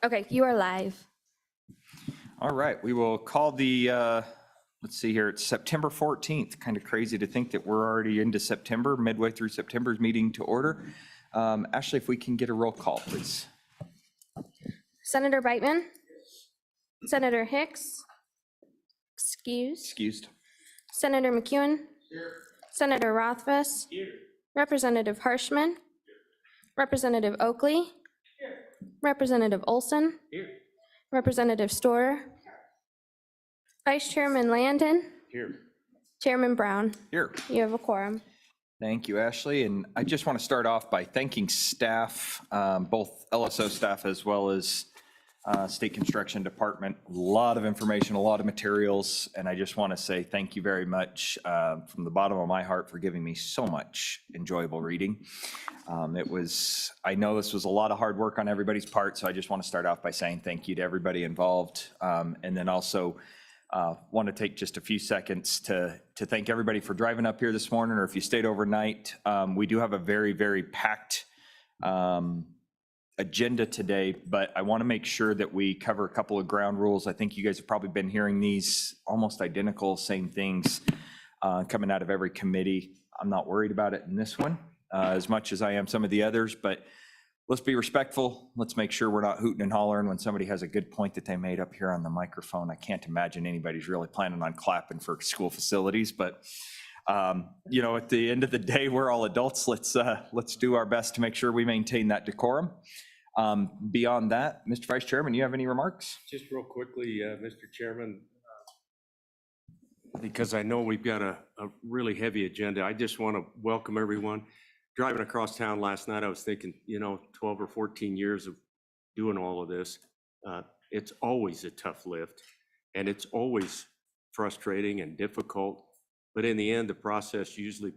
Okay, you are live. All right, we will call the, let's see here, it's September 14th. Kind of crazy to think that we're already into September, midway through September's meeting to order. Ashley, if we can get a roll call, please. Senator Beitman? Senator Hicks? Excused. Senator McEwen? Here. Senator Rothfuss? Here. Representative Harshman? Representative Oakley? Here. Representative Olson? Here. Representative Storer? Vice Chairman Landon? Here. Chairman Brown? Here. You have a quorum. Thank you, Ashley. And I just want to start off by thanking staff, both LSO staff as well as State Construction Department. A lot of information, a lot of materials, and I just want to say thank you very much from the bottom of my heart for giving me so much enjoyable reading. I know this was a lot of hard work on everybody's part, so I just want to start off by saying thank you to everybody involved. And then also want to take just a few seconds to thank everybody for driving up here this morning, or if you stayed overnight. We do have a very, very packed agenda today, but I want to make sure that we cover a couple of ground rules. I think you guys have probably been hearing these almost identical, same things coming out of every committee. I'm not worried about it in this one as much as I am some of the others, but let's be respectful. Let's make sure we're not hooting and hollering when somebody has a good point that they made up here on the microphone. I can't imagine anybody's really planning on clapping for school facilities, but you know, at the end of the day, we're all adults. Let's do our best to make sure we maintain that decorum. Beyond that, Mr. Vice Chairman, you have any remarks? Just real quickly, Mr. Chairman, because I know we've got a really heavy agenda, I just want to welcome everyone. Driving across town last night, I was thinking, you know, 12 or 14 years of doing all of this. It's always a tough lift, and it's always frustrating and difficult. But in the end, the process usually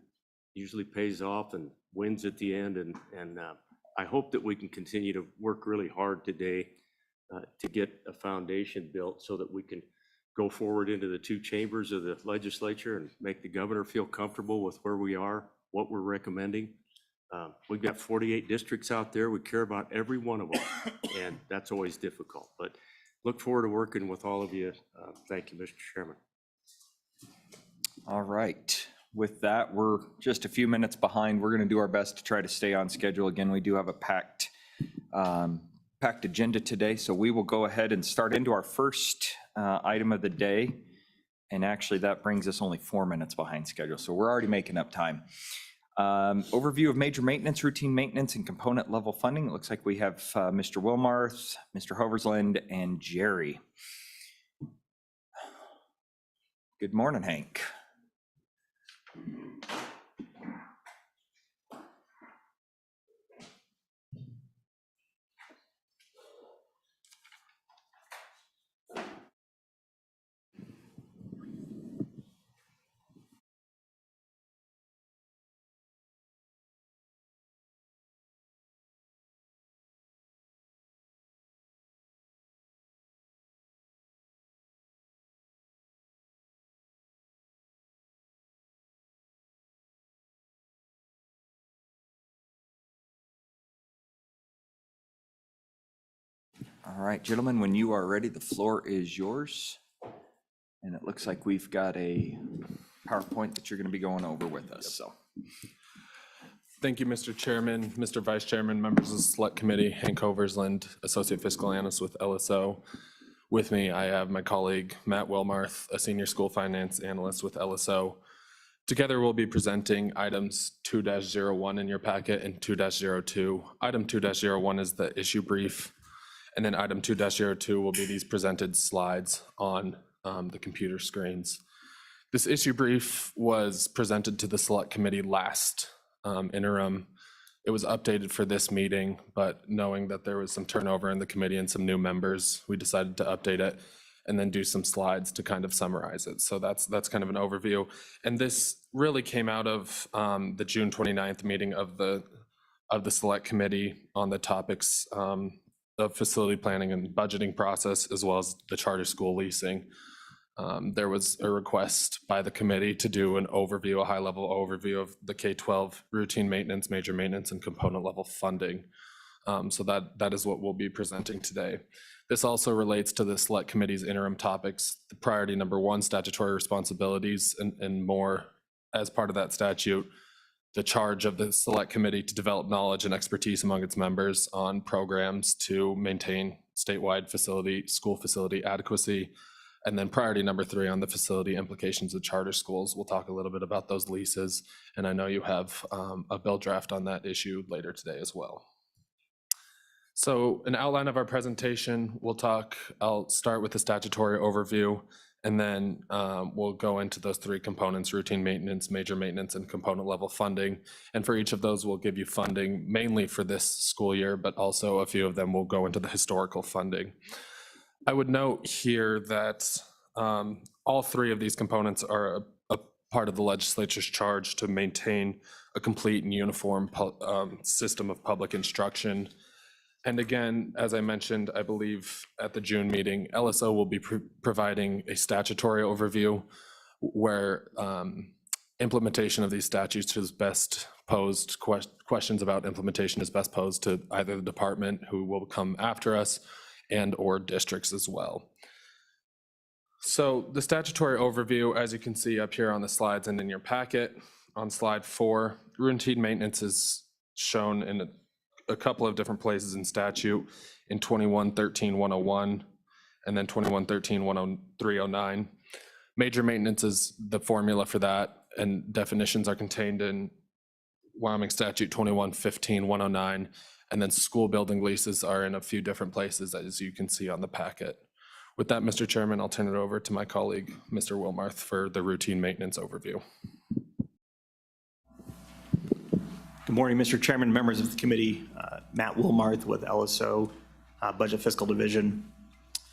pays off and wins at the end. And I hope that we can continue to work really hard today to get a foundation built so that we can go forward into the two chambers of the legislature and make the governor feel comfortable with where we are, what we're recommending. We've got 48 districts out there. We care about every one of them, and that's always difficult. But look forward to working with all of you. Thank you, Mr. Chairman. All right. With that, we're just a few minutes behind. We're going to do our best to try to stay on schedule. Again, we do have a packed agenda today, so we will go ahead and start into our first item of the day. And actually, that brings us only 4 minutes behind schedule, so we're already making up time. Overview of major maintenance, routine maintenance, and component level funding. It looks like we have Mr. Wilmarth, Mr. Hoversland, and Jerry. Good morning, Hank. All right, gentlemen, when you are ready, the floor is yours. And it looks like we've got a PowerPoint that you're going to be going over with us. So, thank you, Mr. Chairman, Mr. Vice Chairman, members of the Select Committee, Hank Hoversland, Associate Fiscal Analyst with LSO. With me, I have my colleague, Matt Wilmarth, a Senior School Finance Analyst with LSO. Together, we'll be presenting items 2-01 in your packet and 2-02. Item 2-01 is the issue brief. And then item 2-02 will be these presented slides on the computer screens. This issue brief was presented to the Select Committee last interim. It was updated for this meeting, but knowing that there was some turnover in the committee and some new members, we decided to update it and then do some slides to kind of summarize it. So that's kind of an overview. And this really came out of the June 29th meeting of the Select Committee on the topics of facility planning and budgeting process, as well as the charter school leasing. There was a request by the committee to do an overview, a high-level overview of the K-12 routine maintenance, major maintenance, and component level funding. So that is what we'll be presenting today. This also relates to the Select Committee's interim topics, the priority number 1, statutory responsibilities, and more as part of that statute, the charge of the Select Committee to develop knowledge and expertise among its members on programs to maintain statewide school facility adequacy. And then priority number 3 on the facility implications of charter schools. We'll talk a little bit about those leases, and I know you have a bill draft on that issue later today as well. So an outline of our presentation, I'll start with the statutory overview, and then we'll go into those 3 components: routine maintenance, major maintenance, and component level funding. And for each of those, we'll give you funding mainly for this school year, but also a few of them will go into the historical funding. I would note here that all 3 of these components are a part of the legislature's charge to maintain a complete and uniform system of public instruction. And again, as I mentioned, I believe at the June meeting, LSO will be providing a statutory overview where implementation of these statutes is best posed, questions about implementation is best posed to either the department who will come after us and or districts as well. So the statutory overview, as you can see up here on the slides and in your packet, on slide 4, routine maintenance is shown in a couple of different places in statute, in 2113-101 and then 2113-10309. Major maintenance is the formula for that, and definitions are contained in Wyoming statute 2115-109. And then school building leases are in a few different places, as you can see on the packet. With that, Mr. Chairman, I'll turn it over to my colleague, Mr. Wilmarth, for the routine maintenance overview. Good morning, Mr. Chairman, members of the committee. Matt Wilmarth with LSO Budget Fiscal Division.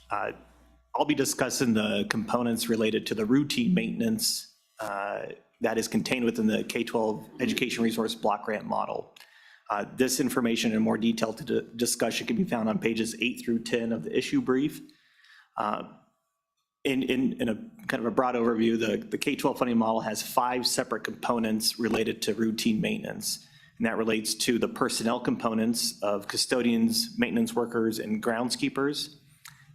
I'll be discussing the components related to the routine maintenance that is contained within the K-12 Education Resource Block Grant Model. This information in more detailed discussion can be found on pages 8 through 10 of the issue brief. In a kind of a broad overview, the K-12 funding model has 5 separate components related to routine maintenance, and that relates to the personnel components of custodians, maintenance workers, and groundskeepers,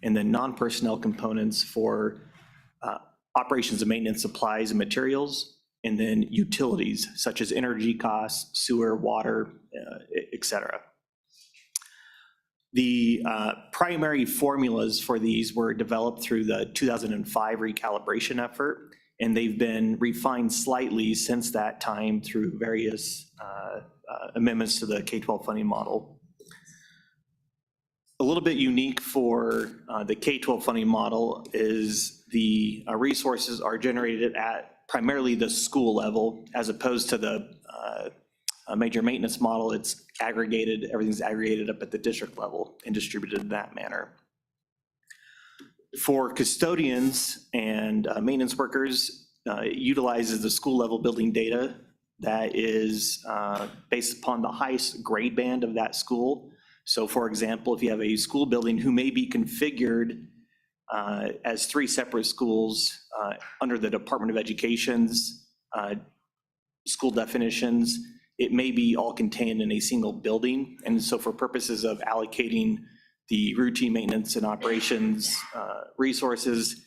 and then non-personnel components for operations and maintenance supplies and materials, and then utilities such as energy costs, sewer, water, et cetera. The primary formulas for these were developed through the 2005 recalibration effort, and they've been refined slightly since that time through various amendments to the K-12 funding model. A little bit unique for the K-12 funding model is the resources are generated at primarily the school level, as opposed to the major maintenance model. It's aggregated, everything's aggregated up at the district level and distributed in that manner. For custodians and maintenance workers, it utilizes the school level building data that is based upon the highest grade band of that school. So for example, if you have a school building who may be configured as 3 separate schools under the Department of Education's school definitions, it may be all contained in a single building. And so for purposes of allocating the routine maintenance and operations resources,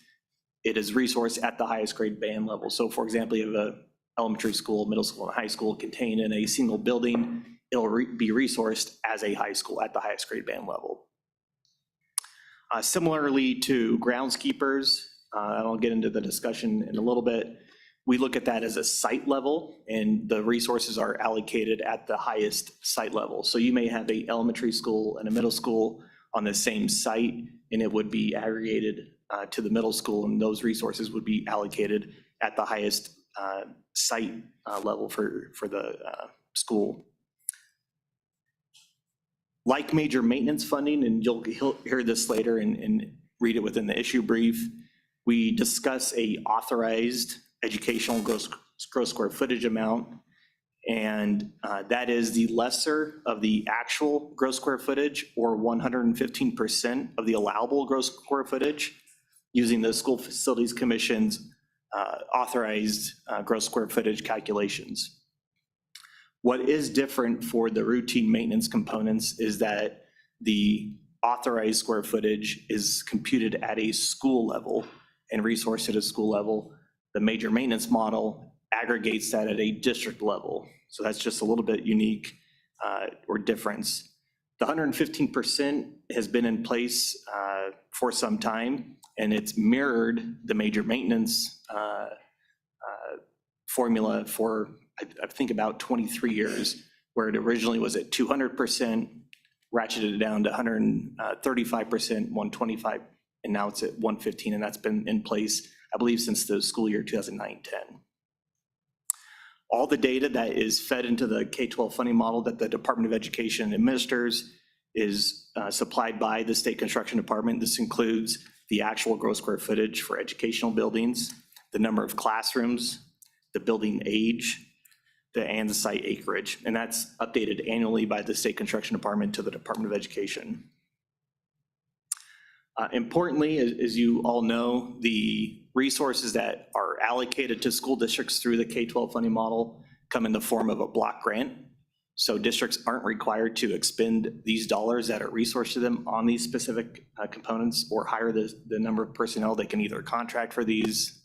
it is resourced at the highest grade band level. So for example, you have a elementary school, middle school, and high school contained in a single building, it'll be resourced as a high school at the highest grade band level. Similarly to groundskeepers, and I'll get into the discussion in a little bit, we look at that as a site level, and the resources are allocated at the highest site level. So you may have a elementary school and a middle school on the same site, and it would be aggregated to the middle school, and those resources would be allocated at the highest site level for the school. Like major maintenance funding, and you'll hear this later and read it within the issue brief, we discuss a authorized educational gross square footage amount, and that is the lesser of the actual gross square footage, or 115% of the allowable gross square footage, using the School Facilities Commission's authorized gross square footage calculations. What is different for the routine maintenance components is that the authorized square footage is computed at a school level and resourced at a school level. The major maintenance model aggregates that at a district level. So that's just a little bit unique or difference. The 115% has been in place for some time, and it's mirrored the major maintenance formula for, I think, about 23 years, where it originally was at 200%, ratcheted down to 135%, 125, and now it's at 115, and that's been in place, I believe, since the school year 2009-10. All the data that is fed into the K-12 funding model that the Department of Education administers is supplied by the State Construction Department. This includes the actual gross square footage for educational buildings, the number of classrooms, the building age, and the site acreage. And that's updated annually by the State Construction Department to the Department of Education. Importantly, as you all know, the resources that are allocated to school districts through the K-12 funding model come in the form of a block grant. So districts aren't required to expend these dollars that are resourced to them on these specific components or hire the number of personnel. They can either contract for these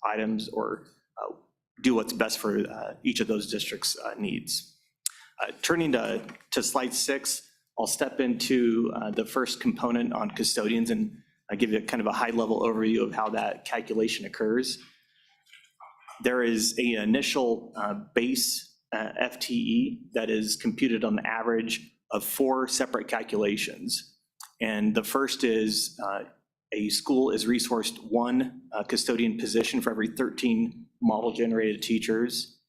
items or do what's best for each of those districts' needs. Turning to slide 6, I'll step into the first component on custodians, and I give you kind of a high-level overview of how that calculation occurs. There is an initial base FTE that is computed on the average of 4 separate calculations. And the first is a school is resourced 1 custodian position for every 13 model-generated teachers,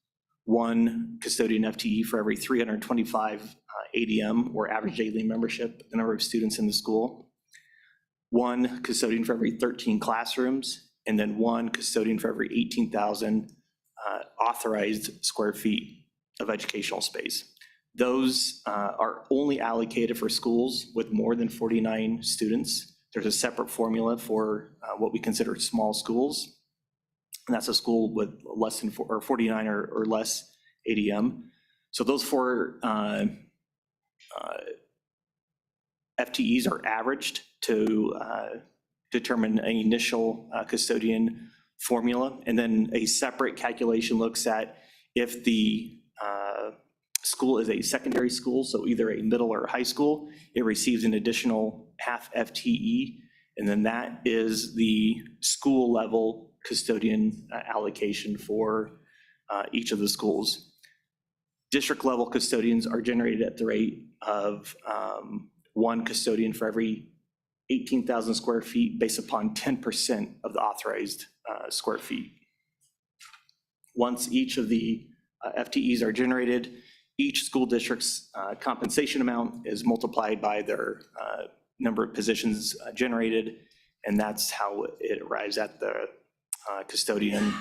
1 custodian FTE for every 325 ADM, or average daily membership, the number of students in the school, 1 custodian for every 13 classrooms, and then 1 custodian for every 18,000 authorized square feet of educational space. Those are only allocated for schools with more than 49 students. There's a separate formula for what we consider small schools, and that's a school with less than 49 or less ADM. So those 4 FTEs are averaged to determine an initial custodian formula. And then a separate calculation looks at if the school is a secondary school, so either a middle or high school, it receives an additional half FTE. And then that is the school level custodian allocation for each of the schools. District level custodians are generated at the rate of 1 custodian for every 18,000 square feet based upon 10% of the authorized square feet. Once each of the FTEs are generated, each school district's compensation amount is multiplied by their number of positions generated, and that's how it arrives at the custodian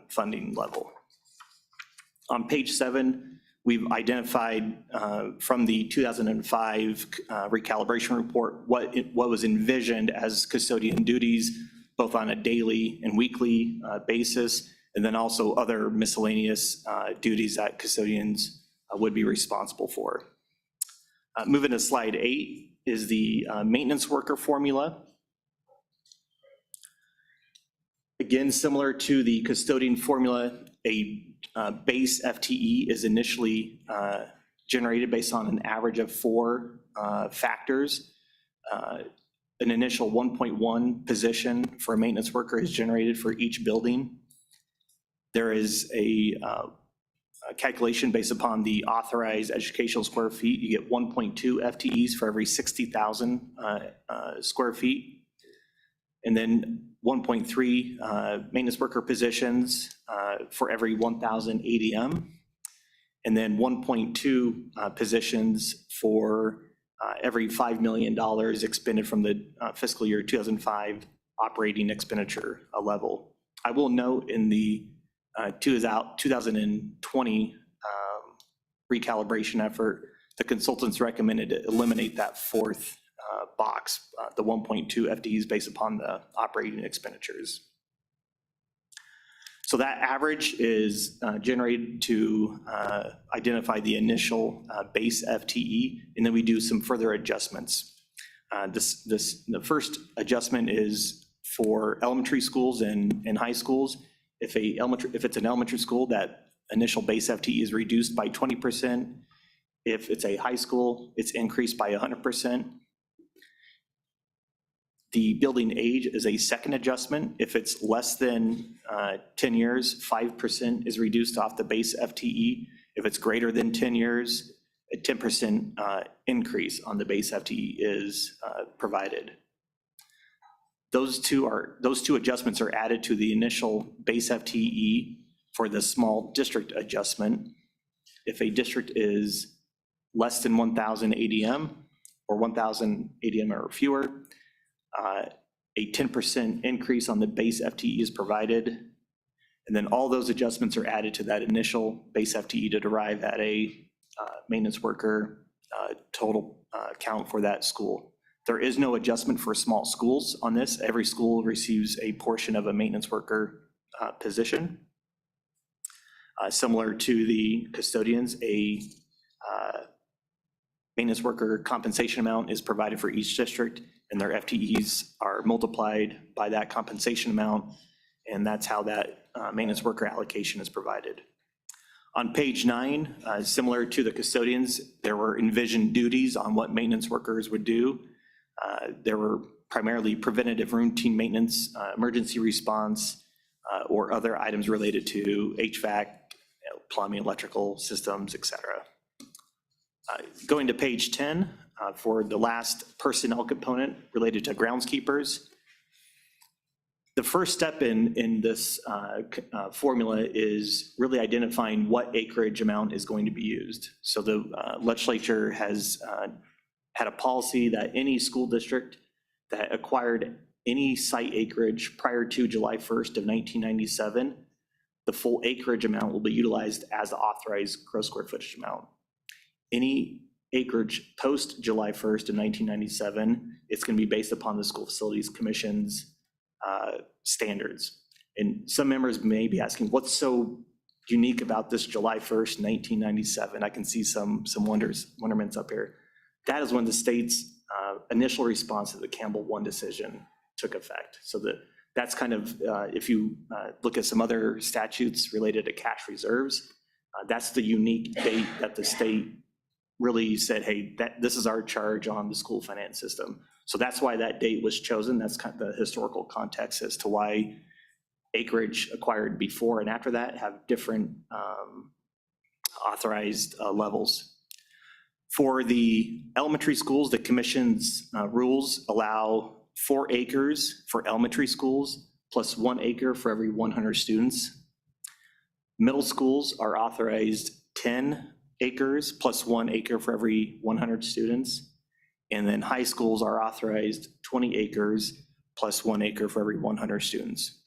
funding level. On page 7, we've identified from the 2005 recalibration report what was envisioned as custodian duties, both on a daily and weekly basis, and then also other miscellaneous duties that custodians would be responsible for. Moving to slide 8 is the maintenance worker formula. Again, similar to the custodian formula, a base FTE is initially generated based on an average of 4 factors. An initial 1.1 position for a maintenance worker is generated for each building. There is a calculation based upon the authorized educational square feet. You get 1.2 FTEs for every 60,000 square feet. And then 1.3 maintenance worker positions for every 1,000 ADM. And then 1.2 positions for every $5 million expended from the fiscal year 2005 operating expenditure level. I will note in the 2020 recalibration effort, the consultants recommended to eliminate that 4th box, the 1.2 FTEs based upon the operating expenditures. So that average is generated to identify the initial base FTE, and then we do some further adjustments. The first adjustment is for elementary schools and high schools. If it's an elementary school, that initial base FTE is reduced by 20%. If it's a high school, it's increased by 100%. The building age is a second adjustment. If it's less than 10 years, 5% is reduced off the base FTE. If it's greater than 10 years, a 10% increase on the base FTE is provided. Those two adjustments are added to the initial base FTE for the small district adjustment. If a district is less than 1,000 ADM or 1,000 ADM or fewer, a 10% increase on the base FTE is provided. And then all those adjustments are added to that initial base FTE to derive at a maintenance worker total count for that school. There is no adjustment for small schools on this. Every school receives a portion of a maintenance worker position. Similar to the custodians, a maintenance worker compensation amount is provided for each district, and their FTEs are multiplied by that compensation amount, and that's how that maintenance worker allocation is provided. On page 9, similar to the custodians, there were envisioned duties on what maintenance workers would do. There were primarily preventative routine maintenance, emergency response, or other items related to HVAC, plumbing, electrical systems, et cetera. Going to page 10, for the last personnel component related to groundskeepers. The first step in this formula is really identifying what acreage amount is going to be used. So the legislature has had a policy that any school district that acquired any site acreage prior to July 1st of 1997, the full acreage amount will be utilized as the authorized gross square footage amount. Any acreage post July 1st of 1997, it's going to be based upon the School Facilities Commission's standards. And some members may be asking, what's so unique about this July 1st, 1997? I can see some wonderments up here. That is when the state's initial response to the Campbell 1 decision took effect. So that's kind of, if you look at some other statutes related to cash reserves, that's the unique date that the state really said, hey, this is our charge on the school finance system. So that's why that date was chosen. That's kind of the historical context as to why acreage acquired before and after that have different authorized levels. For the elementary schools, the commission's rules allow 4 acres for elementary schools plus 1 acre for every 100 students. Middle schools are authorized 10 acres plus 1 acre for every 100 students. And then high schools are authorized 20 acres plus 1 acre for every 100 students.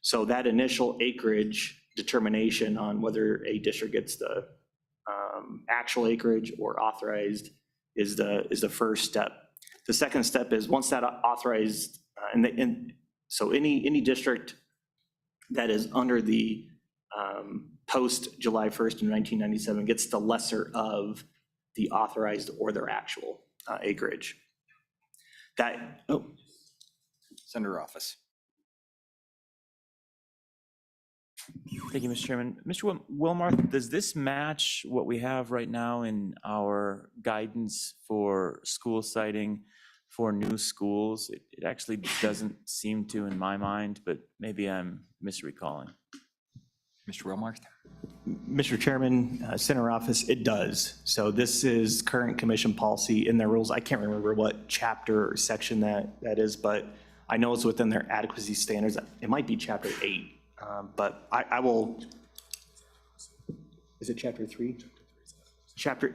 So that initial acreage determination on whether a district gets the actual acreage or authorized is the first step. The second step is once that authorized, so any district that is under the post July 1st in 1997 gets the lesser of the authorized or their actual acreage. Senator Office. Thank you, Mr. Chairman. Mr. Wilmarth, does this match what we have right now in our guidance for school siting for new schools? It actually doesn't seem to in my mind, but maybe I'm misrecalling. Mr. Wilmarth. Mr. Chairman, Center Office, it does. So this is current commission policy in their rules. I can't remember what chapter or section that is, but I know it's within their adequacy standards. It might be chapter 8, but I will, is it chapter 3?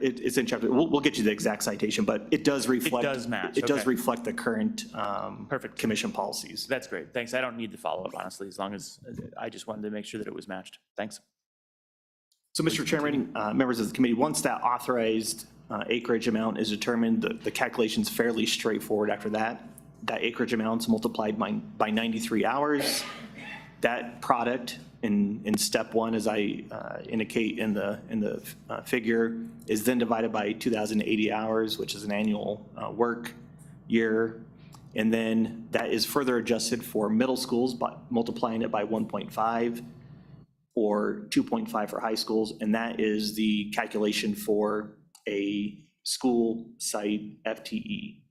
It's in chapter, we'll get you the exact citation, but it does reflect. It does match, It does okay. reflect the current Perfect. commission policies. That's great. Thanks. I don't need to follow up, honestly, as long as I just wanted to make sure that it was matched. Thanks. So, Mr. Chairman, members of the committee, once that authorized acreage amount is determined, the calculation's fairly straightforward after that. That acreage amount's multiplied by 93 hours. That product in step one, as I indicate in the figure, is then divided by 2,080 hours, which is an annual work year. And then that is further adjusted for middle schools by multiplying it by 1.5 or 2.5 for high schools. And that is the calculation for a school site FTE.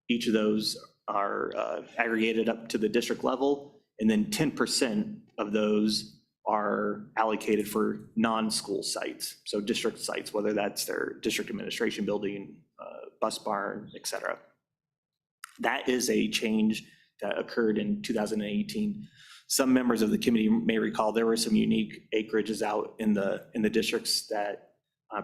Each of those are aggregated up to the district level, and then 10% of those are allocated for non-school sites. So district sites, whether that's their district administration building, bus barn, et cetera. That is a change that occurred in 2018. Some members of the committee may recall there were some unique acreages out in the districts that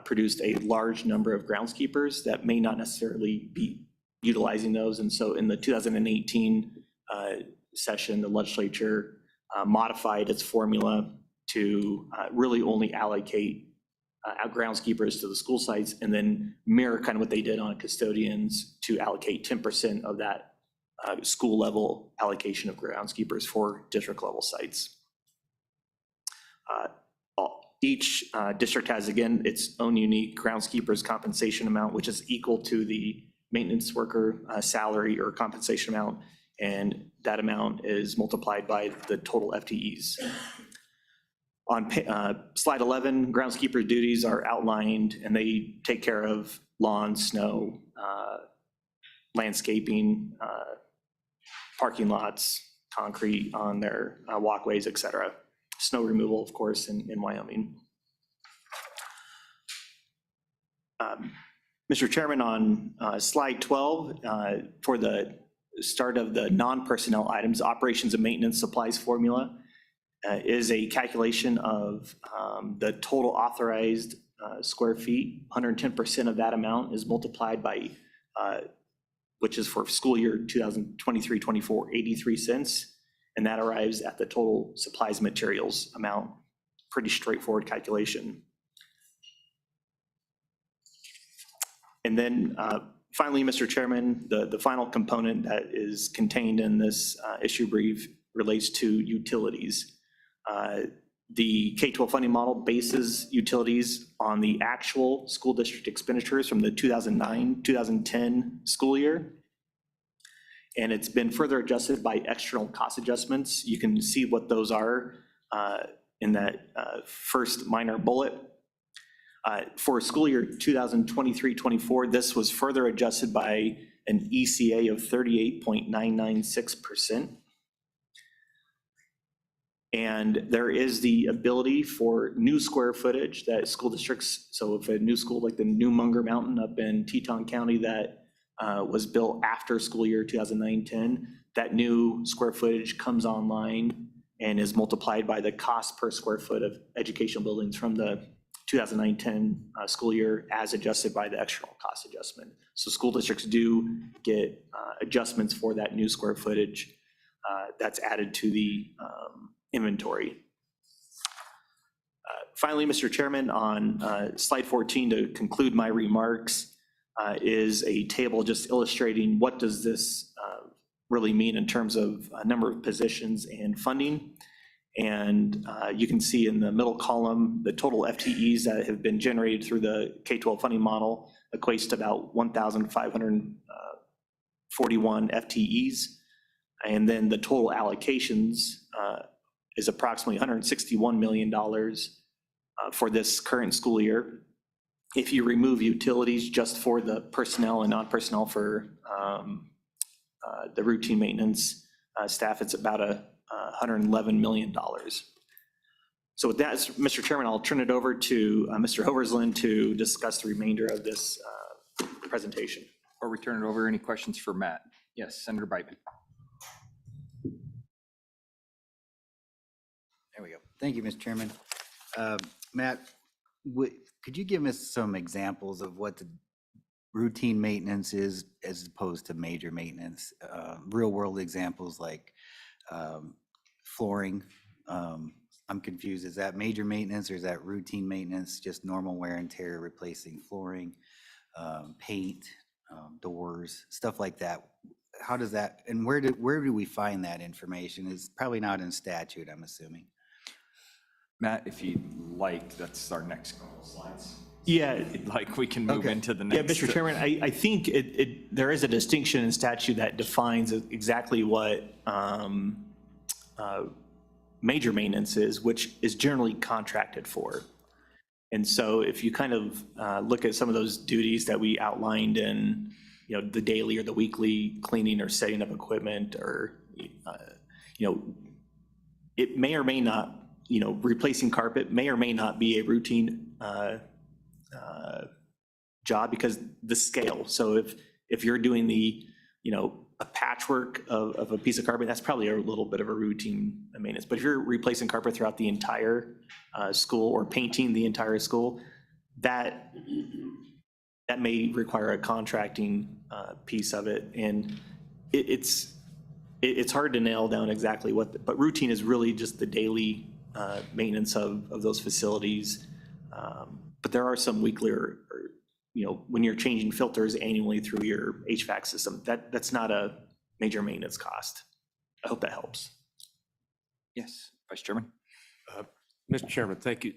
produced a large number of groundskeepers that may not necessarily be utilizing those. And so in the 2018 session, the legislature modified its formula to really only allocate groundskeepers to the school sites, and then mirror kind of what they did on custodians to allocate 10% of that school level allocation of groundskeepers for district level sites. Each district has, again, its own unique groundskeepers compensation amount, which is equal to the maintenance worker salary or compensation amount, and that amount is multiplied by the total FTEs. On slide 11, groundskeeper duties are outlined, and they take care of lawn, snow, landscaping, parking lots, concrete on their walkways, et cetera. Snow removal, of course, in Wyoming. Mr. Chairman, on slide 12, for the start of the non-personnel items, operations and maintenance supplies formula is a calculation of the total authorized square feet. 110% of that amount is multiplied by, which is for school year 2023-24, 83 cents. And that arrives at the total supplies materials amount. Pretty straightforward calculation. And then finally, Mr. Chairman, the final component that is contained in this issue brief relates to utilities. The K-12 funding model bases utilities on the actual school district expenditures from the 2009-2010 school year. And it's been further adjusted by external cost adjustments. You can see what those are in that first minor bullet. For school year 2023-24, this was further adjusted by an ECA of 38.996%. And there is the ability for new square footage that school districts, so if a new school like the New Munger Mountain up in Teton County that was built after school year 2009-10, that new square footage comes online and is multiplied by the cost per square foot of educational buildings from the 2009-10 school year as adjusted by the external cost adjustment. So school districts do get adjustments for that new square footage that's added to the inventory. Finally, Mr. Chairman, on slide 14 to conclude my remarks is a table just illustrating what does this really mean in terms of a number of positions and funding. And you can see in the middle column, the total FTEs that have been generated through the K-12 funding model equates to about 1,541 FTEs. And then the total allocations is approximately $161 million for this current school year. If you remove utilities just for the personnel and non-personnel for the routine maintenance staff, it's about $111 million. So with that, Mr. Chairman, I'll turn it over to Mr. Hoversland to discuss the remainder of this presentation. Before we turn it over, any questions for Matt? Yes, Senator Biteman. There we go. Thank you, Mr. Chairman. Matt, could you give us some examples of what the routine maintenance is as opposed to major maintenance? Real world examples like flooring. I'm confused. Is that major maintenance or is that routine maintenance, just normal wear and tear, replacing flooring, paint, doors, stuff like that? how does that, and where do we find that information? It's probably not in statute, I'm assuming. Matt, if you'd like, that's our next couple slides. Yeah. Like, we can move Okay. into the Yeah, next. Mr. Chairman, I think there is a distinction in statute that defines exactly what major maintenance is, which is generally contracted for. And so if you kind of look at some of those duties that we outlined in, the daily or the weekly cleaning or setting of equipment, or, it may or may not, replacing carpet may or may not be a routine job because the scale. So if you're doing a patchwork of a piece of carpet, that's probably a little bit of a routine maintenance. But if you're replacing carpet throughout the entire school or painting the entire school, that may require a contracting piece of it. And it's hard to nail down exactly but routine is really just the daily maintenance of those facilities. But there are some weekly or when you're changing filters annually through your HVAC system, that's not a major maintenance cost. I hope that helps. Yes, Vice Chairman. Mr. Chairman, thank you.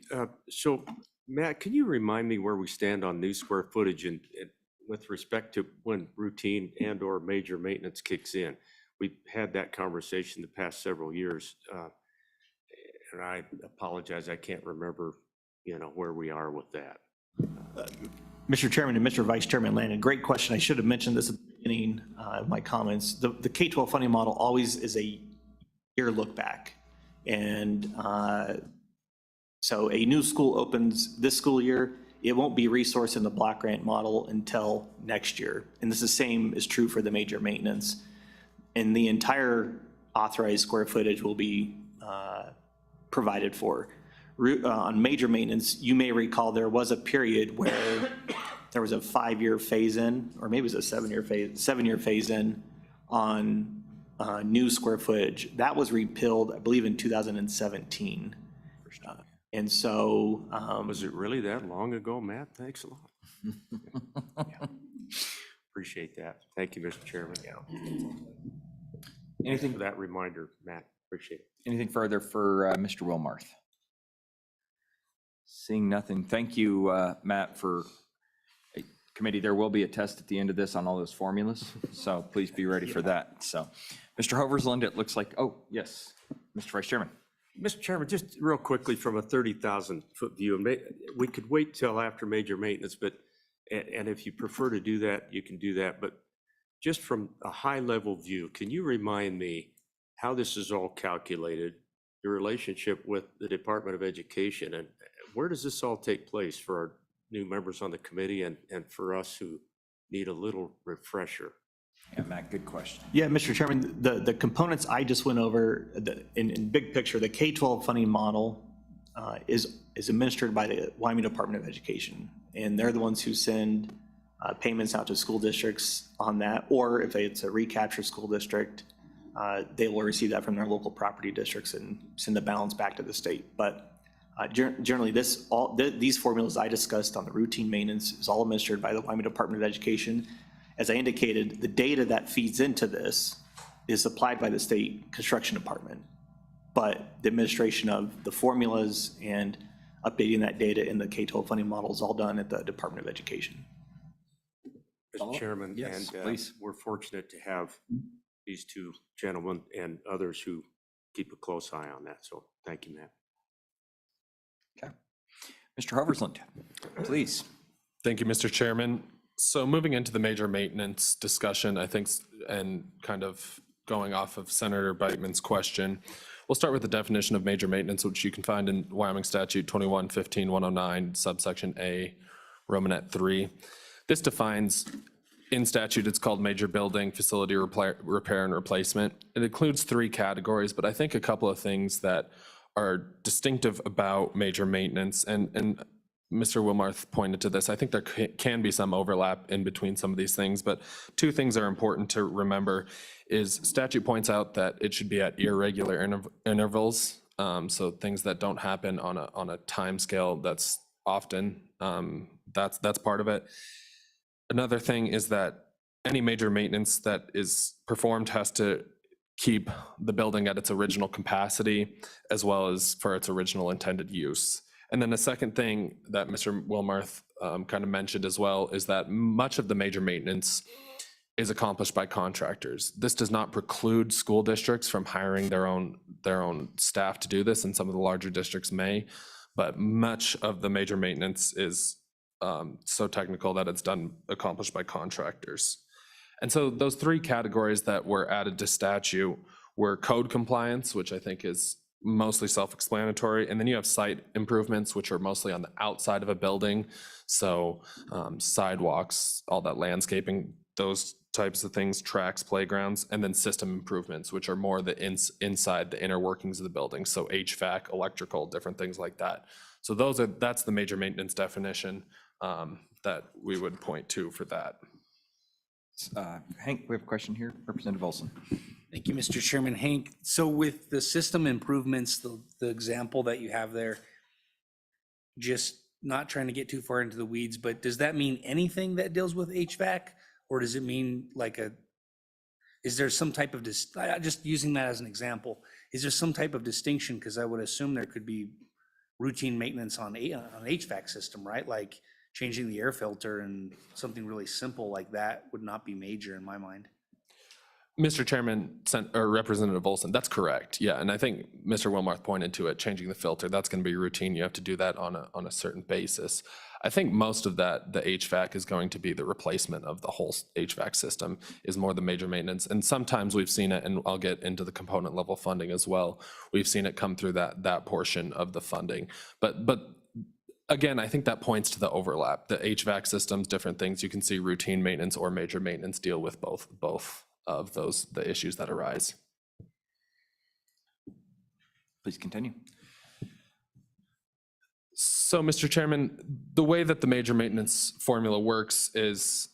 So Matt, can you remind me where we stand on new square footage and with respect to when routine and or major maintenance kicks in? We've had that conversation the past several years. And I apologize, I can't remember, where we are with that. Mr. Chairman and Mr. Vice Chairman Landon, great question. I should have mentioned this at the beginning of my comments. The K-12 funding model always is a year look back. And so a new school opens this school year, it won't be resourced in the block grant model until next year. And this is same is true for the major maintenance. And the entire authorized square footage will be provided for. On major maintenance, you may recall there was a period where there was a 5-year phase-in, or maybe it was a 7-year phase-in on new square footage. That was repealed, I believe, in 2017. And so. Was it really that long ago, Matt? Thanks a lot. Yeah. Appreciate that. Thank you, Mr. Chairman. Anything for that reminder, Matt? Appreciate it. Anything further for Mr. Wilmarth? Seeing nothing. Thank you, Matt, for committee. There will be a test at the end of this on all those formulas, so please be ready for that. So, Mr. Hoversland, it looks like, oh, yes, Mr. Vice Chairman. Mr. Chairman, just real quickly from a 30,000-foot view, and we could wait till after major maintenance, but, and if you prefer to do that, you can do that. But just from a high-level view, can you remind me how this is all calculated, your relationship with the Department of Education, and where does this all take place for our new members on the committee and for us who need a little refresher? Yeah, Matt, good question. Yeah, Mr. Chairman, the components I just went over, in big picture, the K-12 funding model is administered by the Wyoming Department of Education. And they're the ones who send payments out to school districts on that, or if it's a recapture school district, they will receive that from their local property districts and send the balance back to the state. But generally, these formulas I discussed on the routine maintenance is all administered by the Wyoming Department of Education. As I indicated, the data that feeds into this is supplied by the state construction department, but the administration of the formulas and updating that data in the K-12 funding model is all done at the Department of Education. Mr. Chairman, Yes, and please. we're fortunate to have these two gentlemen and others who keep a close eye on that. So thank you, Matt. Okay. Mr. Hoversland, please. Thank you, Mr. Chairman. So moving into the major maintenance discussion, I think, and kind of going off of Senator Beitman's question, we'll start with the definition of major maintenance, which you can find in Wyoming Statute 21-15-109, subsection A, Romanet 3. This defines, in statute, it's called major building, facility repair and replacement. It includes 3 categories, but I think a couple of things that are distinctive about major maintenance, and Mr. Wilmarth pointed to this. I think there can be some overlap in between some of these things, but 2 things are important to remember is statute points out that it should be at irregular intervals. So things that don't happen on a time scale that's often, that's part of it. Another thing is that any major maintenance that is performed has to keep the building at its original capacity as well as for its original intended use. And then the second thing that Mr. Wilmarth kind of mentioned as well is that much of the major maintenance is accomplished by contractors. This does not preclude school districts from hiring their own staff to do this, and some of the larger districts may, but much of the major maintenance is so technical that it's accomplished by contractors. And so those three categories that were added to statute were code compliance, which I think is mostly self-explanatory, and then you have site improvements, which are mostly on the outside of a building. So sidewalks, all that landscaping, those types of things, tracks, playgrounds, and then system improvements, which are more the inside, the inner workings of the building. So HVAC, electrical, different things like that. So that's the major maintenance definition that we would point to for that. Hank, we have a question here. Representative Olson. Thank you, Mr. Chairman. Hank, so with the system improvements, the example that you have there, just not trying to get too far into the weeds, but does that mean anything that deals with HVAC? Or does it mean is there some type of, just using that as an example, is there some type of distinction? Because I would assume there could be routine maintenance on an HVAC system, right? Like changing the air filter, and something really simple like that would not be major in my mind. Mr. Chairman, or Representative Olson, that's correct. Yeah, and I think Mr. Wilmarth pointed to it, changing the filter. That's going to be routine. You have to do that on a certain basis. I think most of that, the HVAC is going to be the replacement of the whole HVAC system, is more the major maintenance. And sometimes we've seen it, and I'll get into the component level funding as well. We've seen it come through that portion of the funding. But again, I think that points to the overlap. The HVAC systems, different things. You can see routine maintenance or major maintenance deal with both of the issues that arise. Please continue. So, Mr. Chairman, the way that the major maintenance formula works is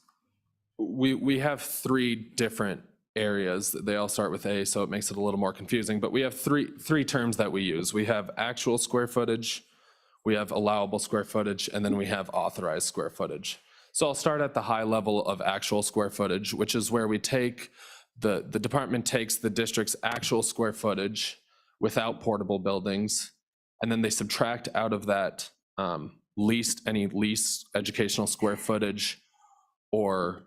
we have three different areas. They all start with A, so it makes it a little more confusing, but we have three terms that we use. We have actual square footage, we have allowable square footage, and then we have authorized square footage. So I'll start at the high level of actual square footage, which is where we take the department takes the district's actual square footage without portable buildings, and then they subtract out of that any leased educational square footage or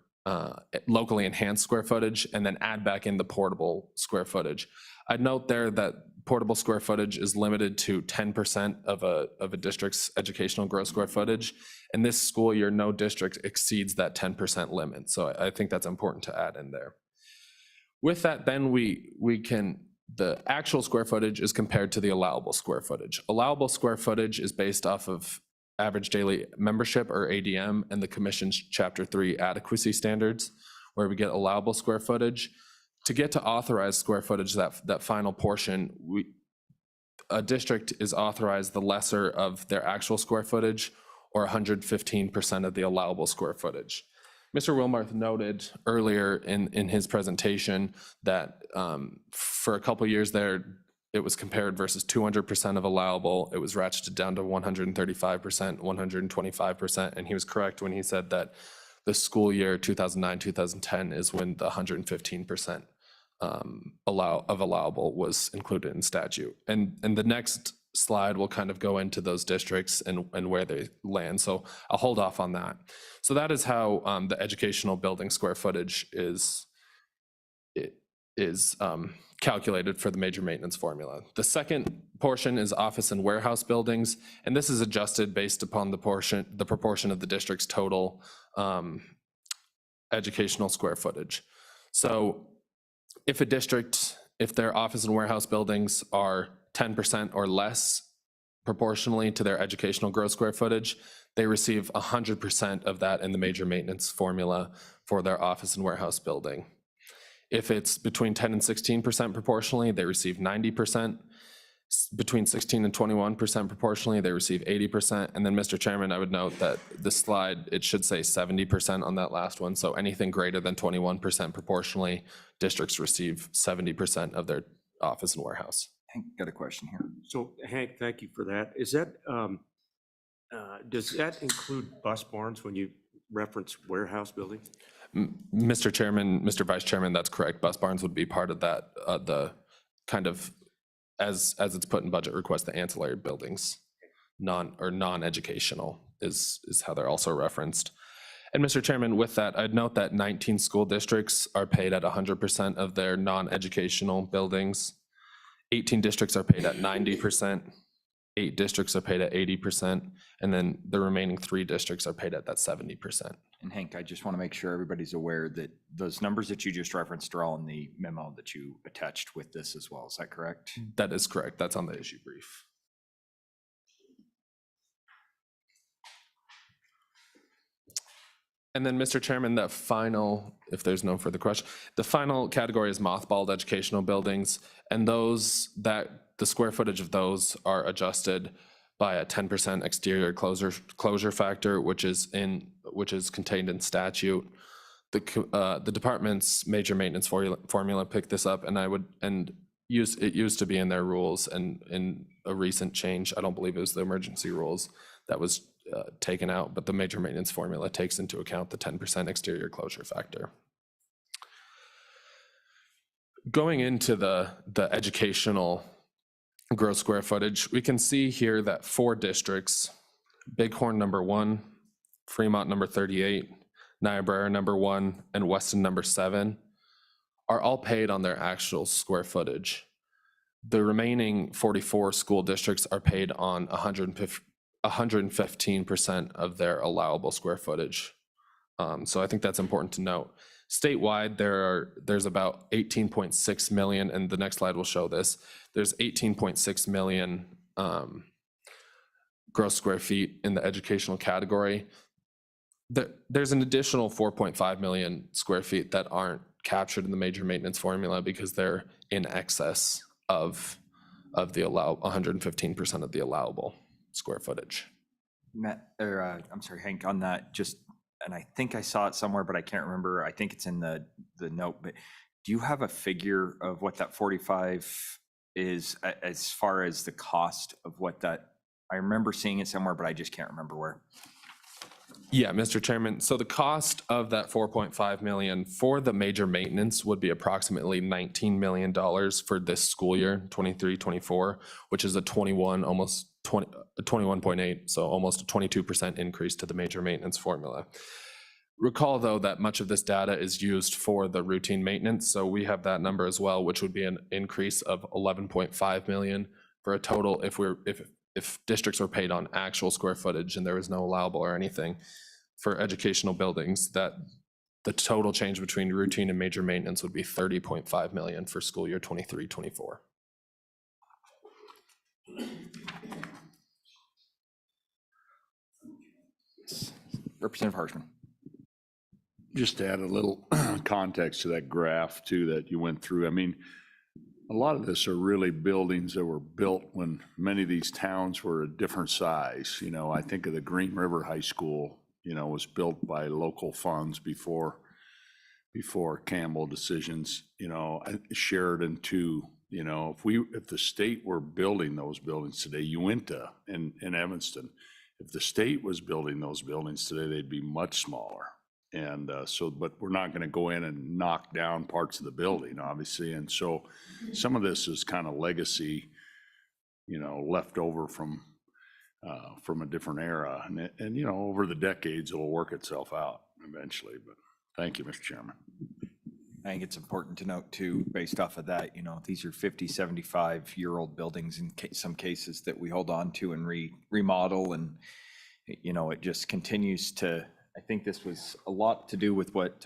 locally enhanced square footage, and then add back in the portable square footage. I'd note there that portable square footage is limited to 10% of a district's educational gross square footage. And this school year, no district exceeds that 10% limit. So I think that's important to add in there. With that, then the actual square footage is compared to the allowable square footage. Allowable square footage is based off of average daily membership, or ADM, and the Commission's Chapter 3 adequacy standards, where we get allowable square footage. To get to authorized square footage, that final portion, a district is authorized the lesser of their actual square footage, or 115% of the allowable square footage. Mr. Wilmarth noted earlier in his presentation that for a couple years there, it was compared versus 200% of allowable. It was ratcheted down to 135%, 125%, and he was correct when he said that the school year 2009-2010 is when the 115% of allowable was included in statute. And the next slide will kind of go into those districts and where they land. So I'll hold off on that. So that is how the educational building square footage is calculated for the major maintenance formula. The second portion is office and warehouse buildings, and this is adjusted based upon the proportion of the district's total educational square footage. So if their office and warehouse buildings are 10% or less proportionally to their educational gross square footage, they receive 100% of that in the major maintenance formula for their office and warehouse building. If it's between 10 and 16% proportionally, they receive 90%. Between 16 and 21% proportionally, they receive 80%. And then, Mr. Chairman, I would note that the slide, it should say 70% on that last one. So anything greater than 21% proportionally, districts receive 70% of their office and warehouse. Hank, got a question here. So Hank, thank you for that. Is that, does that include bus barns when you reference warehouse building? Mr. Chairman, Mr. Vice Chairman, that's correct. Bus barns would be part of that, the kind of, as it's put in budget request, the ancillary buildings, non-educational is how they're also referenced. And Mr. Chairman, with that, I'd note that 19 school districts are paid at 100% of their non-educational buildings. 18 districts are paid at 90%. 8 districts are paid at 80%. And then the remaining 3 districts are paid at that 70%. And Hank, I just want to make sure everybody's aware that those numbers that you just referenced are all in the memo that you attached with this as well. Is that correct? That is correct. That's on the issue brief. And then, Mr. Chairman, that final, if there's no further question, the final category is mothballed educational buildings, and those that the square footage of those are adjusted by a 10% exterior closure factor, which is contained in statute. The department's major maintenance formula picked this up, and it used to be in their rules, and in a recent change, I don't believe it was the emergency rules that was taken out, but the major maintenance formula takes into account the 10% exterior closure factor. Going into the educational gross square footage, we can see here that 4 districts, Bighorn number 1, Fremont number 38, Niobrara number 1, and Weston number 7, are all paid on their actual square footage. The remaining 44 school districts are paid on 115% of their allowable square footage. So I think that's important to note. Statewide, there's about 18.6 million, and the next slide will show this. There's 18.6 million gross square feet in the educational category. There's an additional 4.5 million square feet that aren't captured in the major maintenance formula because they're in excess of the 115% of the allowable square footage. Matt, or I'm sorry, Hank, on that, just, and I think I saw it somewhere, but I can't remember. I think it's in the note, but do you have a figure of what that 45 is as far as the cost of what that, I remember seeing it somewhere, but I just can't remember where. Yeah, Mr. Chairman. So the cost of that 4.5 million for the major maintenance would be approximately $19 million for this school year, 23-24, which is a 21.8, so almost a 22% increase to the major maintenance formula. Recall, though, that much of this data is used for the routine maintenance, so we have that number as well, which would be an increase of 11.5 million for a total if districts were paid on actual square footage and there was no allowable or anything for educational buildings, that the total change between routine and major maintenance would be 30.5 million for school year 23-24. Representative Harshman. Just to add a little context to that graph too that you went through. I mean, a lot of this are really buildings that were built when many of these towns were a different size. You know, I think of the Green River High School, you know, was built by local funds before Campbell decisions, you know, Sheridan too. You know, if the state were building those buildings today, Uinta in Evanston, if the state was building those buildings today, they'd be much smaller. And but we're not going to go in and knock down parts of the building, obviously. And so some of this is kind of legacy, you know, left over from a different era. And, you know, over the decades, it'll work itself out eventually. But thank you, Mr. Chairman. I think it's important to note too, based off of that, you know, these are 50, 75-year-old buildings in some cases that we hold on to and remodel. And, you know, it just continues to, I think this was a lot to do with what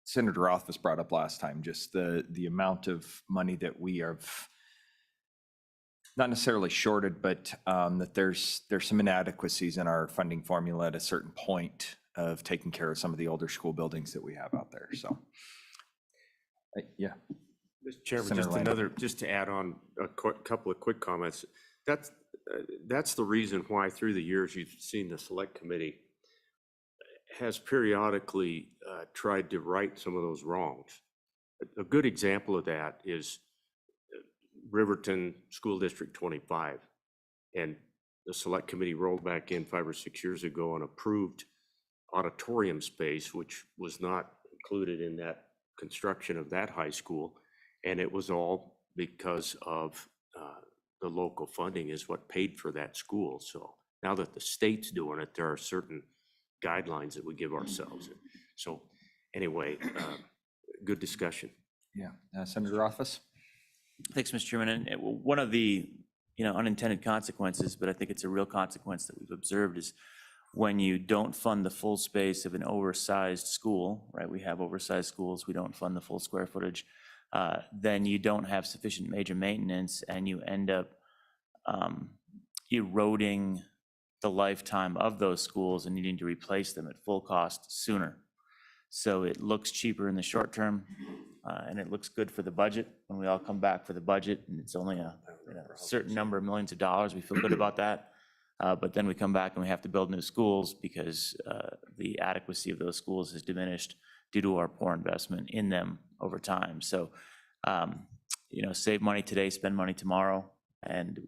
Senator Rothfuss brought up last time, just the amount of money that we have not necessarily shorted, but that there's some inadequacies in our funding formula at a certain point of taking care of some of the older school buildings that we have out there. So, yeah. Mr. Chairman, Senator Landon. just to add on a couple of quick comments. That's the reason why through the years you've seen the select committee has periodically tried to right some of those wrongs. A good example of that is Riverton School District 25. And the select committee rolled back in 5 or 6 years ago and approved auditorium space, which was not included in that construction of that high school. And it was all because of the local funding is what paid for that school. So now that the state's doing it, there are certain guidelines that we give ourselves. So anyway, good discussion. Yeah. Senator Office? Thanks, Mr. Chairman. And one of the, unintended consequences, but I think it's a real consequence that we've observed is when you don't fund the full space of an oversized school, right? We have oversized schools, we don't fund the full square footage, then you don't have sufficient major maintenance and you end up eroding the lifetime of those schools and needing to replace them at full cost sooner. So it looks cheaper in the short term, and it looks good for the budget when we all come back for the budget, and it's only a certain number of millions of dollars. We feel good about that. But then we come back and we have to build new schools because the adequacy of those schools has diminished due to our poor investment in them over time. So, save money today, spend money tomorrow, and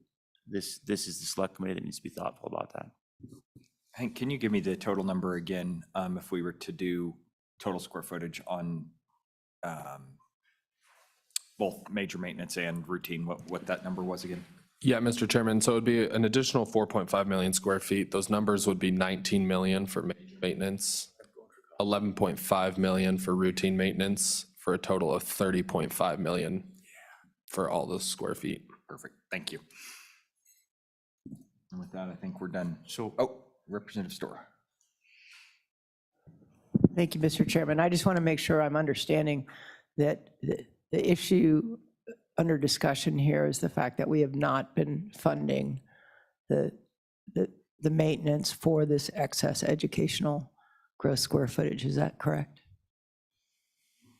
this is the select committee that needs to be thoughtful about that. Hank, can you give me the total number again, if we were to do total square footage on both major maintenance and routine, what that number was again? Yeah, Mr. Chairman, so it'd be an additional 4.5 million square feet. Those numbers would be 19 million for major maintenance, 11.5 million for routine maintenance, for a total of 30.5 million for all those square feet. Perfect, thank you. And with that, I think we're done. So, Representative Stora. Thank you, Mr. Chairman. I just want to make sure I'm understanding that the issue under discussion here is the fact that we have not been funding the maintenance for this excess educational gross square footage. Is that correct?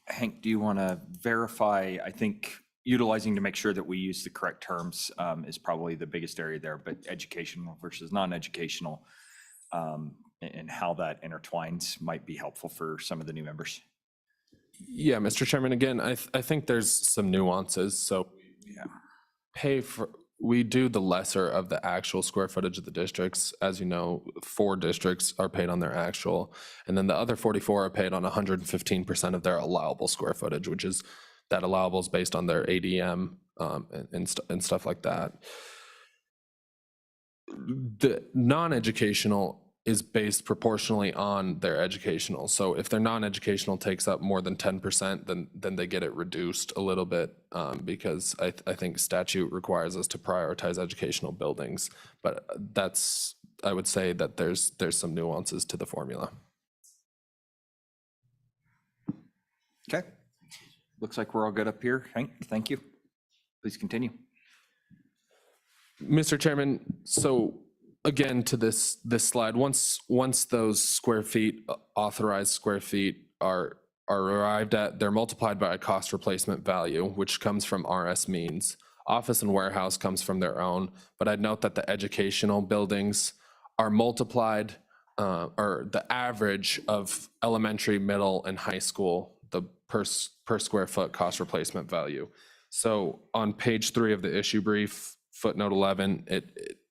Hank, do you want to verify? I think utilizing to make sure that we use the correct terms is probably the biggest area there, but educational versus non-educational and how that intertwines might be helpful for some of the new members. Yeah, Mr. Chairman, again, I think there's some nuances. So we do the lesser of the actual square footage of the districts. As you know, 4 districts are paid on their actual, and then the other 44 are paid on 115% of their allowable square footage, which is that allowable is based on their ADM and stuff like that. The non-educational is based proportionally on their educational. So if their non-educational takes up more than 10%, then they get it reduced a little bit because I think statute requires us to prioritize educational buildings. But I would say that there's some nuances to the formula. Okay. Looks like we're all good up here. Hank, thank you. Please continue. Mr. Chairman, so again, to this slide, once those square feet, authorized square feet are arrived at, they're multiplied by a cost replacement value, which comes from RS means. Office and warehouse comes from their own, but I'd note that the educational buildings are multiplied, or the average of elementary, middle, and high school, the per square foot cost replacement value. So on page 3 of the issue brief, footnote 11,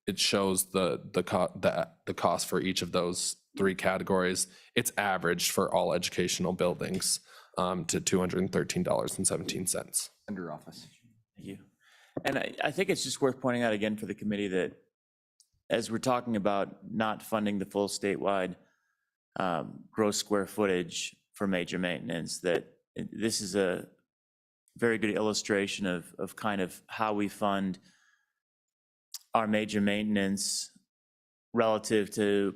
it shows the cost for each of those 3 categories. It's averaged for all educational buildings to $213.17. Under office. Thank you. And I think it's just worth pointing out again for the committee that as we're talking about not funding the full statewide gross square footage for major maintenance, that this is a very good illustration of kind of how we fund our major maintenance relative to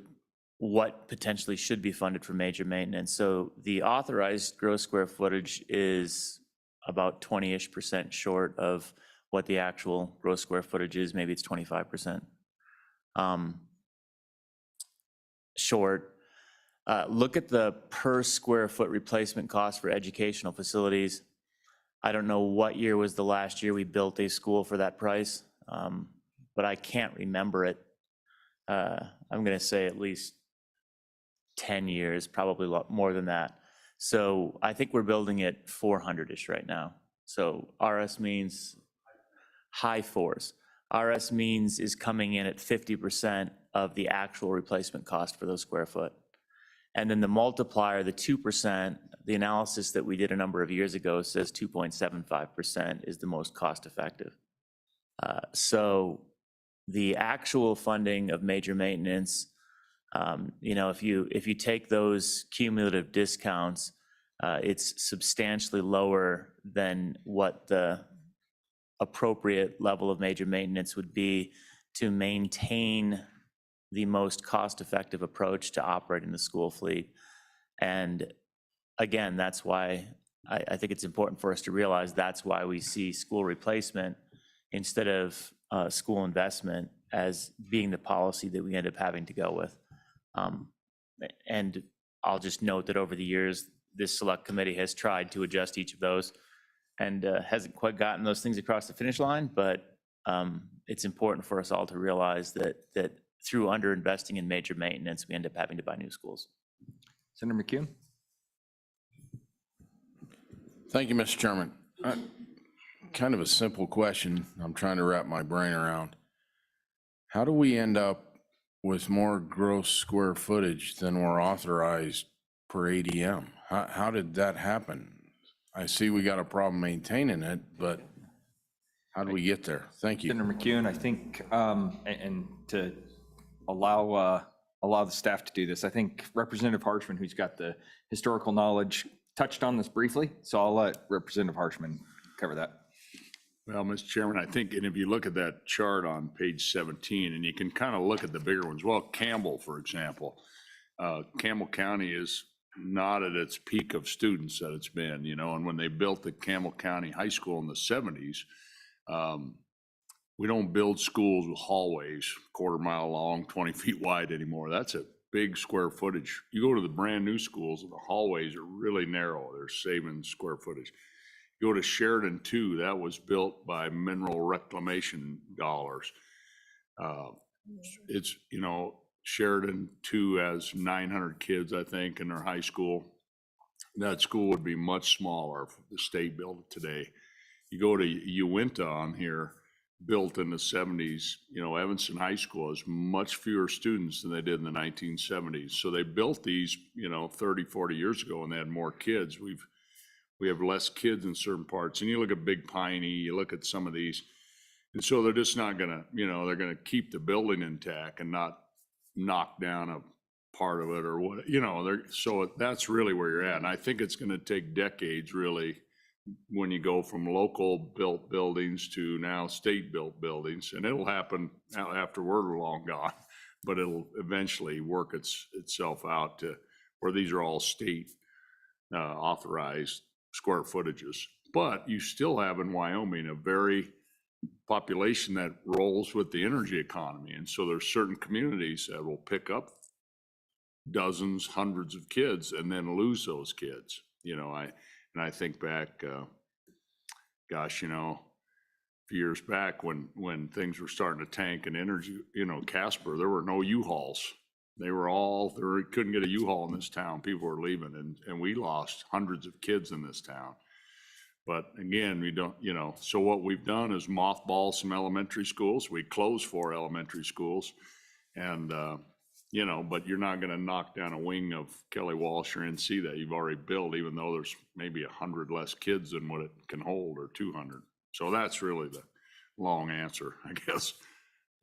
what potentially should be funded for major maintenance. So the authorized gross square footage is about 20-ish% short of what the actual gross square footage is. Maybe it's 25% short. Look at the per square foot replacement cost for educational facilities. I don't know what year was the last year we built a school for that price, but I can't remember it. I'm going to say at least 10 years, probably a lot more than that. So I think we're building at 400-ish right now. So RS means high 4s. RS means is coming in at 50% of the actual replacement cost for those square foot. And then the multiplier, the 2%, the analysis that we did a number of years ago says 2.75% is the most cost effective. So the actual funding of major maintenance, if you take those cumulative discounts, it's substantially lower than what the appropriate level of major maintenance would be to maintain the most cost-effective approach to operating the school fleet. And again, that's why I think it's important for us to realize that's why we see school replacement instead of school investment as being the policy that we end up having to go with. And I'll just note that over the years, this select committee has tried to adjust each of those and hasn't quite gotten those things across the finish line, but it's important for us all to realize that through underinvesting in major maintenance, we end up having to buy new schools. Senator McCune? Thank you, Mr. Chairman. Kind of a simple question I'm trying to wrap my brain around. How do we end up with more gross square footage than we're authorized per ADM? How did that happen? I see we got a problem maintaining it, but how do we get there? Thank you. Senator McCune, I think, and to allow the staff to do this, I think Representative Harshman, who's got the historical knowledge, touched on this briefly, so I'll let Representative Harshman cover that. Well, Mr. Chairman, I think, and if you look at that chart on page 17, and you can kind of look at the bigger ones, well, Campbell, for example, Campbell County is not at its peak of students that it's been, and when they built the Campbell County High School in the 70s, we don't build schools with hallways, quarter-mile long, 20 feet wide anymore. That's a big square footage. You go to the brand new schools, and the hallways are really narrow. They're saving square footage. You go to Sheridan 2, that was built by mineral reclamation dollars. It's, Sheridan 2 has 900 kids, I think, in their high school. That school would be much smaller if the state built it today. You go to Uinta on here, built in the 70s, Evanston High School has much fewer students than they did in the 1970s. So they built these, 30, 40 years ago, and they had more kids. We have less kids in certain parts. And you look at Big Piney, you look at some of these, and so they're just not gonna, they're gonna keep the building intact and not knock down a part of it or what, so that's really where you're at. And I think it's gonna take decades, really, when you go from local built buildings to now state built buildings, and it'll happen after we're long gone, but it'll eventually work itself out to where these are all state authorized square footages. But you still have in Wyoming a very population that rolls with the energy economy. And so there's certain communities that will pick up dozens, hundreds of kids and then lose those kids. I think back, a few years back when things were starting to tank in energy, Casper, there were no U-Hauls. They couldn't get a U-Haul in this town. People were leaving, and we lost hundreds of kids in this town. But again, we don't, so what we've done is mothball some elementary schools. We closed 4 elementary schools, and, but you're not gonna knock down a wing of Kelly Walsh or NC that you've already built, even though there's maybe 100 less kids than what it can hold, or 200. So that's really the long answer, I guess.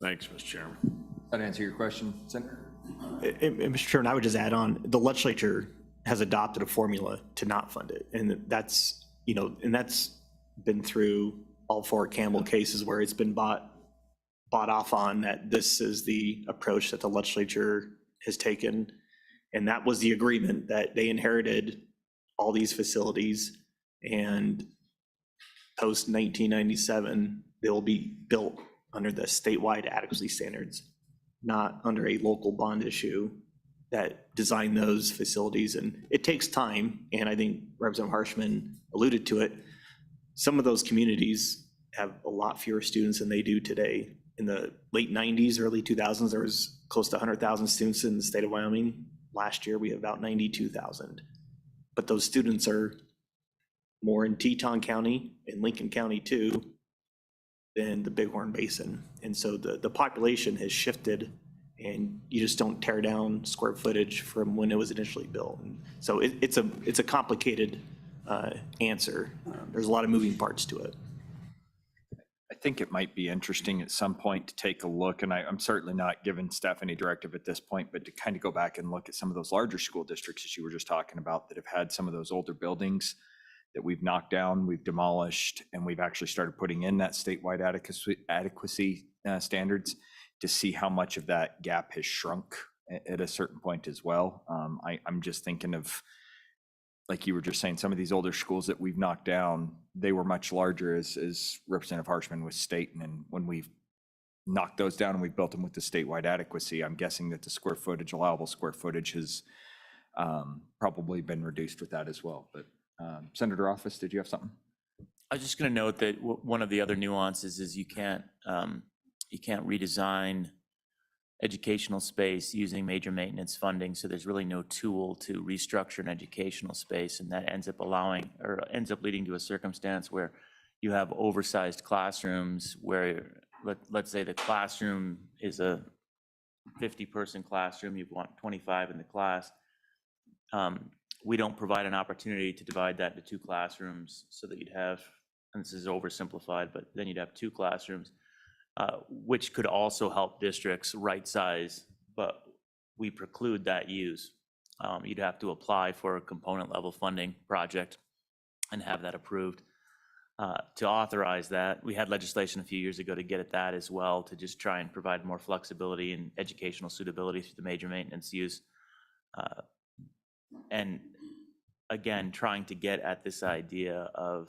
Thanks, Mr. Chairman. That answer your question, Senator? Mr. Chairman, I would just add on, the legislature has adopted a formula to not fund it. And that's, and that's been through all 4 Campbell cases where it's been bought off on, that this is the approach that the legislature has taken. And that was the agreement, that they inherited all these facilities, and post 1997, they will be built under the statewide adequacy standards, not under a local bond issue that design those facilities. And it takes time, and I think Representative Harshman alluded to it. Some of those communities have a lot fewer students than they do today. In the late 90s, early 2000s, there was close to 100,000 students in the state of Wyoming. Last year, we have about 92,000. But those students are more in Teton County and Lincoln County too than the Bighorn Basin. And so the population has shifted, and you just don't tear down square footage from when it was initially built. And so it's a complicated answer. There's a lot of moving parts to it. I think it might be interesting at some point to take a look, and I'm certainly not giving staff any directive at this point, but to kind of go back and look at some of those larger school districts that you were just talking about that have had some of those older buildings that we've knocked down, we've demolished, and we've actually started putting in that statewide adequacy standards to see how much of that gap has shrunk at a certain point as well. I'm just thinking of, like you were just saying, some of these older schools that we've knocked down, they were much larger, as Representative Harshman was stating. And when we've knocked those down and we've built them with the statewide adequacy, I'm guessing that the square footage, allowable square footage, has probably been reduced with that as well. But Senator Office, did you have something? I was just going to note that one of the other nuances is you can't redesign educational space using major maintenance funding. So there's really no tool to restructure an educational space, and that ends up leading to a circumstance where you have oversized classrooms where, let's say the classroom is a 50-person classroom, you want 25 in the class. We don't provide an opportunity to divide that into 2 classrooms so that you'd have, and this is oversimplified, but then you'd have 2 classrooms, which could also help districts right size, but we preclude that use. You'd have to apply for a component level funding project and have that approved. To authorize that, we had legislation a few years ago to get at that as well, to just try and provide more flexibility and educational suitability through the major maintenance use. And again, trying to get at this idea of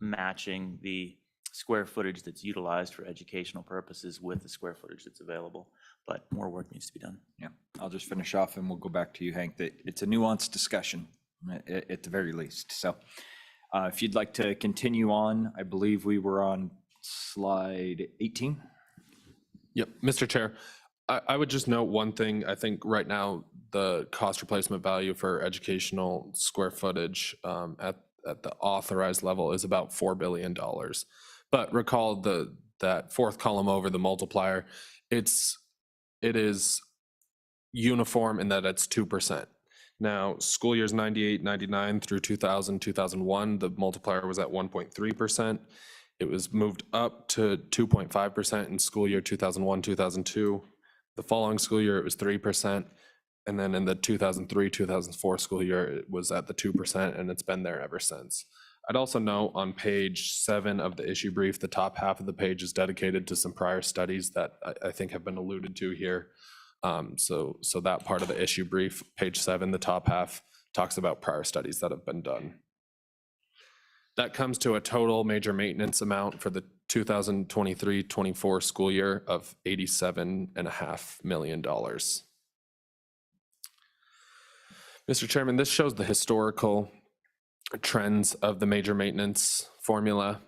matching the square footage that's utilized for educational purposes with the square footage that's available, but more work needs to be done. Yeah, I'll just finish off and we'll go back to you, Hank, that it's a nuanced discussion at the very least. So if you'd like to continue on, I believe we were on slide 18. Yep, Mr. Chair, I would just note one thing. I think right now the cost replacement value for educational square footage at the authorized level is about $4 billion. But recall that fourth column over, the multiplier, it is uniform in that it's 2%. Now, school years 98, 99 through 2000, 2001, the multiplier was at 1.3%. It was moved up to 2.5% in school year 2001, 2002. The following school year, it was 3%. And then in the 2003, 2004 school year, it was at the 2%, and it's been there ever since. I'd also note on page 7 of the issue brief, the top half of the page is dedicated to some prior studies that I think have been alluded to here. So that part of the issue brief, page 7, the top half, talks about prior studies that have been done. That comes to a total major maintenance amount for the 2023-24 school year of $87.5 million. Mr. Chairman, this shows the historical trends of the major maintenance formula.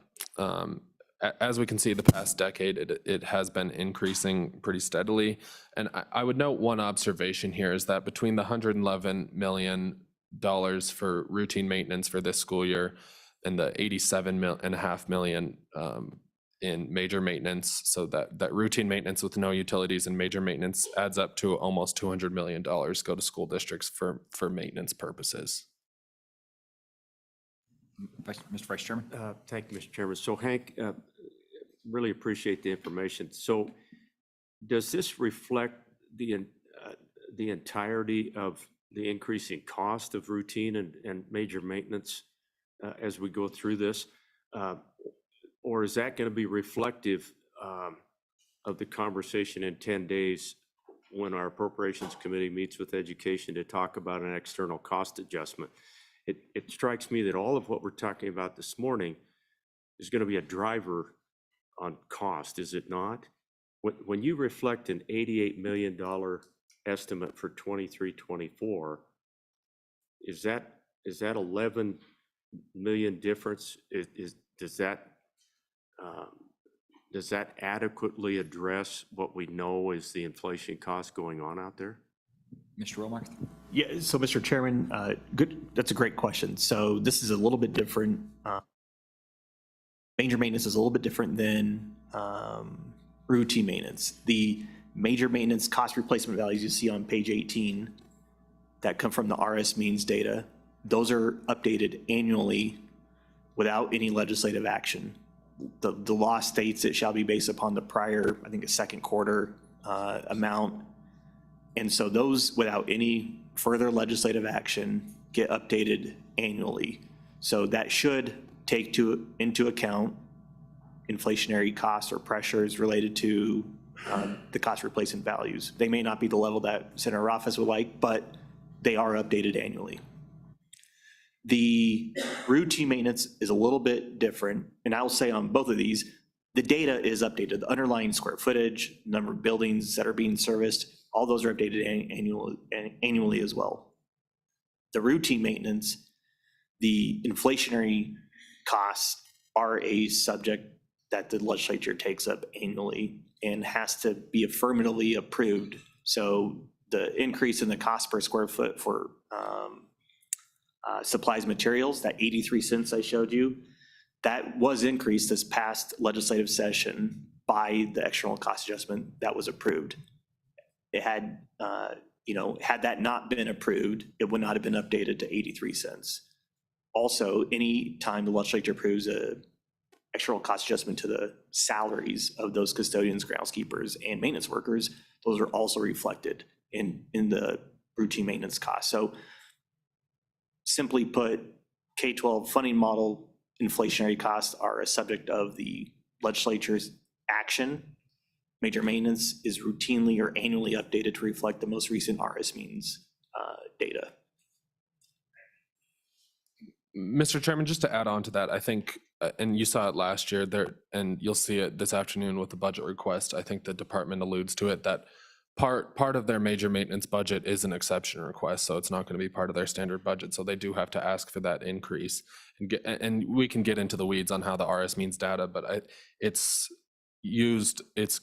As we can see, the past decade, it has been increasing pretty steadily. And I would note one observation here is that between the $111 million for routine maintenance for this school year and the $87.5 million in major maintenance, so that routine maintenance with no utilities and major maintenance adds up to almost $200 million go to school districts for maintenance purposes. Mr. Vice Chairman. Thank you, Mr. Chairman. So Hank, really appreciate the information. So does this reflect the entirety of the increasing cost of routine and major maintenance as we go through this? Or is that going to be reflective of the conversation in 10 days when our Appropriations Committee meets with Education to talk about an external cost adjustment? It strikes me that all of what we're talking about this morning is going to be a driver on cost, is it not? When you reflect an $88 million estimate for 23-24, is that 11 million difference? Does that adequately address what we know is the inflation cost going on out there? Mr. Wilmarth? Yeah, so Mr. Chairman, good. That's a great question. So this is a little bit different. Major maintenance is a little bit different than routine maintenance. The major maintenance cost replacement values you see on page 18 that come from the RS means data, those are updated annually without any legislative action. The law states it shall be based upon the prior, I think, a second quarter amount. And so those, without any further legislative action, get updated annually. So that should take into account inflationary costs or pressures related to the cost replacement values. They may not be the level that Senator Rothfuss would like, but they are updated annually. The routine maintenance is a little bit different, and I'll say on both of these, the data is updated. The underlying square footage, number of buildings that are being serviced, all those are updated annually as well. The routine maintenance, the inflationary costs are a subject that the legislature takes up annually and has to be affirmatively approved. So the increase in the cost per square foot for supplies materials, that 83 cents I showed you, that was increased this past legislative session by the external cost adjustment that was approved. It had, had that not been approved, it would not have been updated to 83 cents. Also, any time the legislature approves a external cost adjustment to the salaries of those custodians, groundskeepers, and maintenance workers, those are also reflected in the routine maintenance costs. So simply put, K-12 funding model inflationary costs are a subject of the legislature's action. Major maintenance is routinely or annually updated to reflect the most recent RS means data. Mr. Chairman, just to add on to that, I think, and you saw it last year there, and you'll see it this afternoon with the budget request. I think the department alludes to it that part of their major maintenance budget is an exception request, so it's not going to be part of their standard budget. So they do have to ask for that increase, and we can get into the weeds on how the RS means data, but it's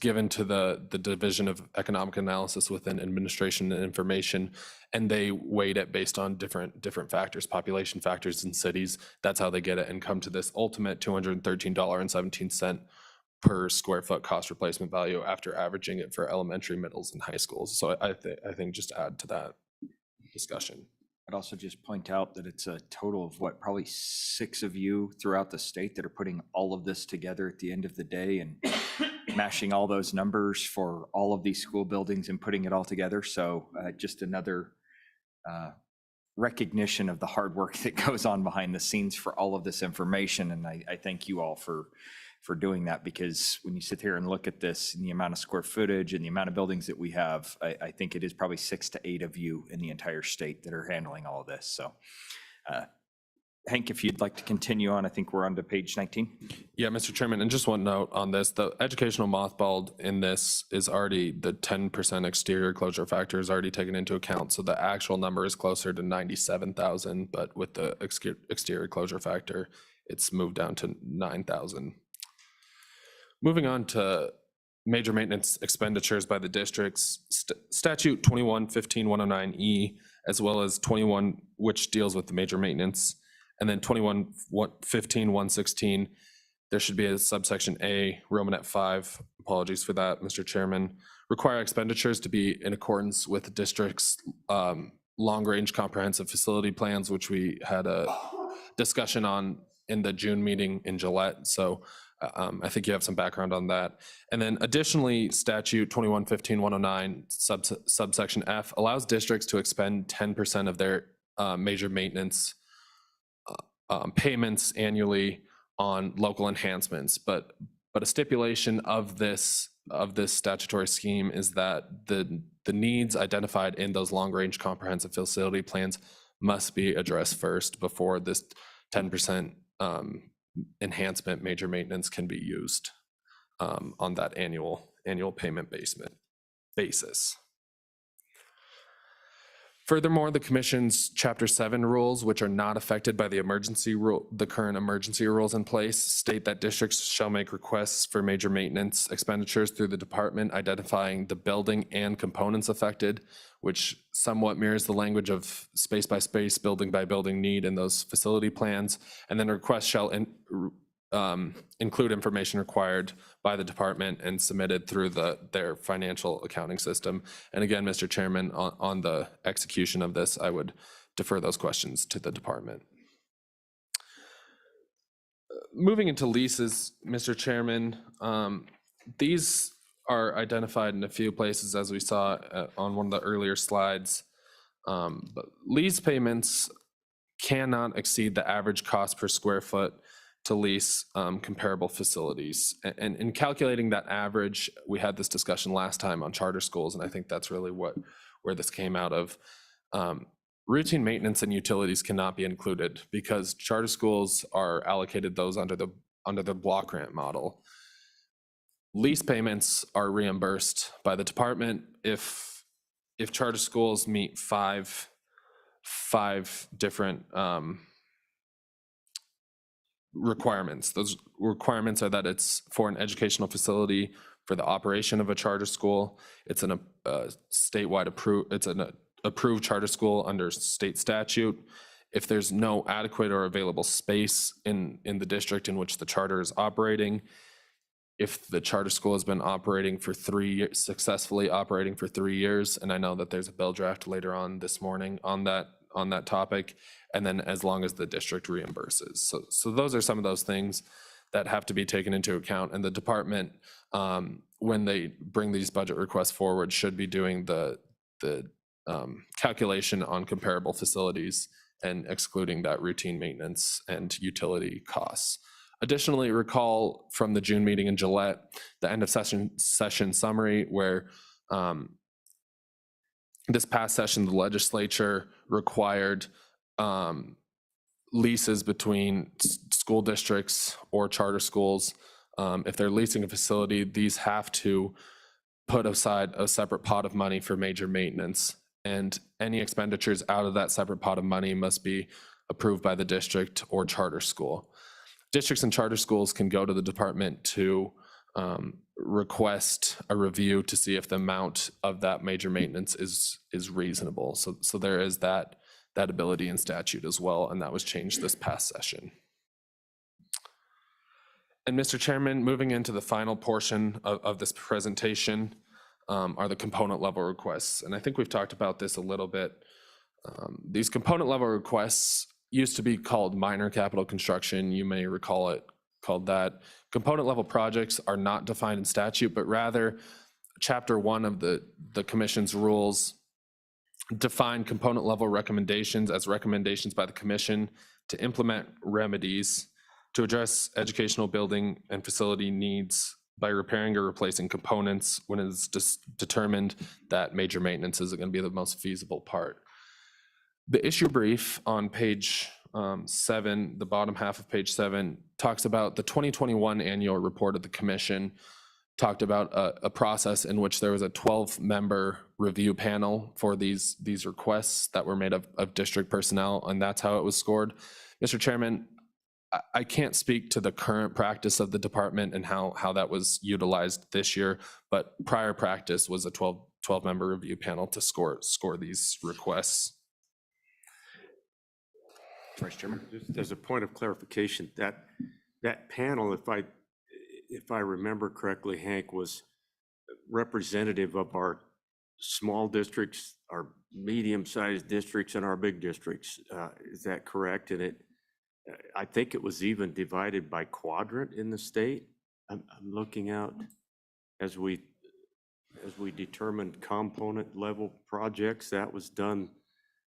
given to the Division of Economic Analysis within Administration and Information, and they weight it based on different factors, population factors in cities. That's how they get it and come to this ultimate $213.17 per square foot cost replacement value after averaging it for elementary, middles, and high schools. So I think just to add to that discussion. I'd also just point out that it's a total of probably 6 of you throughout the state that are putting all of this together at the end of the day and mashing all those numbers for all of these school buildings and putting it all together. So just another recognition of the hard work that goes on behind the scenes for all of this information. And I thank you all for doing that, because when you sit here and look at this and the amount of square footage and the amount of buildings that we have, I think it is probably 6 to 8 of you in the entire state that are handling all of this. So Hank, if you'd like to continue on, I think we're on to page 19. Yeah, Mr. Chairman, and just one note on this, the educational mothballed in this is already, the 10% exterior closure factor is already taken into account. So the actual number is closer to 97,000, but with the exterior closure factor, it's moved down to 9,000. Moving on to major maintenance expenditures by the districts, statute 21-15-109E, as well as 21, which deals with the major maintenance, and then 21-15-116, there should be a subsection A, Romanet 5, apologies for that, Mr. Chairman, require expenditures to be in accordance with the district's long-range comprehensive facility plans, which we had a discussion on in the June meeting in Gillette. So I think you have some background on that. And then additionally, statute 21-15-109 subsection F allows districts to expend 10% of their major maintenance payments annually on local enhancements. But a stipulation of this statutory scheme is that the needs identified in those long-range comprehensive facility plans must be addressed first before this 10% enhancement major maintenance can be used on that annual payment basis. Furthermore, the Commission's Chapter 7 rules, which are not affected by the current emergency rules in place, state that districts shall make requests for major maintenance expenditures through the department, identifying the building and components affected, which somewhat mirrors the language of space by space, building by building need in those facility plans. And then requests shall include information required by the department and submitted through their financial accounting system. And again, Mr. Chairman, on the execution of this, I would defer those questions to the department. Moving into leases, Mr. Chairman, these are identified in a few places, as we saw on one of the earlier slides. But lease payments cannot exceed the average cost per square foot to lease comparable facilities. And in calculating that average, we had this discussion last time on charter schools, and I think that's really where this came out of. Routine maintenance and utilities cannot be included because charter schools are allocated those under the block grant model. Lease payments are reimbursed by the department if charter schools meet five different requirements. Those requirements are that it's for an educational facility, for the operation of a charter school, it's an statewide approved charter school under state statute. If there's no adequate or available space in the district in which the charter is operating, if the charter school has been operating for 3 years, successfully operating for 3 years, and I know that there's a bill draft later on this morning on that topic, and then as long as the district reimburses. So those are some of those things that have to be taken into account, and the department, when they bring these budget requests forward, should be doing the calculation on comparable facilities and excluding that routine maintenance and utility costs. Additionally, recall from the June meeting in Gillette, the end of session summary where this past session, the legislature required leases between school districts or charter schools. If they're leasing a facility, these have to put aside a separate pot of money for major maintenance, and any expenditures out of that separate pot of money must be approved by the district or charter school. Districts and charter schools can go to the department to request a review to see if the amount of that major maintenance is reasonable. So there is that ability in statute as well, and that was changed this past session. And Mr. Chairman, moving into the final portion of this presentation are the component level requests. And I think we've talked about this a little bit. These component level requests used to be called minor capital construction. You may recall it called that. Component level projects are not defined in statute, but rather Chapter 1 of the Commission's rules define component level recommendations as recommendations by the Commission to implement remedies to address educational building and facility needs by repairing or replacing components when it's determined that major maintenance is going to be the most feasible part. The issue brief on page 7, the bottom half of page 7, talks about the 2021 annual report of the Commission, talked about a process in which there was a 12-member review panel for these requests that were made of district personnel, and that's how it was scored. Mr. Chairman, I can't speak to the current practice of the department and how that was utilized this year, but prior practice was a 12-member review panel to score these requests. Vice Chairman. Just as a point of clarification, that panel, if I remember correctly, Hank, was representative of our small districts, our medium-sized districts, and our big districts. Is that correct? And I think it was even divided by quadrant in the state. I'm looking out as we determined component level projects. That was done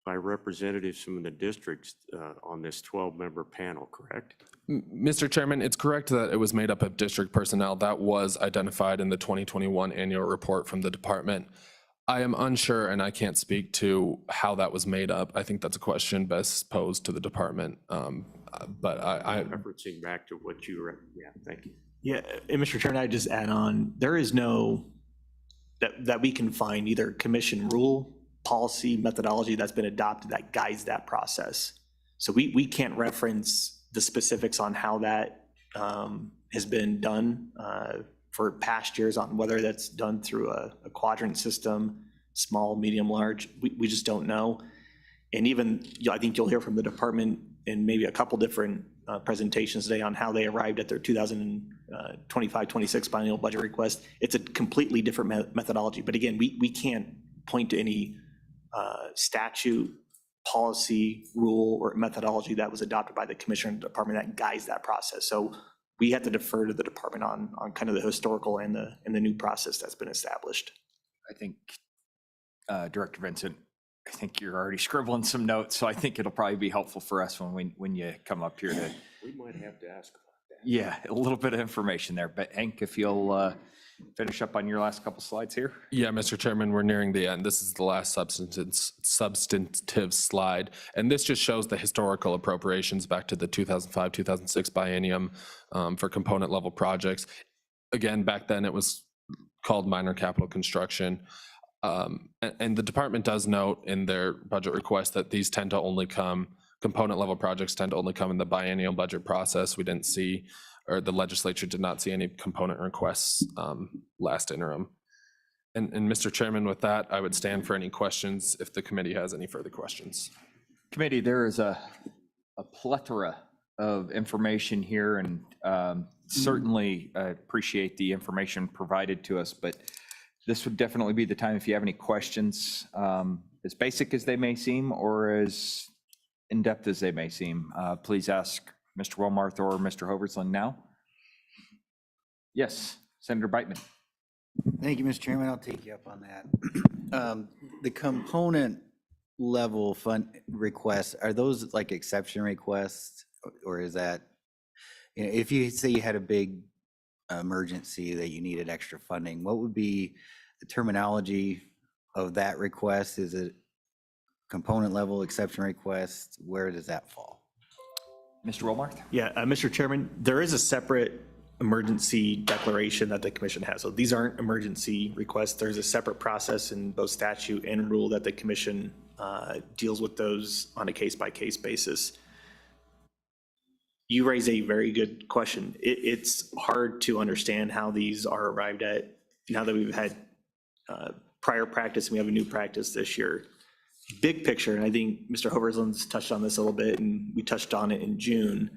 by representatives from the districts on this 12-member panel, correct? Mr. Chairman, it's correct that it was made up of district personnel. That was identified in the 2021 annual report from the department. I am unsure, and I can't speak to how that was made up. I think that's a question best posed to the department. But I'm referencing back to what you read. Yeah, thank you. Yeah, and Mr. Chairman, I just add on, there is no, that we can find either commission rule, policy, methodology that's been adopted that guides that process. So we can't reference the specifics on how that has been done for past years, on whether that's done through a quadrant system, small, medium, large. We just don't know. And even, I think you'll hear from the department in maybe a couple different presentations today on how they arrived at their 2025-26 biennial budget request. It's a completely different methodology. But again, we can't point to any statute, policy, rule, or methodology that was adopted by the commission and department that guides that process. So we have to defer to the department on kind of the historical and the new process that's been established. I think, Director Vincent, I think you're already scribbling some notes, so I think it'll probably be helpful for us when you come up here to. We might have to ask about that. Yeah, a little bit of information there, but Hank, if you'll finish up on your last couple slides here. Yeah, Mr. Chairman, we're nearing the end. This is the last substantive slide. And this just shows the historical appropriations back to the 2005-2006 biennium for component level projects. Again, back then it was called minor capital construction. And the department does note in their budget request that these tend to only come, component level projects tend to only come in the biennial budget process. We didn't see, or the legislature did not see any component requests last interim. And Mr. Chairman, with that, I would stand for any questions if the committee has any further questions. Committee, there is a plethora of information here, and certainly appreciate the information provided to us, but this would definitely be the time if you have any questions, as basic as they may seem or as in-depth as they may seem. Please ask Mr. Wilmarth or Mr. Hoversland now. Yes, Senator Beitman. Thank you, Mr. Chairman. I'll take you up on that. The component level fund requests, are those like exception requests, or is that, you know, if you say you had a big emergency that you needed extra funding, what would be the terminology of that request? Is it component level exception request? Where does that fall? Mr. Wilmarth? Yeah, Mr. Chairman, there is a separate emergency declaration that the commission has. So these aren't emergency requests. There's a separate process in both statute and rule that the commission deals with those on a case-by-case basis. You raise a very good question. It's hard to understand how these are arrived at now that we've had prior practice and we have a new practice this year. Big picture, and I think Mr. Hoversland's touched on this a little bit, and we touched on it in June.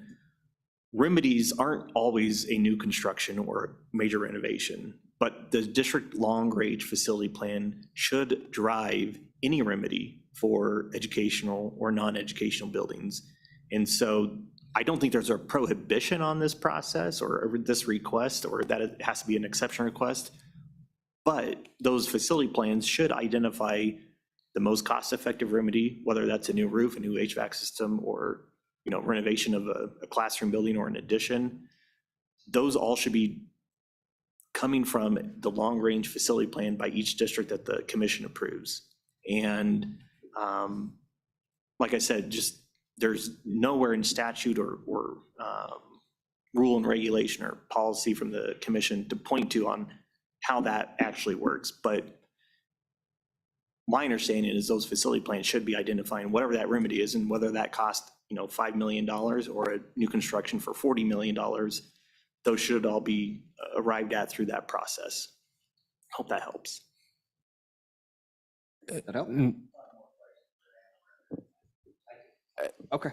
Remedies aren't always a new construction or a major renovation, but the district long-range facility plan should drive any remedy for educational or non-educational buildings. And so I don't think there's a prohibition on this process or this request, or that it has to be an exception request, but those facility plans should identify the most cost-effective remedy, whether that's a new roof, a new HVAC system, or renovation of a classroom building or an addition. Those all should be coming from the long-range facility plan by each district that the commission approves. And like I said, just there's nowhere in statute or rule and regulation or policy from the commission to point to on how that actually works. But my understanding is those facility plans should be identifying whatever that remedy is, and whether that cost $5 million or a new construction for $40 million, those should all be arrived at through that process. Hope that helps. That help? Okay.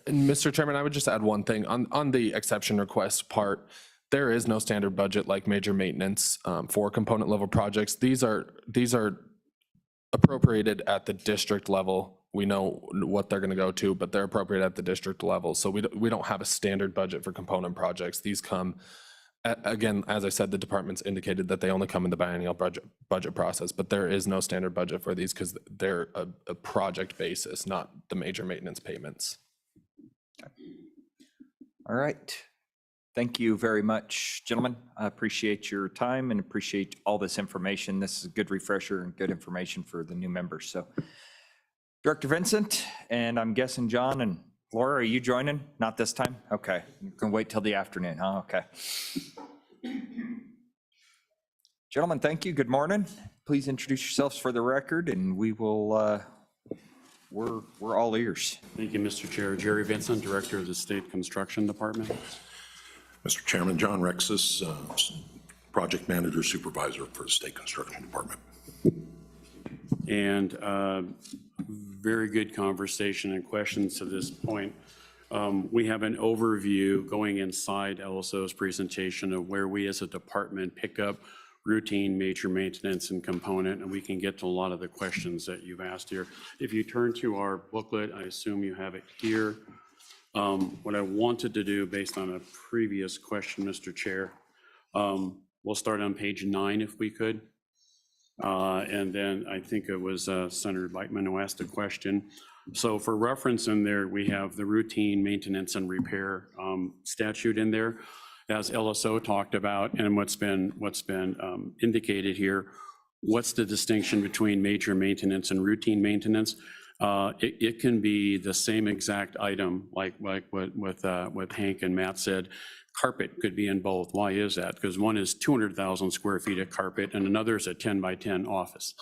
And Mr. Chairman, I would just add one thing on the exception request part. There is no standard budget like major maintenance for component level projects. These are appropriated at the district level. We know what they're going to go to, but they're appropriate at the district level. So we don't have a standard budget for component projects. These come, again, as I said, the department's indicated that they only come in the biennial budget process, but there is no standard budget for these because they're a project basis, not the major maintenance payments. All right. Thank you very much, gentlemen. I appreciate your time and appreciate all this information. This is a good refresher and good information for the new members. So Director Vincent, and I'm guessing John and Laura, are you joining? Not this time? Okay. You can wait till the afternoon. Oh, okay. Gentlemen, thank you. Good morning. Please introduce yourselves for the record, and we will, we're all ears. Thank you, Mr. Chair. Jerry Vincent, Director of the State Construction Department. Mr. Chairman, John Rexis, Project Manager Supervisor for the State Construction Department. And very good conversation and questions to this point. we have an overview going inside LSO's presentation of where we as a department pick up routine, major maintenance, and component, and we can get to a lot of the questions that you've asked here. If you turn to our booklet, I assume you have it here. What I wanted to do, based on a previous question, Mr. Chair, we'll start on page 9 if we could. And then I think it was Senator Beitman who asked a question. So for reference in there, we have the routine maintenance and repair statute in there, as LSO talked about, and what's been indicated here. What's the distinction between major maintenance and routine maintenance? It can be the same exact item, like what Hank and Matt said. Carpet could be in both. Why is that? Because one is 200,000 square feet of carpet and another is a 10 by 10 office.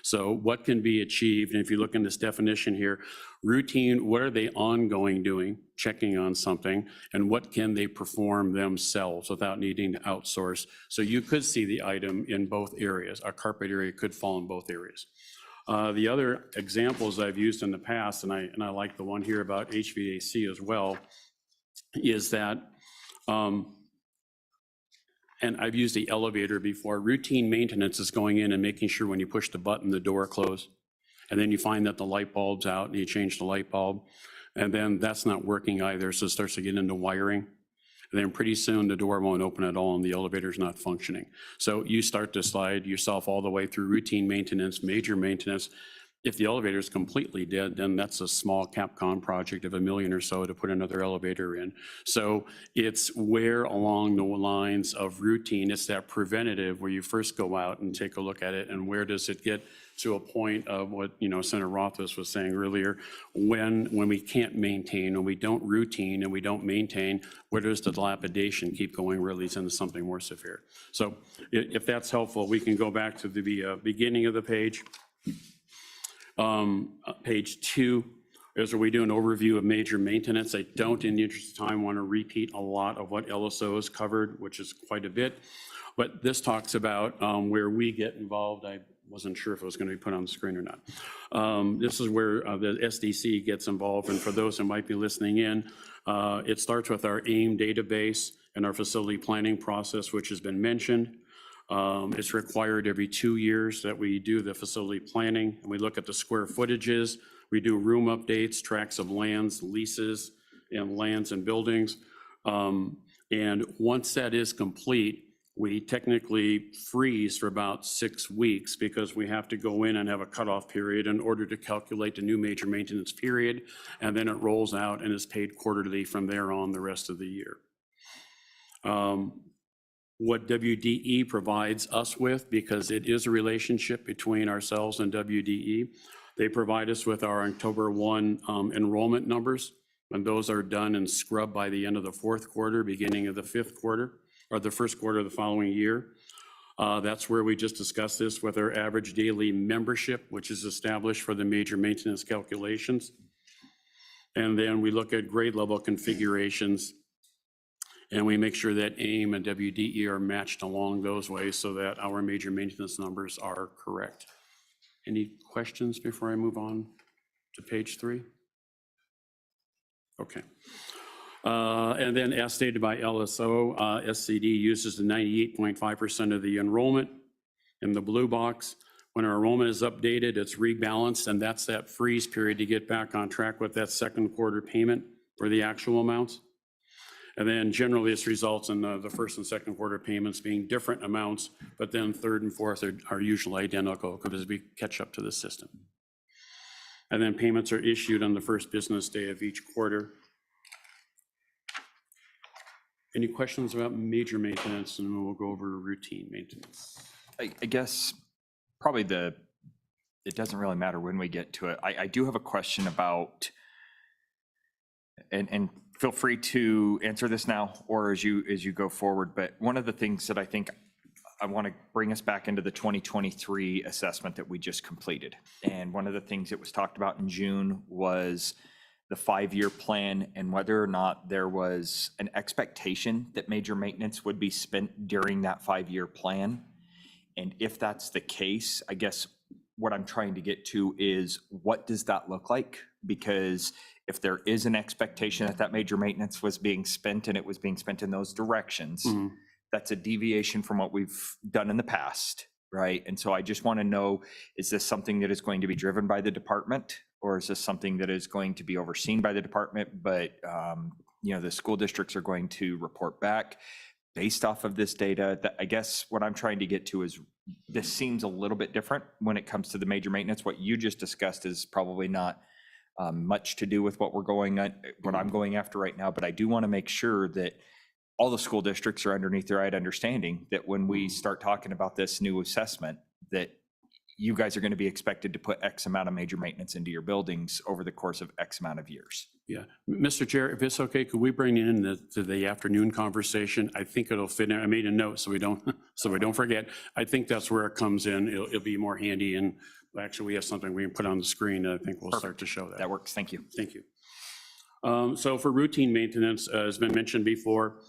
So what can be achieved? And if you look in this definition here, routine, what are they ongoing doing, checking on something, and what can they perform themselves without needing to outsource? So you could see the item in both areas. A carpet area could fall in both areas. The other examples I've used in the past, and I like the one here about HVAC as well, is that, and I've used the elevator before. Routine maintenance is going in and making sure when you push the button, the door closes. And then you find that the light bulb's out and you change the light bulb. And then that's not working either, so it starts to get into wiring. And then pretty soon the door won't open at all and the elevator's not functioning. So you start to slide yourself all the way through routine maintenance, major maintenance. If the elevator is completely dead, then that's a small Capcom project of $1 million or so to put another elevator in. So it's where along the lines of routine, it's that preventative where you first go out and take a look at it, and where does it get to a point of what, Senator Rothfuss was saying earlier, when we can't maintain, when we don't routine and we don't maintain, where does the dilapidation keep going, where it leads into something more severe? So if that's helpful, we can go back to the beginning of the page. Page 2 is where we do an overview of major maintenance. I don't, in the interest of time, want to repeat a lot of what LSO has covered, which is quite a bit. But this talks about where we get involved. I wasn't sure if it was going to be put on the screen or not. This is where the SDC gets involved. And for those who might be listening in, it starts with our AIM database and our facility planning process, which has been mentioned. It's required every 2 years that we do the facility planning, and we look at the square footages. We do room updates, tracts of lands, leases, and lands and buildings. And once that is complete, we technically freeze for about 6 weeks because we have to go in and have a cutoff period in order to calculate the new major maintenance period, and then it rolls out and is paid quarterly from there on the rest of the year. What WDE provides us with, because it is a relationship between ourselves and WDE, they provide us with our October 1 enrollment numbers, and those are done and scrubbed by the end of the 4th quarter, beginning of the 5th quarter, or the 1st quarter of the following year. That's where we just discussed this with our average daily membership, which is established for the major maintenance calculations. And then we look at grade level configurations, and we make sure that AIM and WDE are matched along those ways so that our major maintenance numbers are correct. Any questions before I move on to page 3? Okay. And then as stated by LSO, SCD uses the 98.5% of the enrollment in the blue box. When our enrollment is updated, it's rebalanced, and that's that freeze period to get back on track with that 2nd quarter payment for the actual amounts. And then generally this results in the 1st and 2nd quarter payments being different amounts, but then 3rd and 4th are usually identical because we catch up to the system. And then payments are issued on the 1st business day of each quarter. Any questions about major maintenance? And we'll go over routine maintenance. I guess probably it doesn't really matter when we get to it. I do have a question about, and feel free to answer this now or as you go forward, but one of the things that I think I want to bring us back into the 2023 assessment that we just completed. And one of the things that was talked about in June was the 5-year plan and whether or not there was an expectation that major maintenance would be spent during that 5-year plan. And if that's the case, I guess what I'm trying to get to is, what does that look like? Because if there is an expectation that that major maintenance was being spent and it was being spent in those directions, that's a deviation from what we've done in the past, right? And so I just want to know, is this something that is going to be driven by the department? Or is this something that is going to be overseen by the department, but the school districts are going to report back based off of this data? That, I guess what I'm trying to get to is, this seems a little bit different when it comes to the major maintenance. What you just discussed is probably not much to do with what I'm going after right now, but I do want to make sure that all the school districts are underneath the right understanding that when we start talking about this new assessment, that you guys are going to be expected to put X amount of major maintenance into your buildings over the course of X amount of years. Yeah. Mr. Chair, if it's okay, could we bring in the afternoon conversation? I think it'll fit in. I made a note so we don't forget. I think that's where it comes in. It'll be more handy, and actually we have something we can put on the screen. I think we'll start to show that. That works. Thank you. Thank you. So for routine maintenance, as been mentioned before,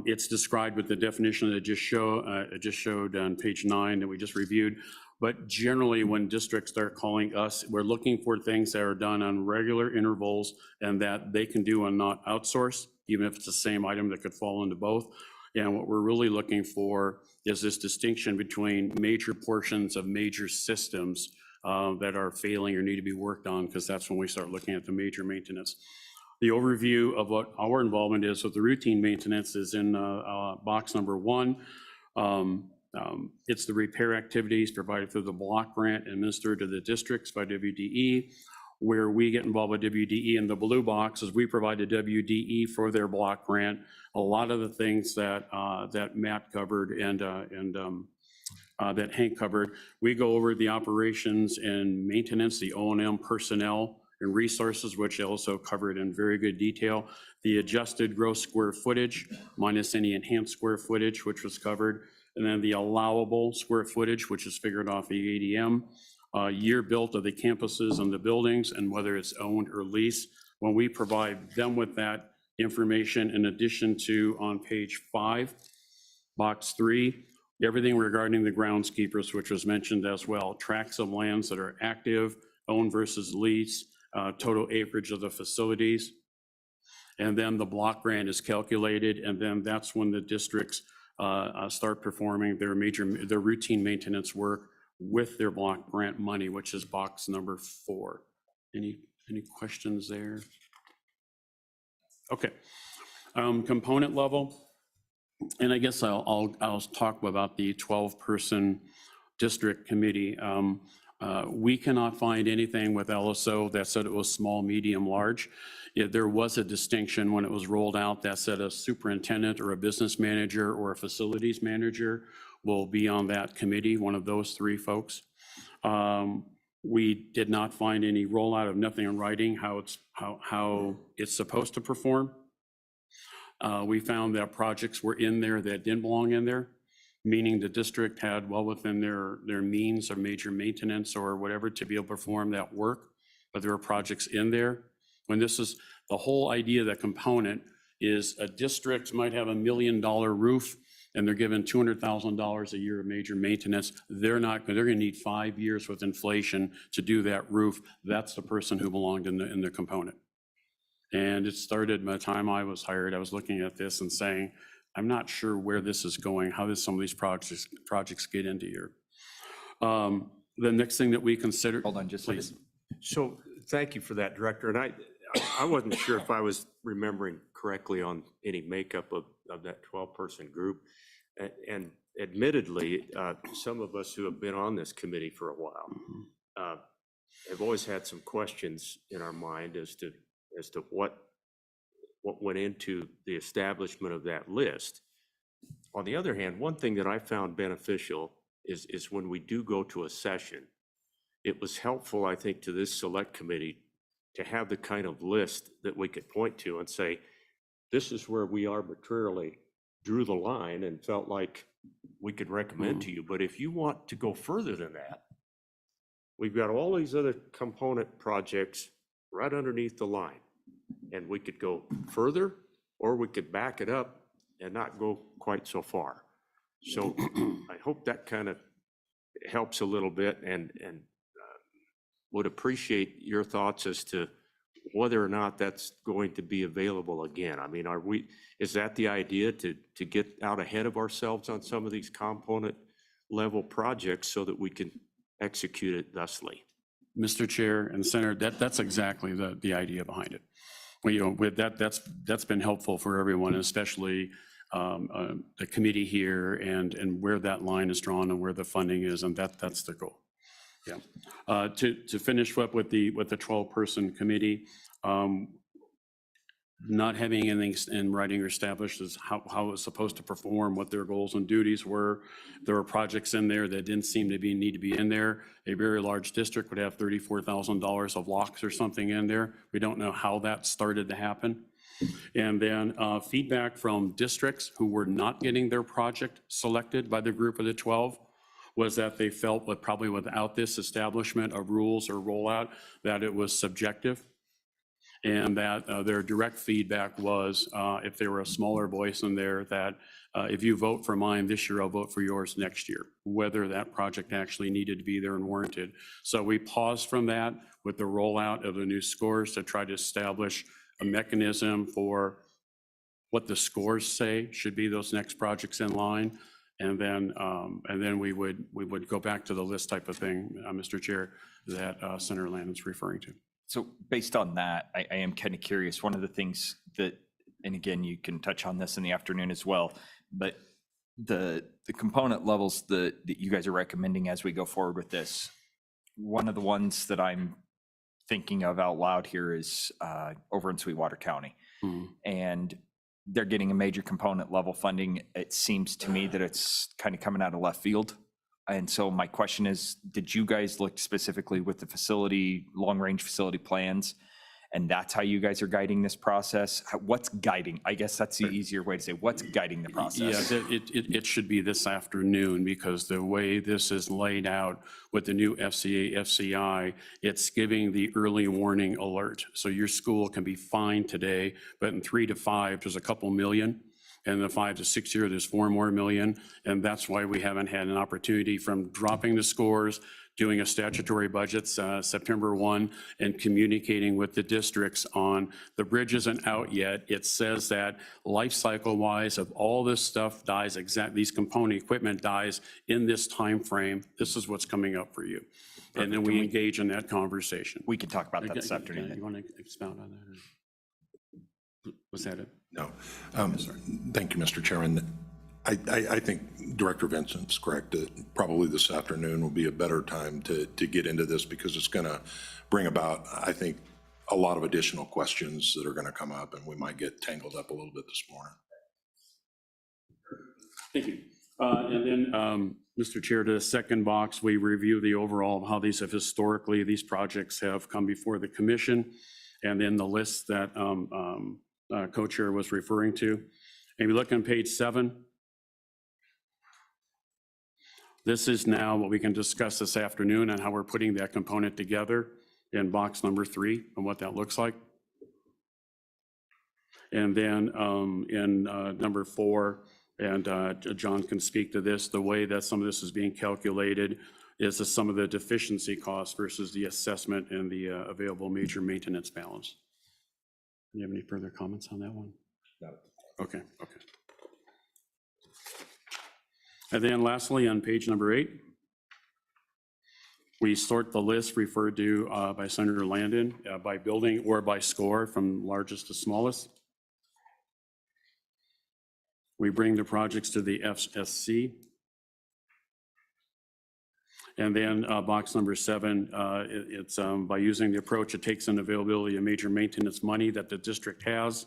it's described with the definition that I just showed on page 9 that we just reviewed. But generally, when districts start calling us, we're looking for things that are done on regular intervals and that they can do and not outsource, even if it's the same item that could fall into both. And what we're really looking for is this distinction between major portions of major systems that are failing or need to be worked on, because that's when we start looking at the major maintenance. The overview of what our involvement is with the routine maintenance is in box number 1. It's the repair activities provided through the block grant administered to the districts by WDE. Where we get involved with WDE in the blue box is we provide the WDE for their block grant. A lot of the things that Matt covered and that Hank covered, we go over the operations and maintenance, the O&M personnel and resources, which also covered in very good detail. The adjusted gross square footage minus any enhanced square footage, which was covered. And then the allowable square footage, which is figured off the ADM, year built of the campuses and the buildings, and whether it's owned or leased. When we provide them with that information, in addition to on page 5, box 3, everything regarding the groundskeepers, which was mentioned as well, tracts of lands that are active, owned versus leased, total acreage of the facilities. And then the block grant is calculated, and then that's when the districts start performing their routine maintenance work with their block grant money, which is box number 4. Any questions there? Okay. Component level, and I guess I'll talk about the 12-person district committee. We cannot find anything with LSO that said it was small, medium, large. There was a distinction when it was rolled out that said a superintendent or a business manager or a facilities manager will be on that committee, one of those 3 folks. We did not find any rollout of nothing in writing how it's supposed to perform. We found that projects were in there that didn't belong in there, meaning the district had well within their means of major maintenance or whatever to be able to perform that work, but there were projects in there. When this is the whole idea of that component is a district might have $1 million roof and they're given $200,000 a year of major maintenance. They're going to need 5 years with inflation to do that roof. That's the person who belonged in the component. And it started by the time I was hired, I was looking at this and saying, I'm not sure where this is going. How does some of these projects get into here? The next thing that we consider. Hold on, just please. So thank you for that, Director. And I wasn't sure if I was remembering correctly on any makeup of that 12-person group. And admittedly, some of us who have been on this committee for a while have always had some questions in our mind as to what went into the establishment of that list. On the other hand, one thing that I found beneficial is when we do go to a session, it was helpful, I think, to this select committee to have the kind of list that we could point to and say, this is where we arbitrarily drew the line and felt like we could recommend to you. But if you want to go further than that, we've got all these other component projects right underneath the line. And we could go further, or we could back it up and not go quite so far. So I hope that kind of helps a little bit, and would appreciate your thoughts as to whether or not that's going to be available again. I mean, is that the idea to get out ahead of ourselves on some of these component level projects so that we can execute it thusly? Mr. Chair and Senator, that's exactly the idea behind it. Well, you know, with that's been helpful for everyone, especially the committee here and where that line is drawn and where the funding is, and that's the goal. Yeah. To finish up with the 12-person committee, not having anything in writing or established as how it's supposed to perform, what their goals and duties were. There were projects in there that didn't seem to need to be in there. A very large district would have $34,000 of locks or something in there. We don't know how that started to happen. And then feedback from districts who were not getting their project selected by the group of the 12 was that they felt that probably without this establishment of rules or rollout, that it was subjective. And that their direct feedback was, if there were a smaller voice in there, that if you vote for mine this year, I'll vote for yours next year, whether that project actually needed to be there and warranted. So we paused from that with the rollout of the new scores to try to establish a mechanism for what the scores say should be those next projects in line. And then we would go back to the list type of thing, Mr. Chair, that Senator Landon's referring to. So based on that, I am kind of curious. One of the things that, and again, you can touch on this in the afternoon as well, but the component levels that you guys are recommending as we go forward with this, one of the ones that I'm thinking of out loud here is over in Sweetwater County. Mm-hmm. And they're getting a major component level funding. It seems to me that it's kind of coming out of left field. And so my question is, did you guys look specifically with the facility, long-range facility plans? And that's how you guys are guiding this process? What's guiding? I guess that's the easier way to say, what's guiding the process? Yeah, it should be this afternoon, because the way this is laid out with the new FCA, FCI, it's giving the early warning alert. So your school can be fined today, but in 3 to 5, there's a couple million. And in the 5 to 6 year, there's 4 more million. And that's why we haven't had an opportunity from dropping the scores, doing a statutory budget September 1, and communicating with the districts on the bridge isn't out yet. It says that life cycle wise of all this stuff dies, these component equipment dies in this time frame. This is what's coming up for you. And then we engage in that conversation. We can talk about that this afternoon. You want to expound on that? Or was that it? No. Thank you, Mr. Chairman. I think Director Vincent's correct. Probably this afternoon will be a better time to get into this, because it's going to bring about, I think, a lot of additional questions that are going to come up, and we might get tangled up a little bit this morning. Thank you. And then, Mr. Chair, to the second box, we review the overall, how these have historically, these projects have come before the commission, and then the list that co-chair was referring to. And if you look on page 7, this is now what we can discuss this afternoon on how we're putting that component together in box number 3 and what that looks like. And then in number 4, and John can speak to this, the way that some of this is being calculated is some of the deficiency costs versus the assessment and the available major maintenance balance. Do you have any further comments on that one? No. Okay. And then lastly, on page number 8, we sort the list referred to by Senator Landon by building or by score from largest to smallest. We bring the projects to the FSC. And then box number 7, it's by using the approach, it takes in availability of major maintenance money that the district has,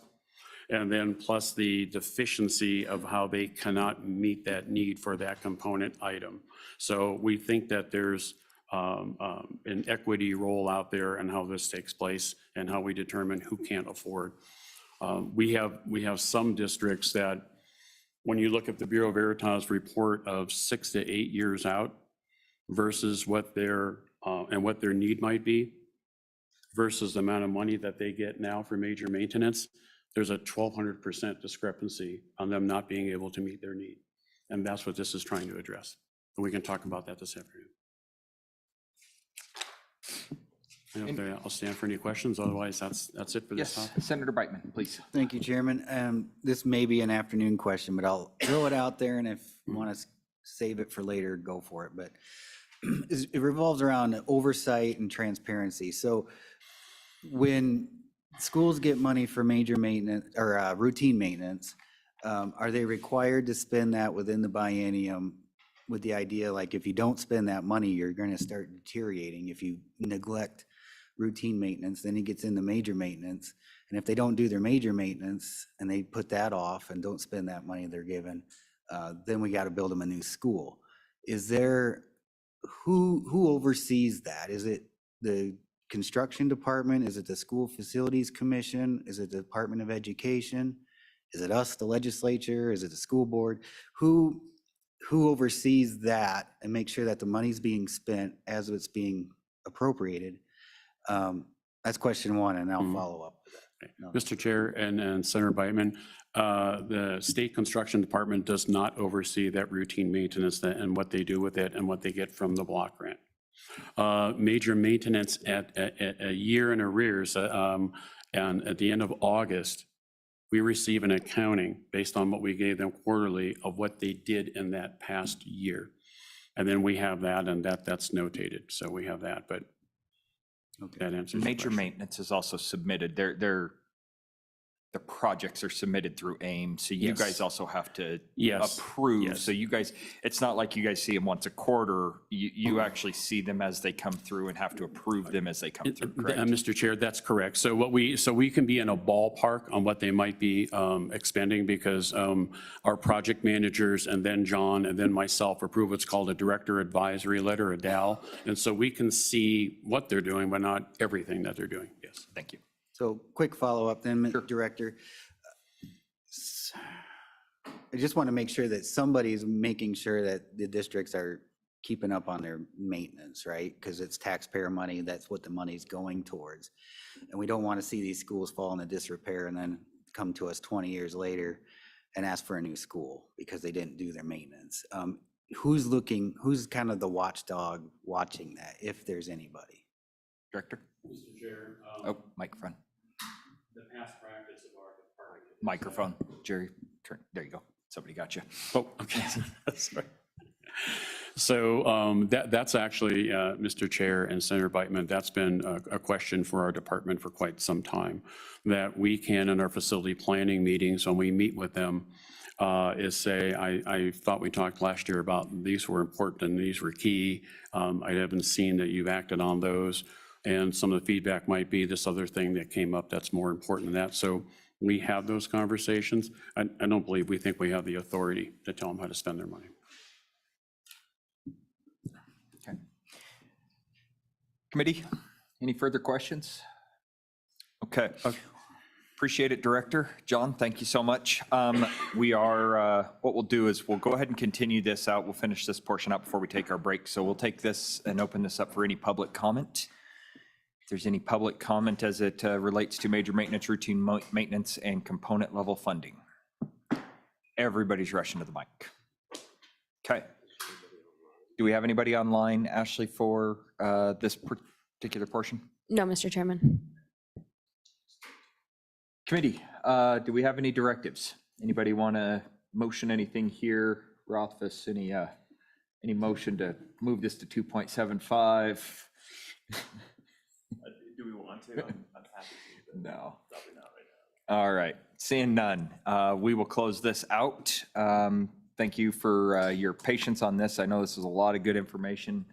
and then plus the deficiency of how they cannot meet that need for that component item. So we think that there's an equity role out there and how this takes place and how we determine who can't afford. We have some districts that, when you look at the Bureau Veritas report of 6 to 8 years out versus what their need might be versus the amount of money that they get now for major maintenance, there's a 1,200% discrepancy on them not being able to meet their need. And that's what this is trying to address. And we can talk about that this afternoon. Okay, I'll stand for any questions. Otherwise, that's it for this Yes, topic. Senator Brightman, please. Thank you, Chairman. This may be an afternoon question, but I'll throw it out there, and if you want to save it for later, go for it. But it revolves around oversight and transparency. So when schools get money for major maintenance or routine maintenance, are they required to spend that within the biennium with the idea, like, if you don't spend that money, you're going to start deteriorating? If you neglect routine maintenance, then it gets into major maintenance. And if they don't do their major maintenance and they put that off and don't spend that money they're given, then we got to build them a new school. Is there, who oversees that? Is it the construction department? Is it the school facilities commission? Is it the Department of Education? Is it us, the legislature? Is it the school board? Who oversees that and make sure that the money's being spent as it's being appropriated? That's question one, and I'll follow up with that. Mr. Chair and Senator Brightman, the state construction department does not oversee that routine maintenance and what they do with it and what they get from the block grant. Major maintenance at a year in arrears, and at the end of August, we receive an accounting based on what we gave them quarterly of what they did in that past year. And then we have that, and that's notated. So we have that, but that answers your Major question. maintenance is also submitted. The projects are submitted through AIM, so you Yes. guys also have to Yes. approve. Yes. So you guys, it's not like you guys see them once a quarter. You actually see them as they come through and have to approve them as they come through, correct? Mr. Chair, that's correct. So we can be in a ballpark on what they might be expending because our project managers and then John and then myself approve what's called a director advisory letter, a DAL. And so we can see what they're doing, but not everything that they're doing. Yes. Thank you. So quick follow-up then, Director. I just want to make sure that somebody's making sure that the districts are keeping up on their maintenance, right? Because it's taxpayer money, that's what the money's going towards. And we don't want to see these schools fall into disrepair and then come to us 20 years later and ask for a new school because they didn't do their maintenance. Who's kind of the watchdog watching that, if there's anybody? Director? Mr. Chair. Oh, microphone. The past practice of our department. Microphone. Jerry, there you go. Somebody got you. Oh, okay. Sorry. So that's actually, Mr. Chair and Senator Brightman, that's been a question for our department for quite some time, that we can in our facility planning meetings, when we meet with them, is say, I thought we talked last year about these were important and these were key. I haven't seen that you've acted on those. And some of the feedback might be this other thing that came up that's more important than that. So we have those conversations. I don't believe we think we have the authority to tell them how to spend their money. Okay. Committee, any further questions? Okay. Appreciate it, Director. John, thank you so much. We are, what we'll do is we'll go ahead and continue this out. We'll finish this portion up before we take our break. So we'll take this and open this up for any public comment. If there's any public comment as it relates to major maintenance, routine maintenance, and component level funding. Everybody's rushing to the mic. Okay. Do we have anybody online, Ashley, for this particular portion? No, Mr. Chairman. Committee, do we have any directives? Anybody want to motion anything here? Rothfuss, any motion to move this to 2.75? Do we want to? I'm happy to. No. Probably not right now. All right, seeing none, we will close this out. Thank you for your patience on this. I know this is a lot of good information,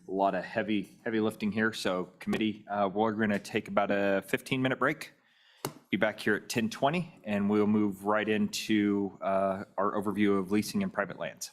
a lot of heavy lifting here. So committee, we're going to take about a 15-minute break. Be back here at 10:20, and we'll move right into our overview of leasing and private lands.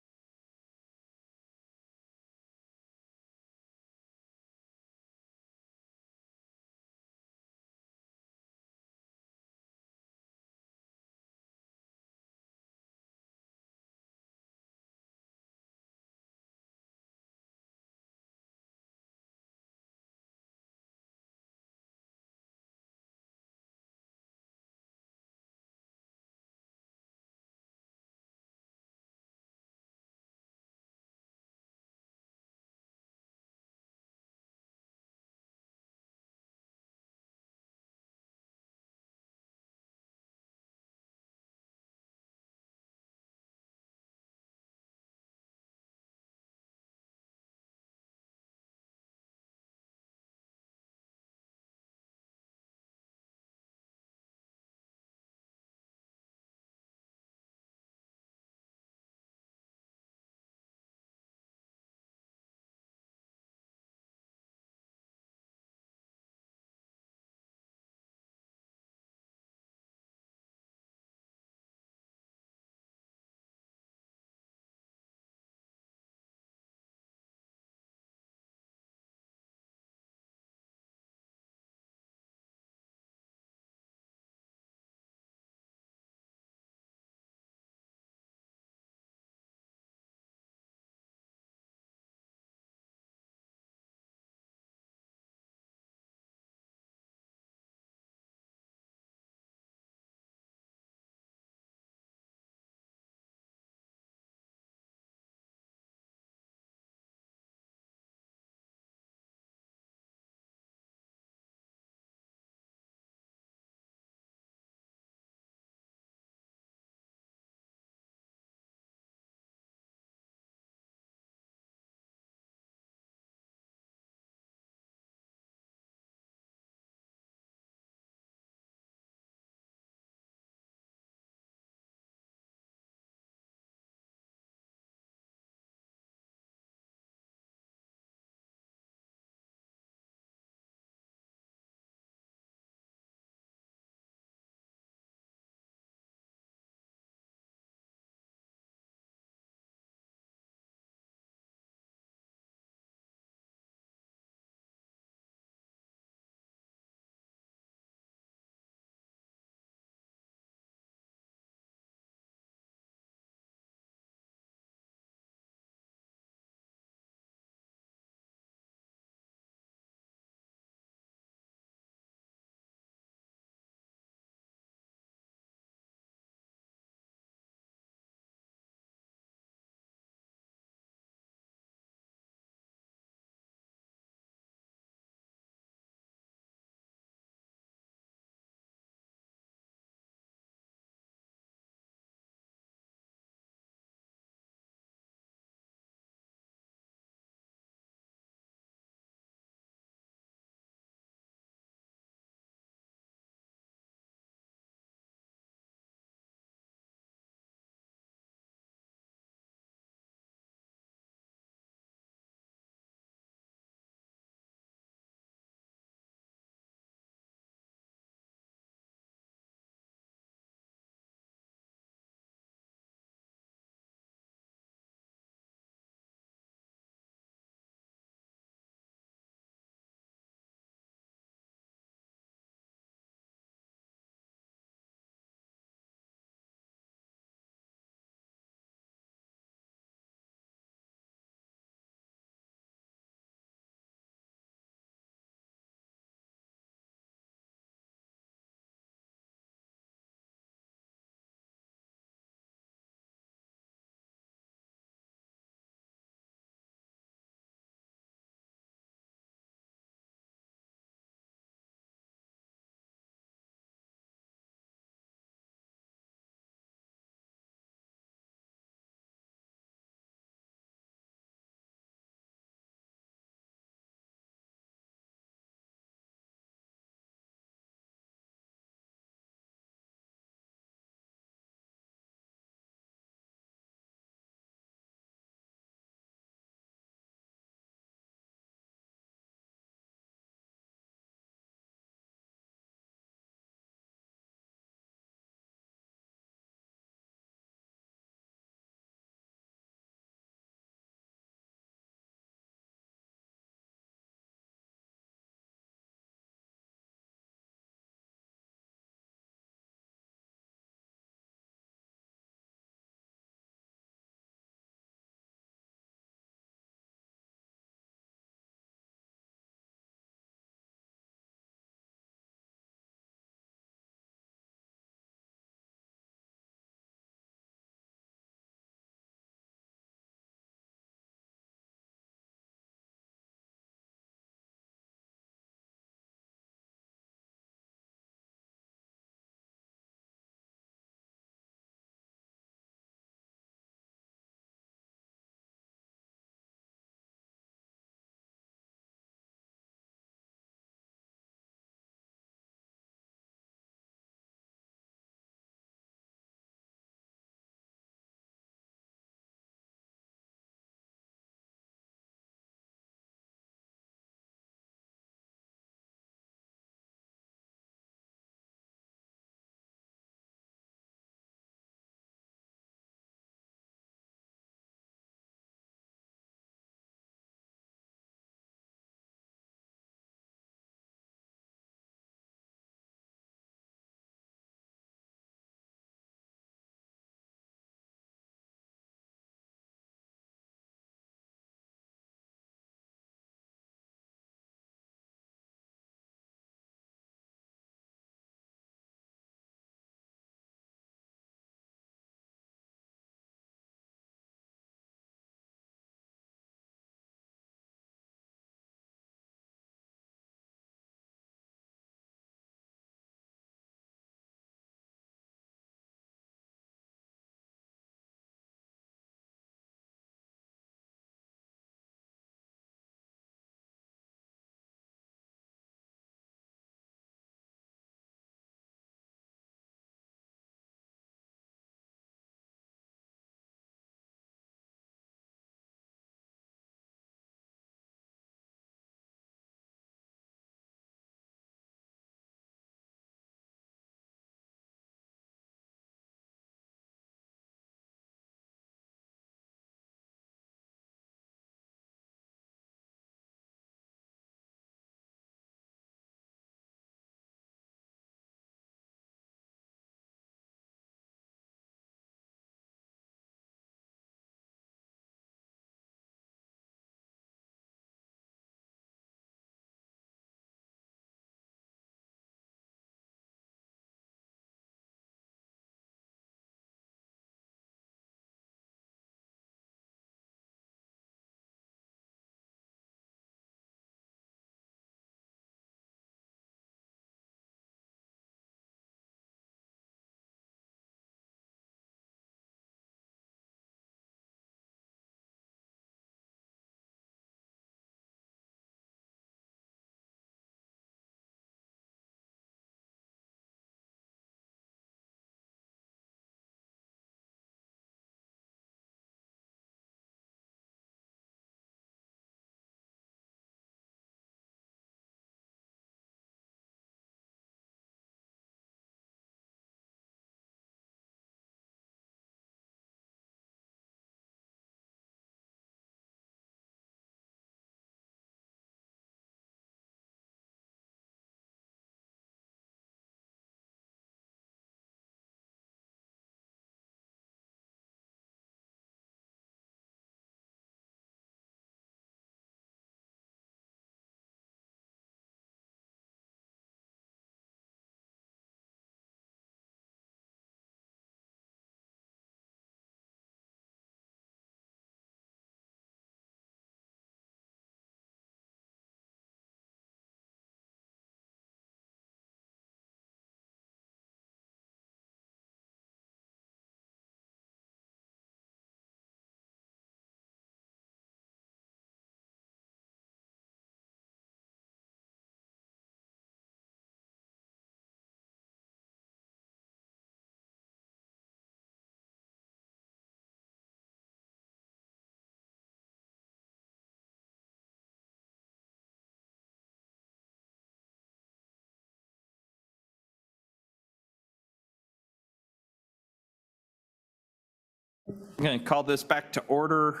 I'm going to call this back to order.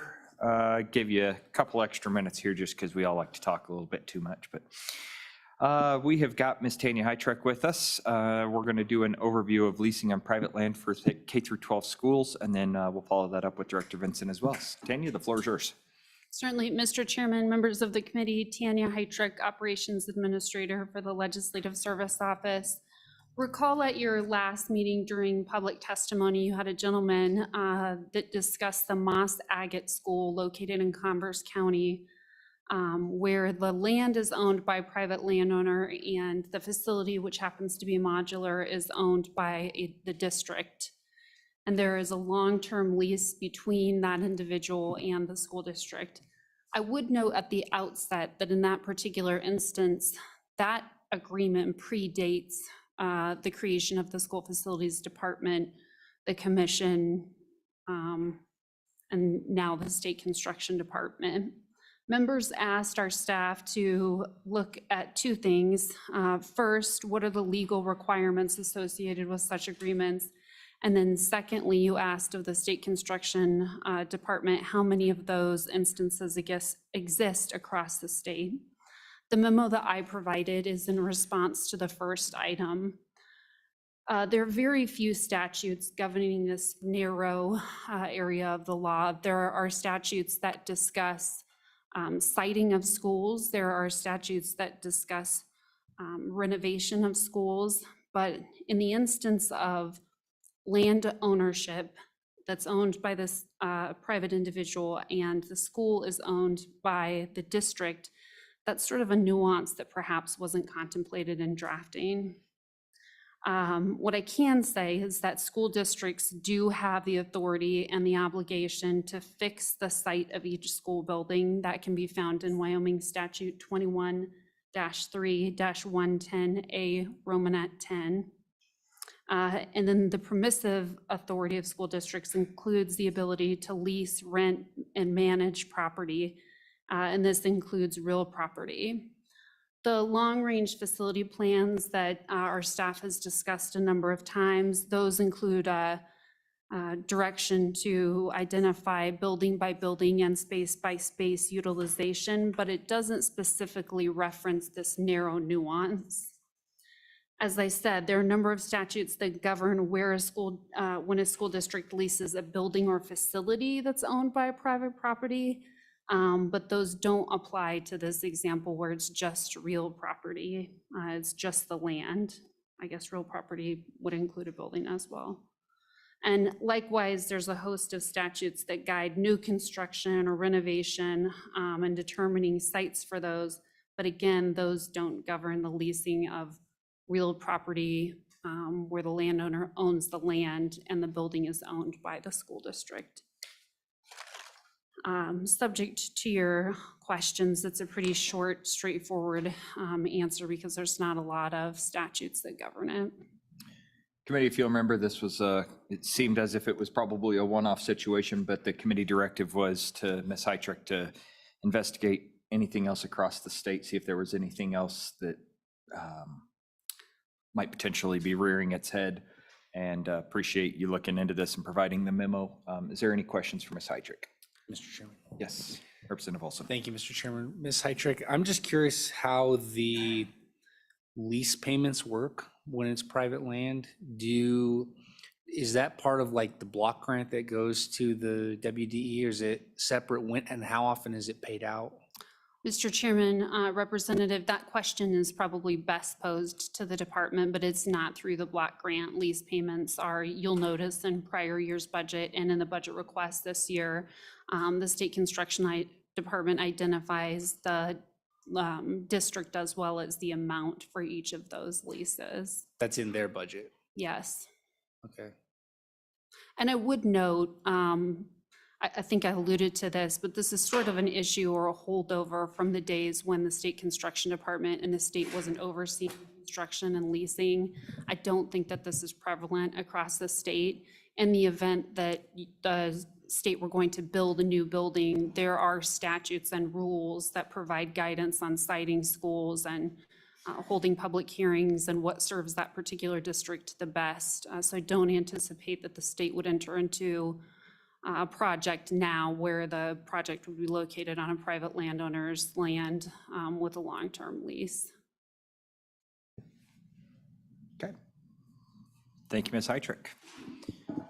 Give you a couple extra minutes here just because we all like to talk a little bit too much. But we have got Ms. Tanya Hytrek with us. We're going to do an overview of leasing on private land for K through 12 schools, and then we'll follow that up with Director Vincent as well. Tanya, the floor is yours. Certainly, Mr. Chairman, members of the committee, Tanya Hytrek, Operations Administrator for the Legislative Service Office. Recall at your last meeting during public testimony, you had a gentleman that discussed the Moss Agate School located in Converse County, where the land is owned by a private landowner and the facility, which happens to be modular, is owned by the district. And there is a long-term lease between that individual and the school district. I would note at the outset that in that particular instance, that agreement predates the creation of the School Facilities Department, the commission, and now the State Construction Department. Members asked our staff to look at two things. First, what are the legal requirements associated with such agreements? And then secondly, you asked of the State Construction Department how many of those instances exist across the state. The memo that I provided is in response to the first item. There are very few statutes governing this narrow area of the law. There are statutes that discuss siting of schools. There are statutes that discuss renovation of schools. But in the instance of land ownership that's owned by this private individual and the school is owned by the district, that's sort of a nuance that perhaps wasn't contemplated in drafting. What I can say is that school districts do have the authority and the obligation to fix the site of each school building. That can be found in Wyoming Statute 21-3-110A Romanet 10. And then the permissive authority of school districts includes the ability to lease, rent, and manage property. And this includes real property. The long-range facility plans that our staff has discussed a number of times, those include direction to identify building by building and space by space utilization, but it doesn't specifically reference this narrow nuance. As I said, there are a number of statutes that govern where a school, when a school district leases a building or facility that's owned by a private property, but those don't apply to this example where it's just real property. It's just the land. I guess real property would include a building as well. And likewise, there's a host of statutes that guide new construction or renovation and determining sites for those. But again, those don't govern the leasing of real property where the landowner owns the land and the building is owned by the school district. Subject to your questions, it's a pretty short, straightforward answer because there's not a lot of statutes that govern it. Committee, if you'll remember, this was it seemed as if it was probably a one-off situation, but the committee directive was to Ms. Hytrek to investigate anything else across the state, see if there was anything else that might potentially be rearing its head, and appreciate you looking into this and providing the memo. Is there any questions for Ms. Hytrek? Mr. Chairman. Yes, Representative Olson. Thank you, Mr. Chairman. Ms. Hytrek, I'm just curious how the lease payments work when it's private land. Is that part of like the block grant that goes to the WDE, or is it separate? When and how often is it paid out? Mr. Chairman, Representative, that question is probably best posed to the department, but it's not through the block grant. Lease payments are, you'll notice in prior year's budget and in the budget request this year, the State Construction Department identifies the district as well as the amount for each of those leases. That's in their budget. Yes. Okay. And I would note, I think I alluded to this, but this is sort of an issue or a holdover from the days when the State Construction Department and the state wasn't overseeing construction and leasing. I don't think that this is prevalent across the state. In the event that the state were going to build a new building, there are statutes and rules that provide guidance on siting schools and holding public hearings and what serves that particular district the best. So I don't anticipate that the state would enter into project now, where the project would be located on a private landowner's land with a long-term lease. Okay. Thank you, Ms. Heitrick.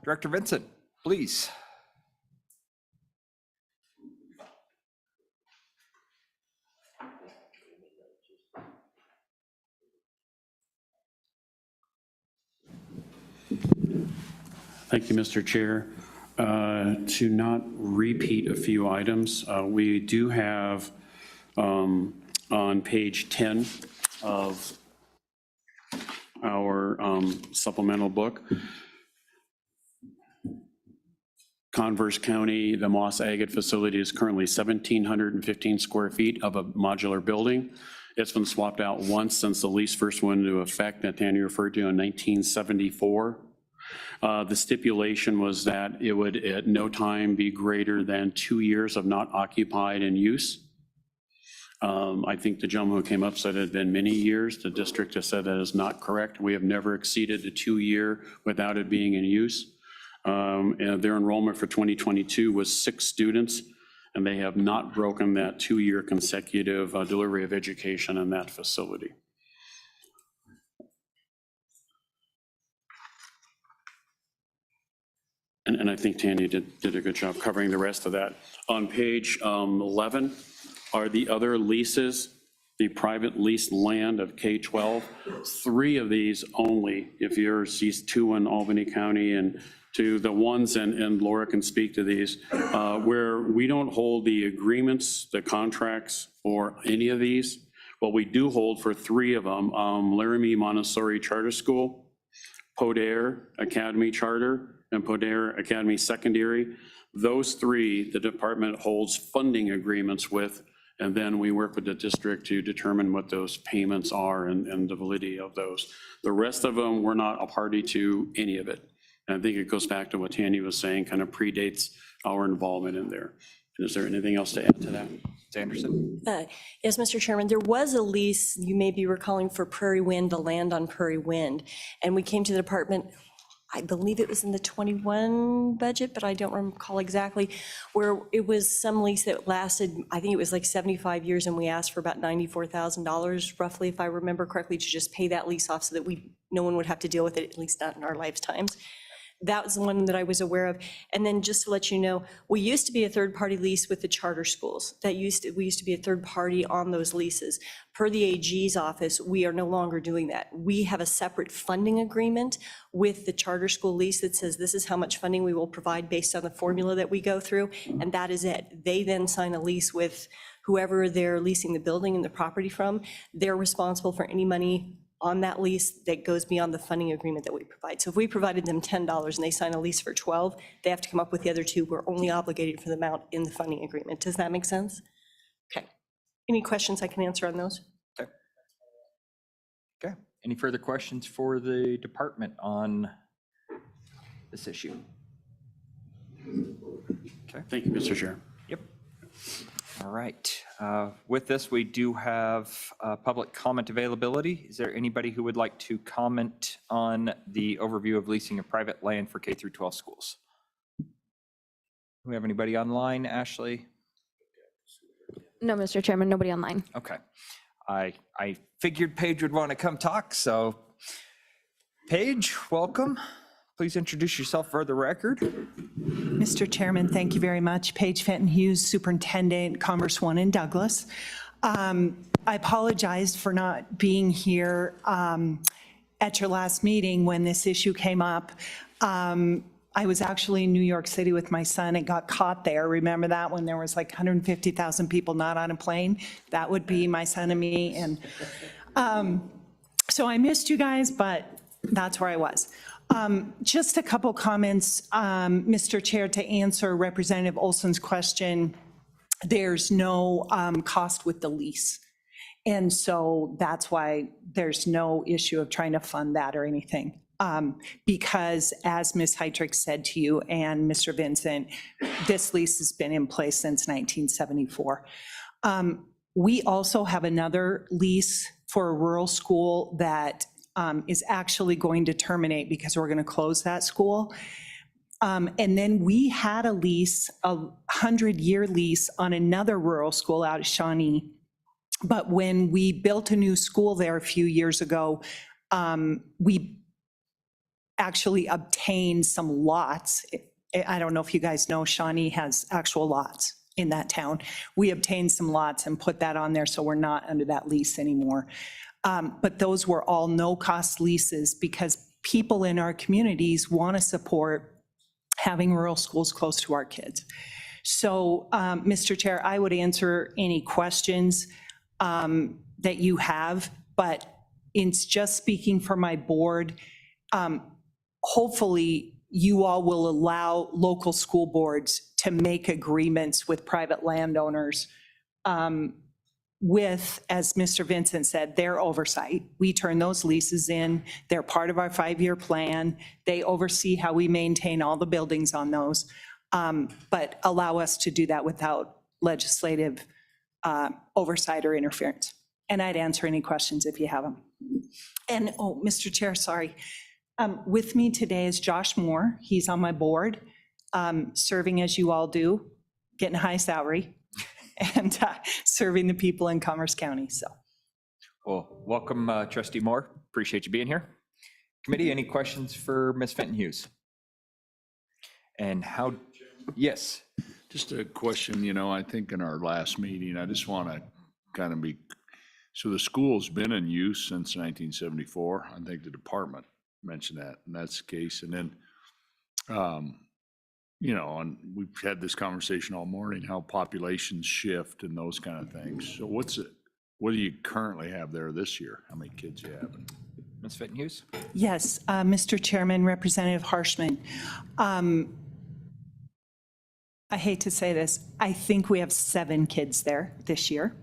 Director Vincent, please. Thank you, Mr. Chair. To not repeat a few items, we do have on page 10 of our supplemental book, Converse County, the Moss Agate facility is currently 1,715 square feet of a modular building. It's been swapped out once since the lease first went into effect that Tanny referred to in 1974. The stipulation was that it would at no time be greater than 2 years of not occupied in use. I think the gentleman who came up said it had been many years. The district has said that is not correct. We have never exceeded the 2-year without it being in use. And their enrollment for 2022 was 6 students, and they have not broken that 2-year consecutive delivery of education in that facility. And I think Tandy did a good job covering the rest of that. On page 11 are the other leases, the private leased land of K-12. 3 of these only, if you're sees 2 in Albany County and 2, the ones, and Laura can speak to these, where we don't hold the agreements, the contracts for any of these. What we do hold for 3 of them, Laramie Montessori Charter School, Podair Academy Charter, and Podair Academy Secondary. Those 3, the department holds funding agreements with, and then we work with the district to determine what those payments are and the validity of those. The rest of them, we're not a party to any of it. And I think it goes back to what Tandy was saying, kind of predates our involvement in there. Is there anything else to add to that? Ms. Anderson? Yes, Mr. Chairman, there was a lease, you may be recalling, for Prairie Wind, the land on Prairie Wind. And we came to the department, I believe it was in the 21 budget, but I don't recall exactly, where it was some lease that lasted, I think it was like 75 years, and we asked for about $94,000 roughly, if I remember correctly, to just pay that lease off so that no one would have to deal with it, at least not in our lifetimes. That was the one that I was aware of. And then just to let you know, we used to be a third-party lease with the charter schools. We used to be a third party on those leases. Per the AG's office, we are no longer doing that. We have a separate funding agreement with the charter school lease that says this is how much funding we will provide based on the formula that we go through, and that is it. They then sign a lease with whoever they're leasing the building and the property from. They're responsible for any money on that lease that goes beyond the funding agreement that we provide. So if we provided them $10 and they sign a lease for 12, they have to come up with the other 2. We're only obligated for the amount in the funding agreement. Does that make sense? Okay. Any questions I can answer on those? Okay. Any further questions for the department on this issue? Okay. Thank you, Mr. Chair. Yep. All right. With this, we do have public comment availability. Is there anybody who would like to comment on the overview of leasing of private land for K through 12 schools? Do we have anybody online, Ashley? No, Mr. Chairman, nobody online. Okay. I figured Paige would want to come talk, so Paige, welcome. Please introduce yourself for the record. Mr. Chairman, thank you very much. Paige Fenton Hughes, Superintendent, Commerce One in Douglas. I apologize for not being here at your last meeting when this issue came up. I was actually in New York City with my son and got caught there. Remember that when there was like 150,000 people not on a plane? That would be my son and me. And so I missed you guys, but that's where I was. Just a couple comments, Mr. Chair, to answer Representative Olson's question. There's no cost with the lease. And so that's why there's no issue of trying to fund that or anything. Because as Ms. Heitrick said to you and Mr. Vincent, this lease has been in place since 1974. We also have another lease for a rural school that is actually going to terminate because we're going to close that school. And then we had a lease, a 100-year lease on another rural school out of Shawnee. But when we built a new school there a few years ago, we actually obtained some lots. I don't know if you guys know, Shawnee has actual lots in that town. We obtained some lots and put that on there, so we're not under that lease anymore. But those were all no-cost leases because people in our communities want to support having rural schools close to our kids. So, Mr. Chair, I would answer any questions that you have, but it's just speaking for my board. Hopefully, you all will allow local school boards to make agreements with private landowners with, as Mr. Vincent said, their oversight. We turn those leases in. They're part of our 5-year plan. They oversee how we maintain all the buildings on those, but allow us to do that without legislative oversight or interference. And I'd answer any questions if you have them. And, oh, Mr. Chair, sorry. With me today is Josh Moore. He's on my board, serving as you all do, getting a high salary, and serving the people in Commerce County, so. Well, welcome, Trustee Moore. Appreciate you being here. Committee, any questions for Ms. Fenton Hughes? And how, yes. Just a question, you know, I think in our last meeting, I just want to kind of be, so the school's been in use since 1974. I think the department mentioned that, and that's the case. And then, you know, and we've had this conversation all morning, how populations shift and those kind of things. So what do you currently have there this year? How many kids you have? Ms. Fenton Hughes? Yes, Mr. Chairman, Representative Harshman. I hate to say this, I think we have 7 kids there this year.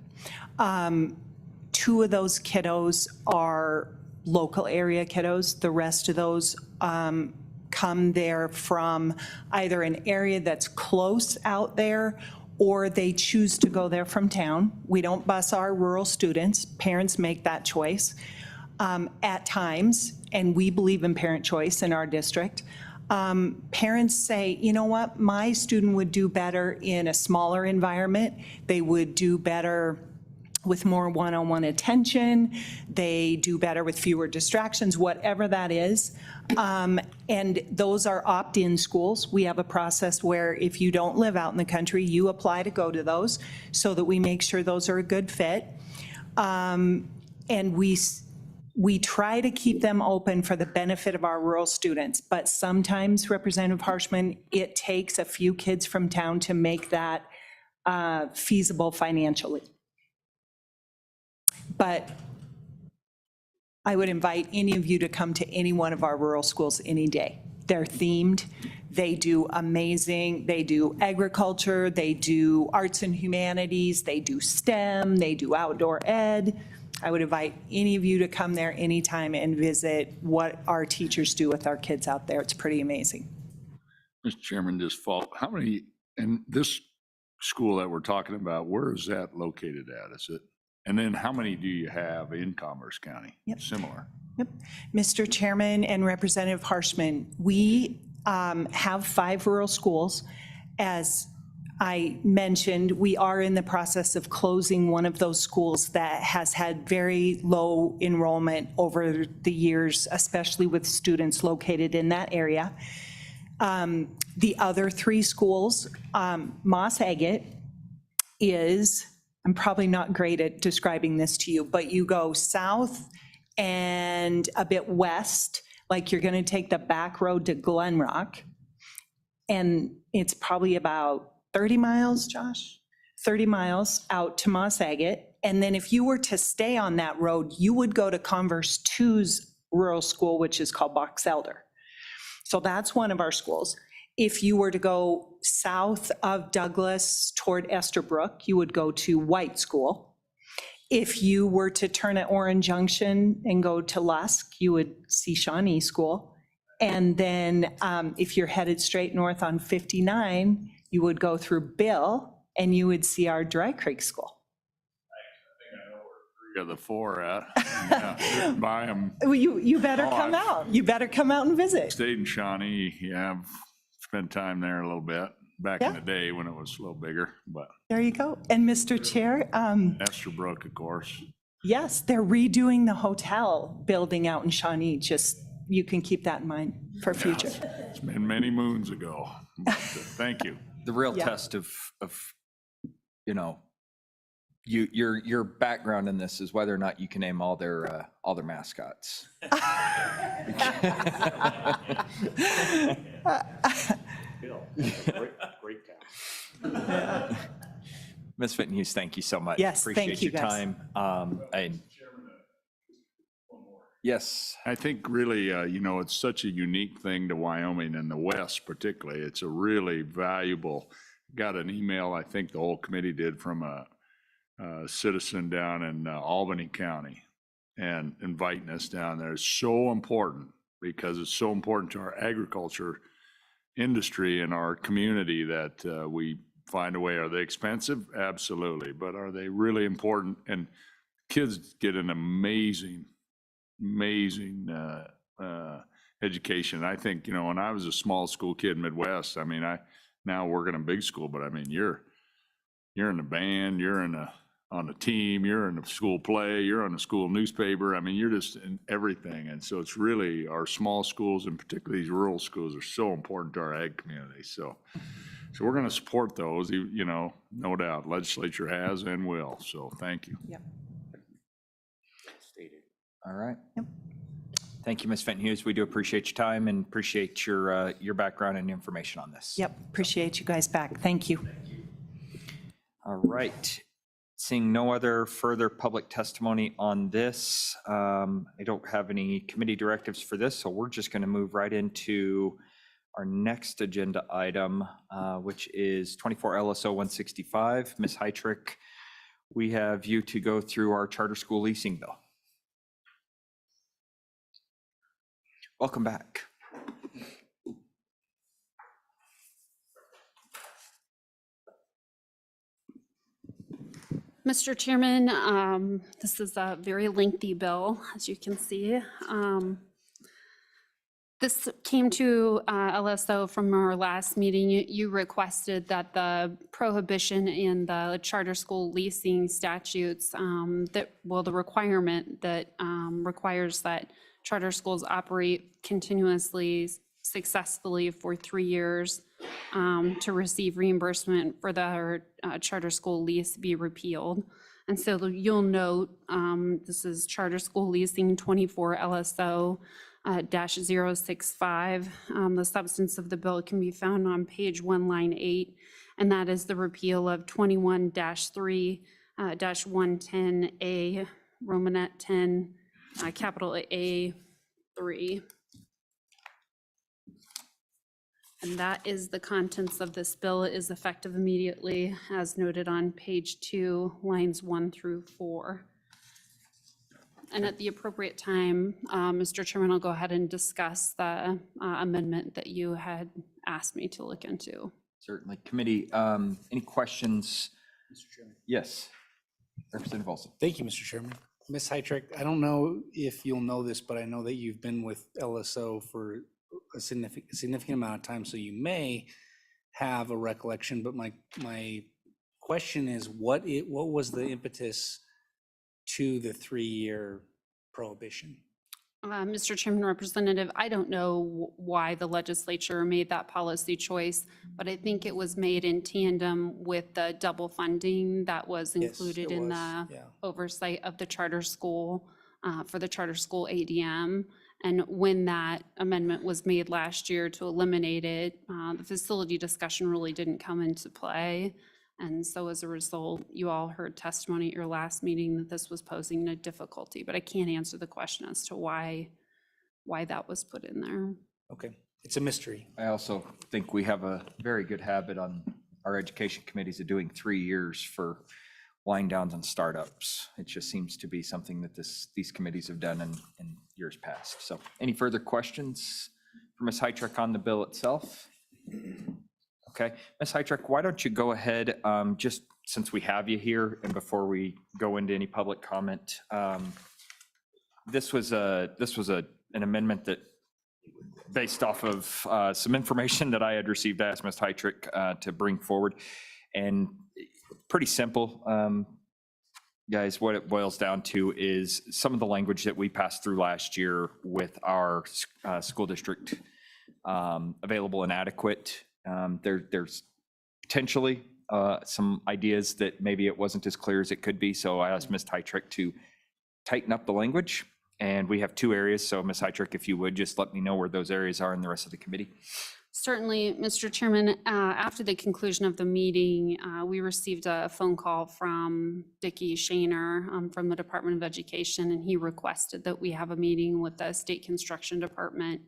2 of those kiddos are local area kiddos. The rest of those come there from either an area that's close out there or they choose to go there from town. We don't bus our rural students. Parents make that choice at times, and we believe in parent choice in our district. Parents say, you know what, my student would do better in a smaller environment. They would do better with more one-on-one attention. They do better with fewer distractions, whatever that is. And those are opt-in schools. We have a process where if you don't live out in the country, you apply to go to those so that we make sure those are a good fit. And we try to keep them open for the benefit of our rural students, but sometimes, Representative Harshman, it takes a few kids from town to make that feasible financially. But I would invite any of you to come to any one of our rural schools any day. They're themed. They do amazing. They do agriculture. They do arts and humanities. They do STEM. They do outdoor ed. I would invite any of you to come there anytime and visit what our teachers do with our kids out there. It's pretty amazing. Mr. Chairman, how many, and this school that we're talking about, where is that located at? Is it? And then how many do you have in Commerce County? Yep. Similar. Yep. Mr. Chairman and Representative Harshman, we have 5 rural schools. As I mentioned, we are in the process of closing one of those schools that has had very low enrollment over the years, especially with students located in that area. The other 3 schools, Moss Agate is, I'm probably not great at describing this to you, but you go south and a bit west, like you're going to take the back road to Glen Rock, and it's probably about 30 miles, Josh? 30 miles out to Moss Agate. And then if you were to stay on that road, you would go to Converse 2's rural school, which is called Box Elder. So that's one of our schools. If you were to go south of Douglas toward Esterbrook, you would go to White School. If you were to turn at Orange Junction and go to Lusk, you would see Shawnee School. And then if you're headed straight north on 59, you would go through Bill and you would see our Dry Creek School. I think I know where 3 of the 4 at. Yeah, buy them. Well, you better come out. You better come out and visit. State in Shawnee, you have spent time there a little bit, back in Yeah. the day when it was a little bigger, but There you go. And Mr. Chair, Esterbrook, of course. yes, they're redoing the hotel building out in Shawnee. Just, you can keep that in mind for future. It's been many moons ago. But, thank you. The real Yeah. test of, you know, your background in this is whether or not you can name all their mascots. Bill, great guy. Ms. Fittenhughes, thank you so much. Yes, thank Appreciate you, your guys. time. Yes. I think really, you know, it's such a unique thing to Wyoming and the West particularly. It's a really valuable, got an email, I think the whole committee did, from a citizen down in Albany County and inviting us down there. It's so important because it's so important to our agriculture industry and our community that we find a way. Are they expensive? Absolutely. But are they really important? And kids get an amazing education. I think, you know, when I was a small school kid in Midwest, I mean, I now work in a big school, but I mean, you're in the band, you're on the team, you're in the school play, you're on the school newspaper. I mean, you're just in everything. And so it's really, our small schools and particularly these rural schools are so important to our ag community. So we're going to support those, you know, no doubt. Legislature has and will. So thank you. Yep. All right. Thank you, Ms. Fenton-Hughes. We do appreciate your time and appreciate your background and information on this. Yep, appreciate you guys back. Thank you. All right. Seeing no other further public testimony on this, I don't have any committee directives for this, so we're just going to move right into our next agenda item, which is 24 LSO 165. Ms. Heitrick, we have you to go through our charter school leasing bill. Welcome back. Mr. Chairman, this is a very lengthy bill, as you can see. This came to LSO from our last meeting. You requested that the prohibition in the charter school leasing statutes, the requirement that requires that charter schools operate continuously, successfully for 3 years to receive reimbursement for their charter school lease be repealed. And so you'll note, this is charter school leasing 24 LSO -065. The substance of the bill can be found on page 1, line 8, and that is the repeal of 21-3-110A, Romanet 10, capital A3. And that is the contents of this bill. It is effective immediately, as noted on page 2, lines 1 through 4. And at the appropriate time, Mr. Chairman, I'll go ahead and discuss the amendment that you had asked me to look into. Certainly. Committee, any questions? Mr. Chairman. Yes. Representative Olson. Thank you, Mr. Chairman. Ms. Heitrick, I don't know if you'll know this, but I know that you've been with LSO for a significant amount of time, so you may have a recollection, but my question is, what was the impetus to the 3-year prohibition? Mr. Chairman, Representative, I don't know why the legislature made that policy choice, but I think it was made in tandem with the double funding that was included in the oversight of the charter school, for the charter school ADM. And when that amendment was made last year to eliminate it, the facility discussion really didn't come into play. And so as a result, you all heard testimony at your last meeting that this was posing a difficulty, but I can't answer the question as to why that was put in there. Okay, it's a mystery. I also think we have a very good habit on our education committees of doing 3 years for wind downs and startups. It just seems to be something that these committees have done in years past. So any further questions for Ms. Heitrick on the bill itself? Okay, Ms. Heitrick, why don't you go ahead, just since we have you here and before we go into any public comment, this was an amendment that based off of some information that I had received, I asked Ms. Heitrick to bring forward. And pretty simple, guys, what it boils down to is some of the language that we passed through last year with our school district available and adequate. There's potentially some ideas that maybe it wasn't as clear as it could be. So I asked Ms. Heitrick to tighten up the language. And we have 2 areas. So Ms. Heitrick, if you would just let me know where those areas are in the rest of the committee. Certainly, Mr. Chairman. After the conclusion of the meeting, we received a phone call from Dickie Shaner from the Department of Education, and he requested that we have a meeting with the State Construction Department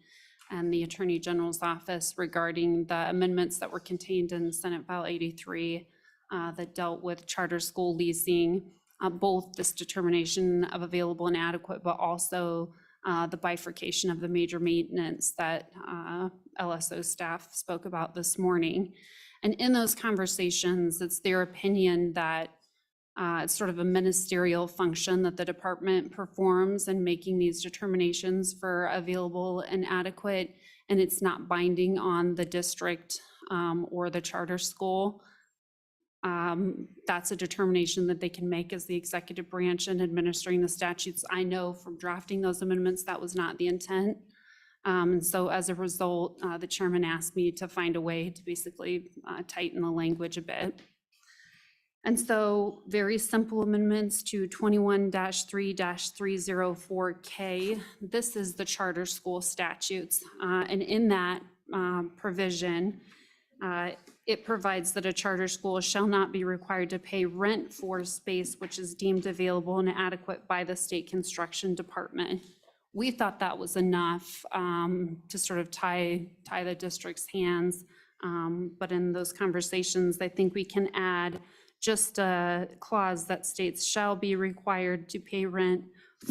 and the Attorney General's office regarding the amendments that were contained in Senate File 83 that dealt with charter school leasing, both this determination of available and adequate, but also the bifurcation of the major maintenance that LSO staff spoke about this morning. And in those conversations, it's their opinion that it's sort of a ministerial function that the department performs in making these determinations for available and adequate, and it's not binding on the district or the charter school. That's a determination that they can make as the executive branch in administering the statutes. I know from drafting those amendments, that was not the intent. And so as a result, the chairman asked me to find a way to basically tighten the language a bit. And so very simple amendments to 21-3-304K. This is the charter school statutes. And in that provision, it provides that a charter school shall not be required to pay rent for space which is deemed available and adequate by the state construction department. We thought that was enough to sort of tie the district's hands. But in those conversations, I think we can add just a clause that states shall be required to pay rent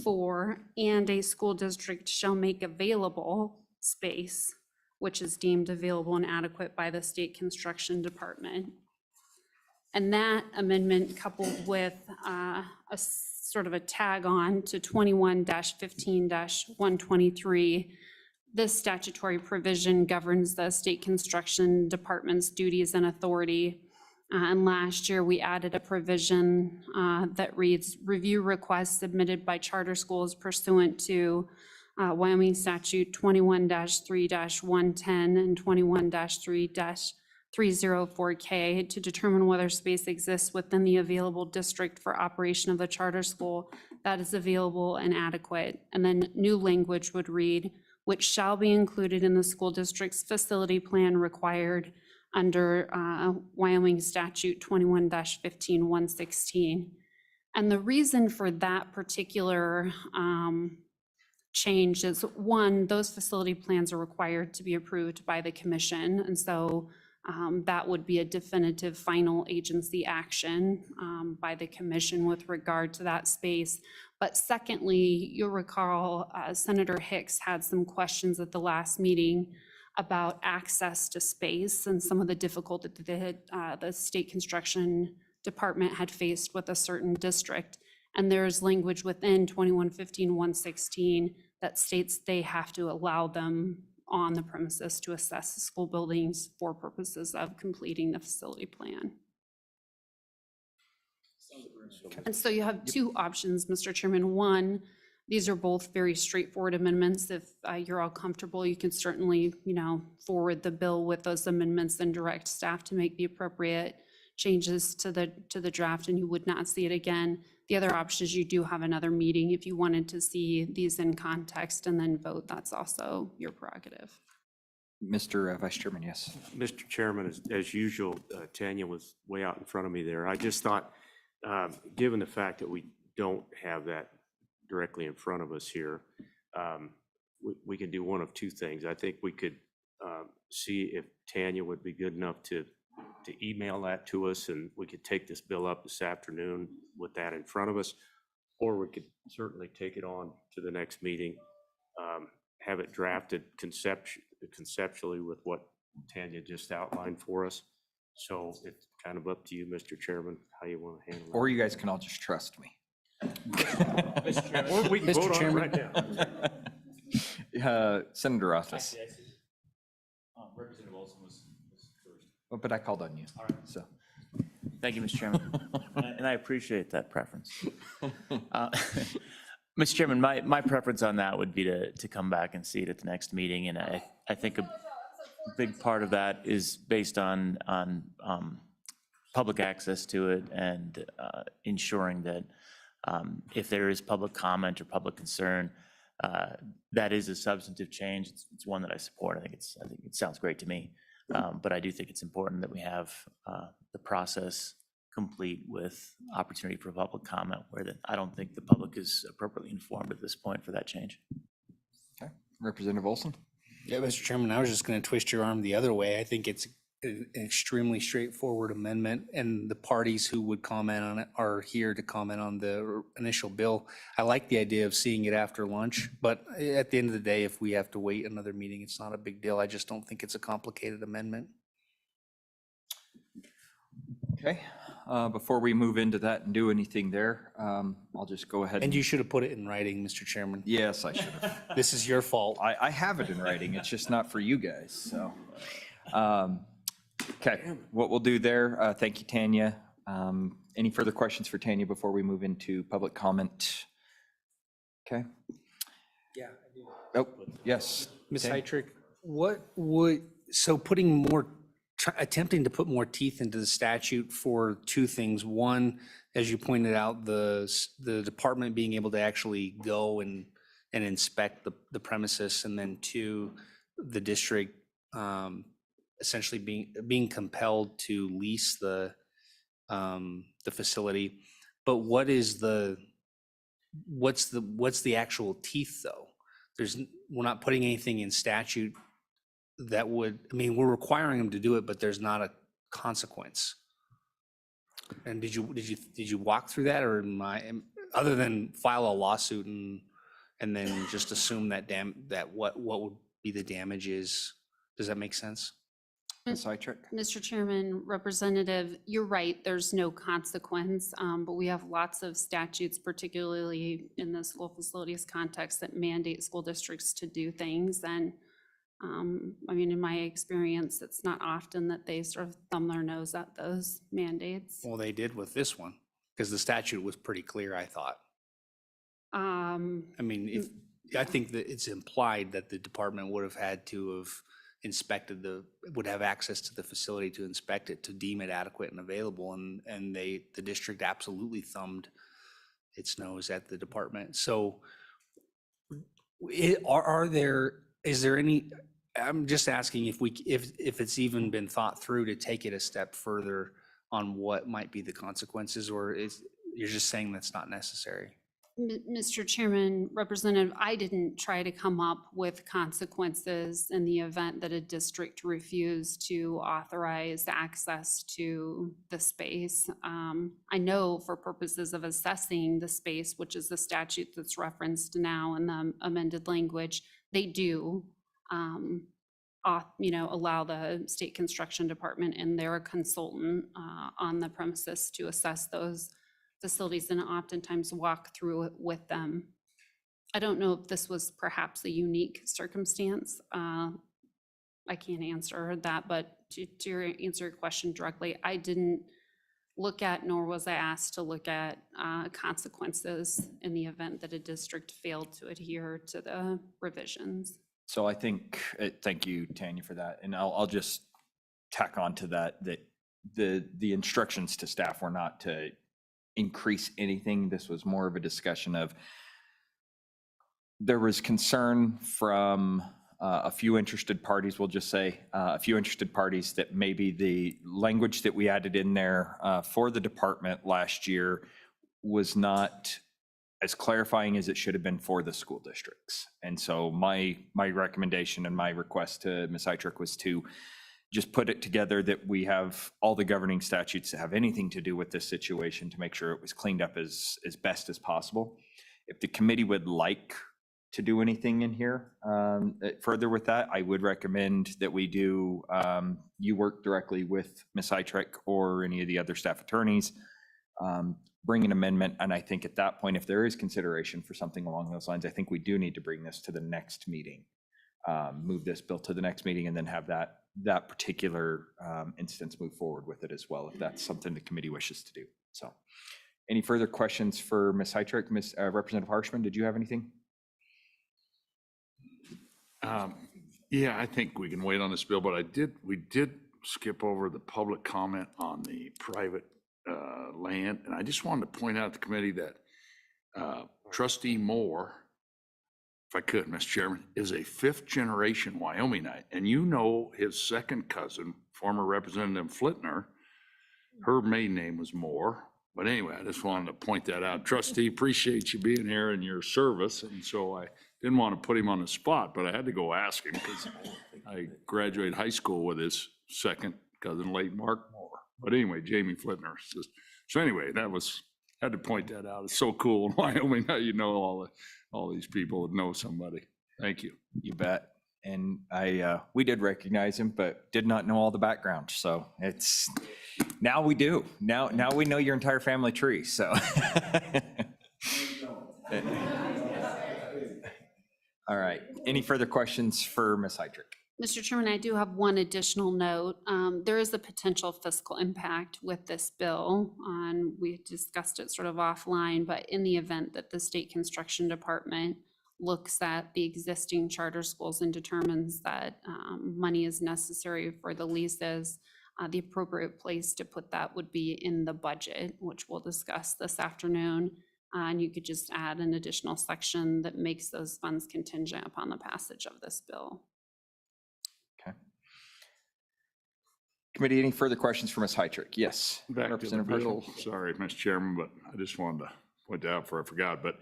for, and a school district shall make available space which is deemed available and adequate by the state construction department. And that amendment, coupled with a sort of a tag on to 21-15-123, this statutory provision governs the state construction department's duties and authority. And last year, we added a provision that reads, review requests submitted by charter schools pursuant to Wyoming Statute 21-3-110 and 21-3-304K to determine whether space exists within the available district for operation of the charter school that is available and adequate. And then new language would read, which shall be included in the school district's facility plan required under Wyoming Statute 21-15-116. And the reason for that particular change is, one, those facility plans are required to be approved by the commission. And so that would be a definitive final agency action by the commission with regard to that space. But secondly, you'll recall Senator Hicks had some questions at the last meeting about access to space and some of the difficulty that the state construction department had faced with a certain district. And there's language within 21-15-116 that states they have to allow them on the premises to assess the school buildings for purposes of completing the facility plan. And so you have 2 options, Mr. Chairman. One, these are both very straightforward amendments. If you're all comfortable, you can certainly, forward the bill with those amendments and direct staff to make the appropriate changes to the draft, and you would not see it again. The other option is you do have another meeting if you wanted to see these in context and then vote. That's also your prerogative. Mr. Vice Chairman, yes. Mr. Chairman, as usual, Tanya was way out in front of me there. I just thought, given the fact that we don't have that directly in front of us here, we can do one of 2 things. I think we could see if Tanya would be good enough to email that to us, and we could take this bill up this afternoon with that in front of us, or we could certainly take it on to the next meeting, have it drafted conceptually with what Tanya just outlined for us. So it's kind of up to you, Mr. Chairman, how you want to handle it. Or you guys can all just trust me. Or we can vote on it right now. Senator Office. Representative Olson was first. Oh, but I called on you, so. Thank you, Mr. Chairman. And I appreciate that preference. Mr. Chairman, my preference on that would be to come back and see it at the next meeting. And I think a big part of that is based on public access to it and ensuring that if there is public comment or public concern, that is a substantive change. It's one that I support. I think it sounds great to me. But I do think it's important that we have the process complete with opportunity for public comment where I don't think the public is appropriately informed at this point for that change. Okay, Representative Olson? Yeah, Mr. Chairman, I was just going to twist your arm the other way. I think it's an extremely straightforward amendment, and the parties who would comment on it are here to comment on the initial bill. I like the idea of seeing it after lunch, but at the end of the day, if we have to wait another meeting, it's not a big deal. I just don't think it's a complicated amendment. Okay, before we move into that and do anything there, I'll just go ahead. And you should have put it in writing, Mr. Chairman. Yes, I should have. This is your fault. I have it in writing. It's just not for you guys, so. Okay, what we'll do there, thank you, Tanya. Any further questions for Tanya before we move into public comment? Okay. Yeah, I do. Oh, yes. Ms. Tanya? Heitrick, so putting more, attempting to put more teeth into the statute for two things. One, as you pointed out, the department being able to actually go and inspect the premises, and then two, the district essentially being compelled to lease the facility. But what's the actual teeth though? We're not putting anything in statute that would, I mean, we're requiring them to do it, but there's not a consequence. And did you walk through that, or other than file a lawsuit and then just assume that what would be the damages? Does that make sense? Ms. Heitrick? Mr. Chairman, Representative, you're right, there's no consequence, but we have lots of statutes, particularly in the school facilities context, that mandate school districts to do things. And I mean, in my experience, it's not often that they sort of thumb their nose at those mandates. Well, they did with this one, because the statute was pretty clear, I thought. I mean, I think that it's implied that the department would have had to have would have access to the facility to inspect it, to deem it adequate and available, and the district absolutely thumbed its nose at the department. So is there any, I'm just asking if it's even been thought through to take it a step further on what might be the consequences, or you're just saying that's not necessary? Mr. Chairman, Representative, I didn't try to come up with consequences in the event that a district refused to authorize access to the space. I know for purposes of assessing the space, which is the statute that's referenced now in the amended language, they do allow the state construction department and their consultant on the premises to assess those facilities and oftentimes walk through it with them. I don't know if this was perhaps a unique circumstance. I can't answer that, but to answer your question directly, I didn't look at, nor was I asked to look at consequences in the event that a district failed to adhere to the revisions. So I think, thank you, Tanya, for that. And I'll just tack on to that the instructions to staff were not to increase anything. This was more of a discussion of, there was concern from a few interested parties, we'll just say, a few interested parties, that maybe the language that we added in there for the department last year was not as clarifying as it should have been for the school districts. And so my recommendation and my request to Ms. Heitrick was to just put it together that we have all the governing statutes that have anything to do with this situation to make sure it was cleaned up as best as possible. If the committee would like to do anything in here further with that, I would recommend that we do, you work directly with Ms. Heitrick or any of the other staff attorneys bring an amendment. And I think at that point, if there is consideration for something along those lines, I think we do need to bring this to the next meeting. Move this bill to the next meeting and then have that particular instance move forward with it as well, if that's something the committee wishes to do. So any further questions for Ms. Heitrick? Representative Harshman, did you have anything? Yeah, I think we can wait on this bill, but we did skip over the public comment on the private land. And I just wanted to point out to the committee that Trustee Moore, if I could, Mr. Chairman, is a fifth-generation Wyomingite. And you know his second cousin, former Representative Flitner, her maiden name was Moore. But anyway, I just wanted to point that out. Trustee, appreciate you being here and your service. And so I didn't want to put him on the spot, but I had to go ask him because I graduated high school with his second cousin, late Mark Moore. But anyway, Jamie Flitner. So anyway, had to point that out. It's so cool in Wyoming how you know all these people that know somebody. Thank you. You bet. And we did recognize him, but did not know all the background. So now we do. Now we know your entire family tree, so. All right. Any further questions for Ms. Heitrick? Mr. Chairman, I do have one additional note. There is a potential fiscal impact with this bill. We discussed it sort of offline, but in the event that the state construction department looks at the existing charter schools and determines that money is necessary for the leases, the appropriate place to put that would be in the budget, which we'll discuss this afternoon. And you could just add an additional section that makes those funds contingent upon the passage of this bill. Okay. Committee, any further questions for Ms. Heitrick? Yes. Back to the bill. Sorry, Mr. Chairman, but I just wanted to point that out before I forgot. But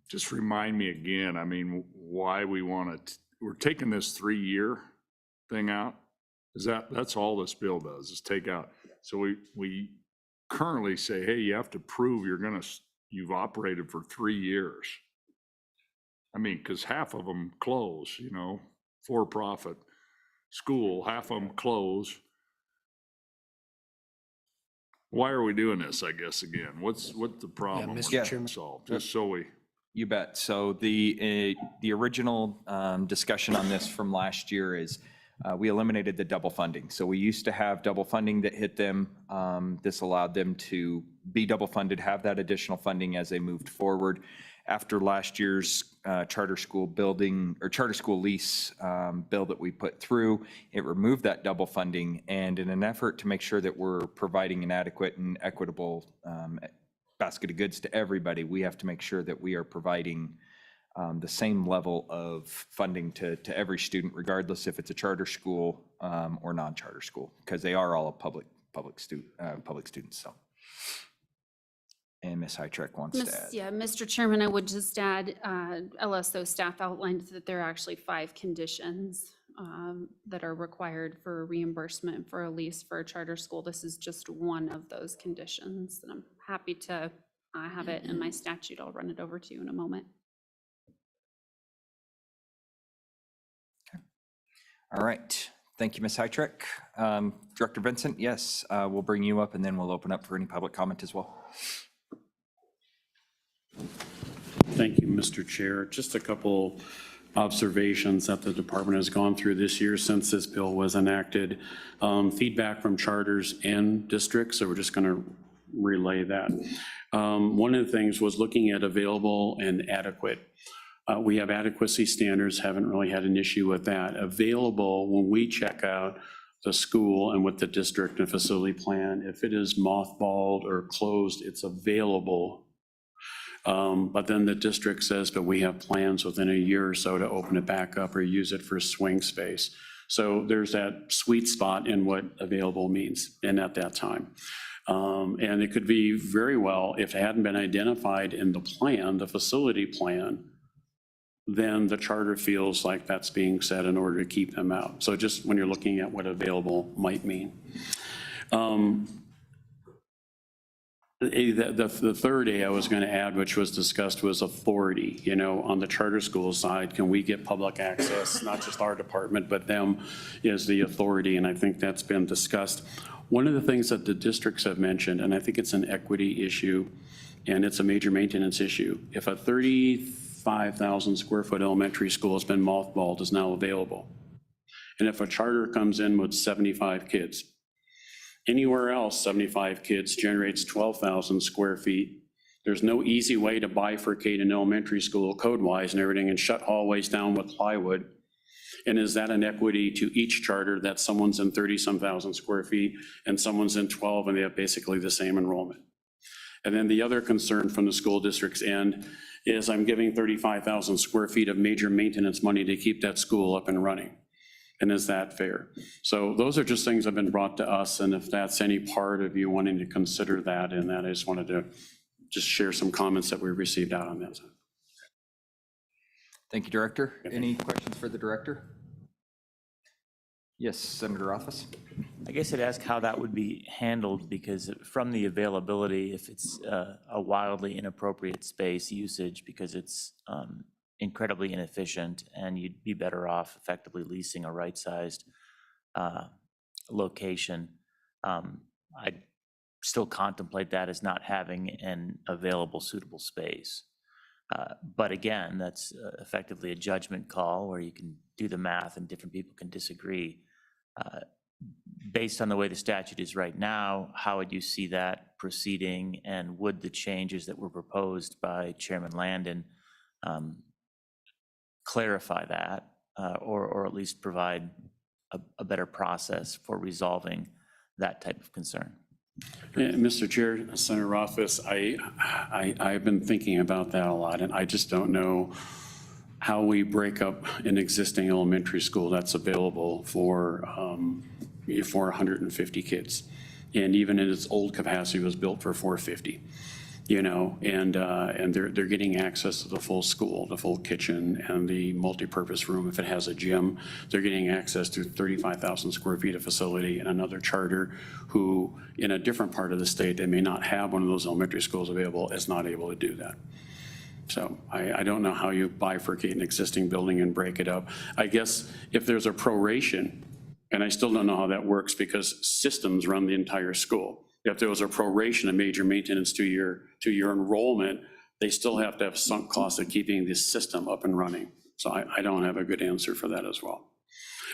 just remind me again, I mean, why we're taking this 3-year thing out. That's all this bill does is take out. So we currently say, hey, you have to prove you've operated for 3 years. I mean, because half of them close, for-profit school, half of them close. Why are we doing this, I guess, again? What's the problem? Mr. Chairman. Just so we. You bet. So the original discussion on this from last year is we eliminated the double funding. So we used to have double funding that hit them. This allowed them to be double funded, have that additional funding as they moved forward. After last year's charter school building or charter school lease bill that we put through, it removed that double funding. And in an effort to make sure that we're providing an adequate and equitable basket of goods to everybody, we have to make sure that we are providing the same level of funding to every student, regardless if it's a charter school or non-charter school, because they are all public students. So, and Ms. Heitrick wants to add. Yeah, Mr. Chairman, I would just add, LSO staff outlined that there are actually 5 conditions that are required for reimbursement for a lease for a charter school. This is just one of those conditions, and I'm happy to have it in my statute. I'll run it over to you in a moment. All right. Thank you, Ms. Heitrick. Director Vincent, yes, we'll bring you up and then we'll open up for any public comment as well. Thank you, Mr. Chair. Just a couple observations that the department has gone through this year since this bill was enacted. Feedback from charters and districts, so we're just going to relay that. One of the things was looking at available and adequate. We have adequacy standards, haven't really had an issue with that. Available, when we check out the school and with the district and facility plan, if it is mothballed or closed, it's available. But then the district says, but we have plans within a year or so to open it back up or use it for swing space. So there's that sweet spot in what available means and at that time. And it could be very well, if it hadn't been identified in the plan, the facility plan, then the charter feels like that's being said in order to keep them out. So just when you're looking at what available might mean. The third A I was going to add, which was discussed, was authority. On the charter school side, can we get public access, not just our department, but them as the authority? And I think that's been discussed. One of the things that the districts have mentioned, and I think it's an equity issue, and it's a major maintenance issue, if a 35,000 square foot elementary school has been mothballed, is now available, and if a charter comes in with 75 kids, anywhere else, 75 kids generates 12,000 square feet. There's no easy way to bifurcate an elementary school code-wise and everything and shut hallways down with plywood. And is that an equity to each charter that someone's in 30-some thousand square feet and someone's in 12 and they have basically the same enrollment? And then the other concern from the school district's end is I'm giving 35,000 square feet of major maintenance money to keep that school up and running. And is that fair? So those are just things that have been brought to us, and if that's any part of you wanting to consider that, and that I just wanted to just share some comments that we received out on that. Thank you, Director. Any questions for the Director? Yes, Senator Office. I guess I'd ask how that would be handled, because from the availability, if it's a wildly inappropriate space usage because it's incredibly inefficient, and you'd be better off effectively leasing a right-sized location, I'd still contemplate that as not having an available suitable space. But again, that's effectively a judgment call where you can do the math and different people can disagree. Based on the way the statute is right now, how would you see that proceeding, and would the changes that were proposed by Chairman Landon clarify that, or at least provide a better process for resolving that type of concern? Yeah, Mr. Chair, Senator Office, I've been thinking about that a lot, and I just don't know how we break up an existing elementary school that's available for 150 kids. And even in its old capacity, it was built for 450. You know, and they're getting access to the full school, the full kitchen, and the multipurpose room. If it has a gym, they're getting access to 35,000 square feet of facility. And another charter who, in a different part of the state, they may not have one of those elementary schools available, is not able to do that. So I don't know how you bifurcate an existing building and break it up. I guess if there's a proration, and I still don't know how that works because systems run the entire school. If there was a proration of major maintenance to your enrollment, they still have to have sunk costs of keeping this system up and running. So I don't have a good answer for that as well.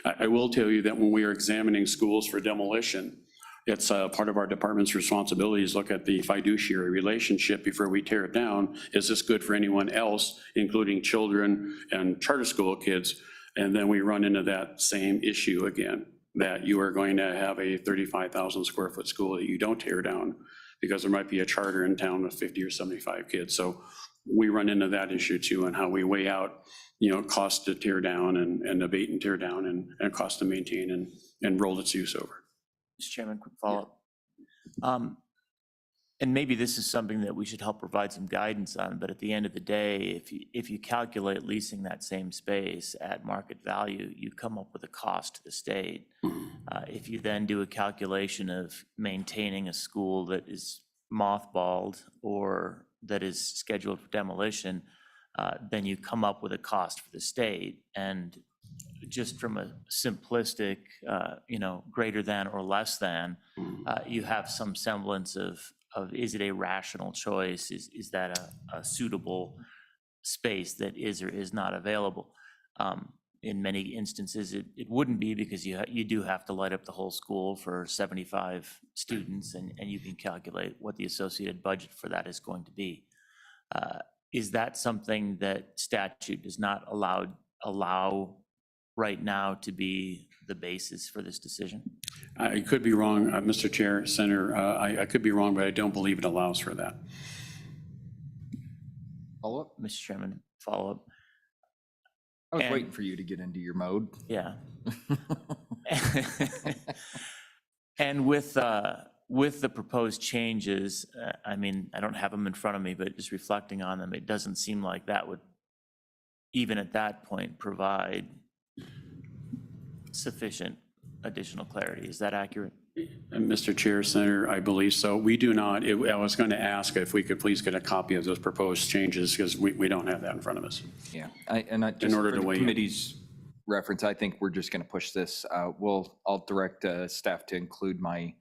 I will tell you that when we are examining schools for demolition, it's part of our department's responsibility is look at the fiduciary relationship before we tear it down. Is this good for anyone else, including children and charter school kids? And then we run into that same issue again, that you are going to have a 35,000 square foot school that you don't tear down because there might be a charter in town with 50 or 75 kids. So we run into that issue too, and how we weigh out, you know, cost to tear down and abate and tear down, and cost to maintain and roll its use over. Mr. Chairman, quick follow-up. And maybe this is something that we should help provide some guidance on, but at the end of the day, if you calculate leasing that same space at market value, you come up with a cost to the state. If you then do a calculation of maintaining a school that is mothballed or that is scheduled for demolition, then you come up with a cost for the state. And just from a simplistic, you know, greater than or less than, you have some semblance of is it a rational choice? Is that a suitable space that is or is not available? In many instances, it wouldn't be, because you do have to light up the whole school for 75 students, and you can calculate what the associated budget for that is going to be. Is that something that statute does not allow right now to be the basis for this decision? I could be wrong, Mr. Chair, Senator. I could be wrong, but I don't believe it allows for that. Follow-up? Mr. Chairman, follow-up. I was waiting for you to get into your mode. Yeah. And with the proposed changes, I mean, I don't have them in front of me, but just reflecting on them, it doesn't seem like that would, even at that point, provide sufficient additional clarity. Is that accurate? Mr. Chair, Senator, I believe so. We do not. I was going to ask if we could please get a copy of those proposed changes, because we don't have that in front of us. Yeah, just in order for to the weigh in. committee's reference, I think we're just going to push this. I'll direct staff to include my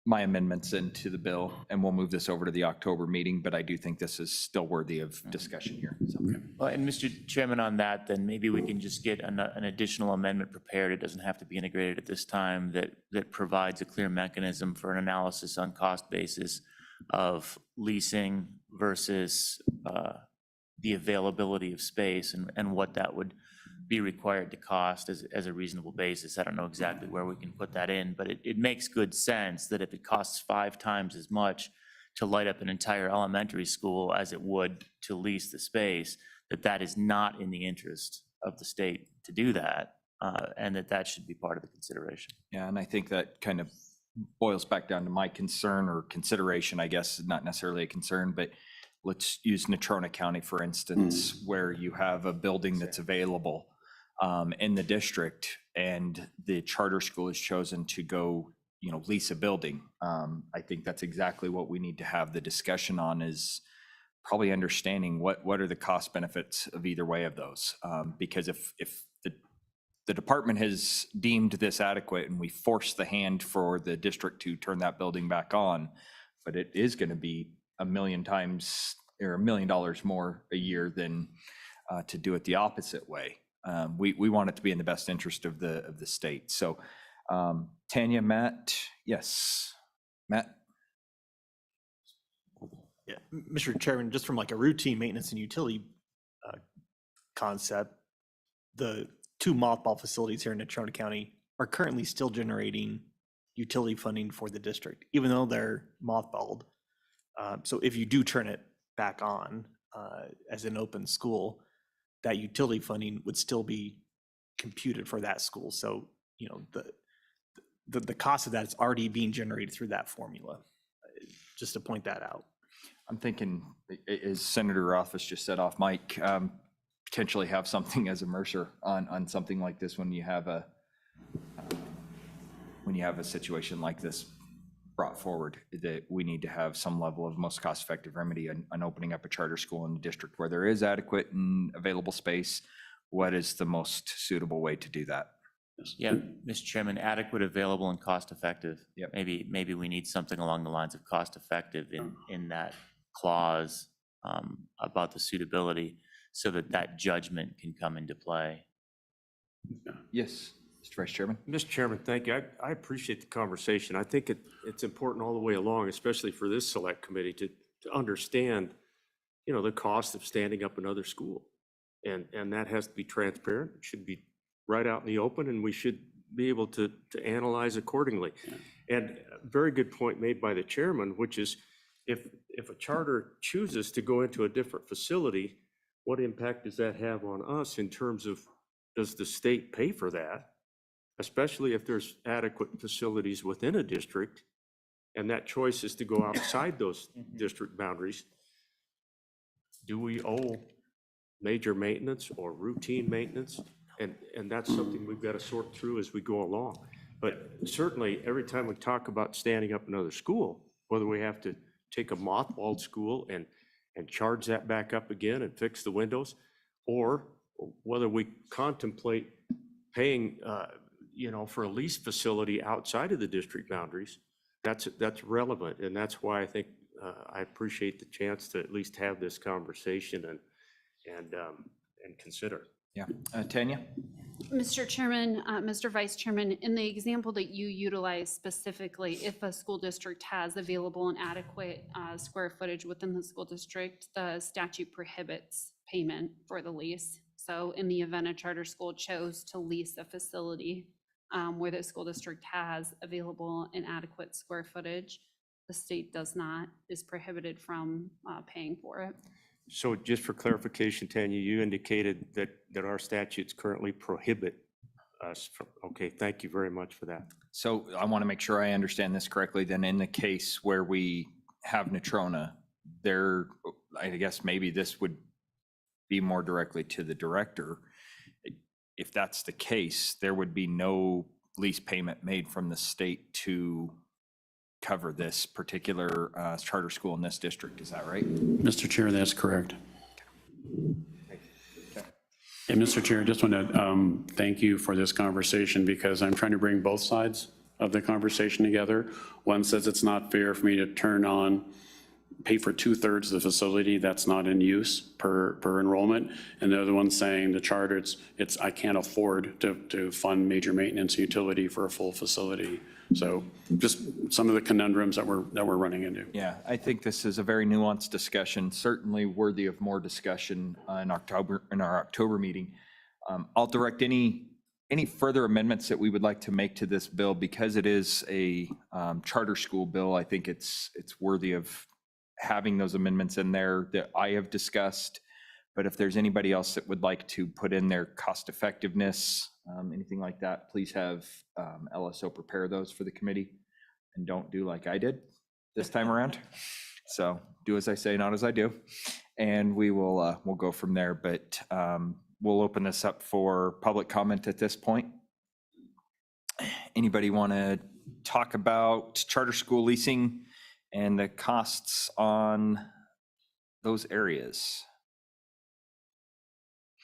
my amendments into the bill, and we'll move this over to the October meeting, but I do think this is still worthy of discussion here. So. Well, and Mr. Chairman, on that, then maybe we can just get an additional amendment prepared. It doesn't have to be integrated at this time, that provides a clear mechanism for an analysis on cost basis of leasing versus the availability of space and what that would be required to cost as a reasonable basis. I don't know exactly where we can put that in, but it makes good sense that if it costs 5 times as much to light up an entire elementary school as it would to lease the space, that is not in the interest of the state to do that, and that should be part of the consideration. Yeah, and I think that kind of boils back down to my concern or consideration, I guess, not necessarily a concern, but let's use Natrona County, for instance, where you have a building that's available in the district and the charter school has chosen to go, lease a building. I think that's exactly what we need to have the discussion on, is probably understanding what are the cost benefits of either way of those. Because if the department has deemed this adequate and we force the hand for the district to turn that building back on, but it is going to be $1 million or $1 million more a year than to do it the opposite way. We want it to be in the best interest of the state. So Tanya, Matt, yes, Matt. Yeah, Mr. Chairman, just from like a routine maintenance and utility concept, the 2 mothball facilities here in Natrona County are currently still generating utility funding for the district, even though they're mothballed. So if you do turn it back on as an open school, that utility funding would still be computed for that school. So, the cost of that is already being generated through that formula, just to point that out. I'm thinking, as Senator Rothfuss just said off mic, potentially have something as a Mercer on something like this when you have a situation like this brought forward, that we need to have some level of most cost-effective remedy on opening up a charter school in the district where there is adequate and available space. What is the most suitable way to do that? Yeah, Mr. Chairman, adequate, available, and cost-effective. Yep. Maybe we need something along the lines of cost-effective in that clause about the suitability, so that judgment can come into play. Yes, Mr. Vice Chairman. Mr. Chairman, thank you. I appreciate the conversation. I think it's important all the way along, especially for this select committee, to understand, the cost of standing up another school. And that has to be transparent. It should be right out in the open, and we should be able to analyze accordingly. And a very good point made by the chairman, which is if a charter chooses to go into a different facility, what impact does that have on us in terms of, does the state pay for that? Especially if there's adequate facilities within a district, and that choice is to go outside those district boundaries. Do we owe major maintenance or routine maintenance? And that's something we've got to sort through as we go along. But certainly, every time we talk about standing up another school, whether we have to take a mothballed school and charge that back up again and fix the windows, or whether we contemplate paying for a lease facility outside of the district boundaries, that's relevant. And that's why I think I appreciate the chance to at least have this conversation and consider. Yeah, Tanya? Mr. Chairman, Mr. Vice Chairman, in the example that you utilize specifically, if a school district has available and adequate square footage within the school district, the statute prohibits payment for the lease. So in the event a charter school chose to lease a facility where the school district has available and adequate square footage, the state is prohibited from paying for it. So just for clarification, Tanya, you indicated that our statutes currently prohibit us from, okay, thank you very much for that. So I want to make sure I understand this correctly. Then in the case where we have Natrona, I guess maybe this would be more directly to the director. If that's the case, there would be no lease payment made from the state to cover this particular charter school in this district. Is that right? Mr. Chair, that's correct. And Mr. Chair, just want to thank you for this conversation, because I'm trying to bring both sides of the conversation together. One says it's not fair for me to pay for 2/3 of the facility that's not in use per enrollment. And the other one's saying the charter, I can't afford to fund major maintenance utility for a full facility. So just some of the conundrums that we're running into. Yeah, I think this is a very nuanced discussion, certainly worthy of more discussion in our October meeting. I'll direct any further amendments that we would like to make to this bill, because it is a charter school bill. I think it's worthy of having those amendments in there that I have discussed. But if there's anybody else that would like to put in their cost effectiveness, anything like that, please have LSO prepare those for the committee, and don't do like I did this time around. So do as I say, not as I do. And we'll go from there, but we'll open this up for public comment at this point. Anybody want to talk about charter school leasing and the costs on those areas?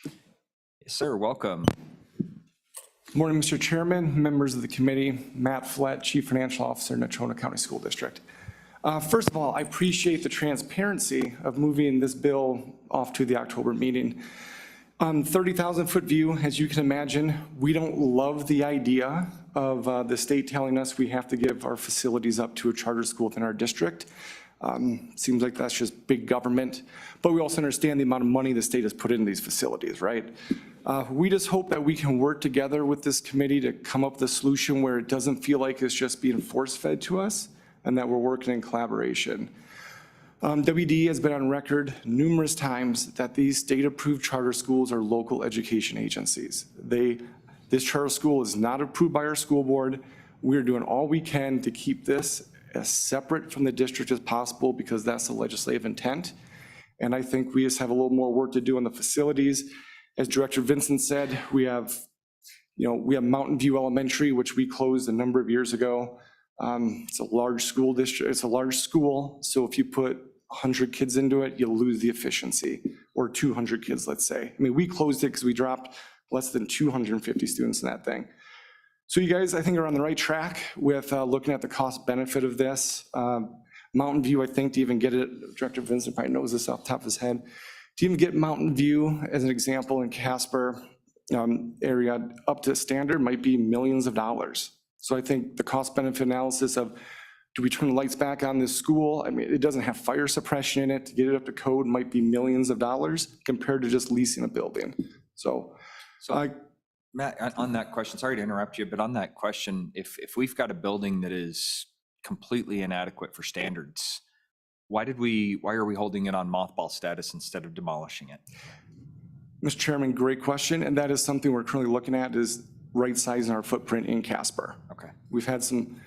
Yes, sir, welcome. Good morning, Mr. Chairman, members of the committee. Matt Flett, Chief Financial Officer, Natrona County School District. First of all, I appreciate the transparency of moving this bill off to the October meeting. 30,000-foot view, as you can imagine, we don't love the idea of the state telling us we have to give our facilities up to a charter school within our district. Seems like that's just big government, but we also understand the amount of money the state has put into these facilities, right? We just hope that we can work together with this committee to come up with a solution where it doesn't feel like it's just being force-fed to us, and that we're working in collaboration. WD has been on record numerous times that these state-approved charter schools are local education agencies. This charter school is not approved by our school board. We're doing all we can to keep this as separate from the district as possible, because that's the legislative intent. And I think we just have a little more work to do on the facilities. As Director Vincent said, we have Mountain View Elementary, which we closed a number of years ago. It's a large school district. It's a large school. So if you put 100 kids into it, you'll lose the efficiency, or 200 kids, let's say. I mean, we closed it because we dropped less than 250 students in that thing. So you guys, I think, are on the right track with looking at the cost benefit of this. Mountain View, I think, to even get it, Director Vincent probably knows this off the top of his head, to even get Mountain View as an example in Casper area up to standard might be millions of dollars. So I think the cost benefit analysis of, do we turn the lights back on this school? I mean, it doesn't have fire suppression in it. To get it up to code might be millions of dollars compared to just leasing a building. So Matt, on that question, sorry to interrupt you, but on that question, if we've got a building that is completely inadequate for standards, why are we holding it on mothball status instead of demolishing it? Mr. Chairman, great question. And that is something we're currently looking at, is right sizing our footprint in Casper. Okay. We've had some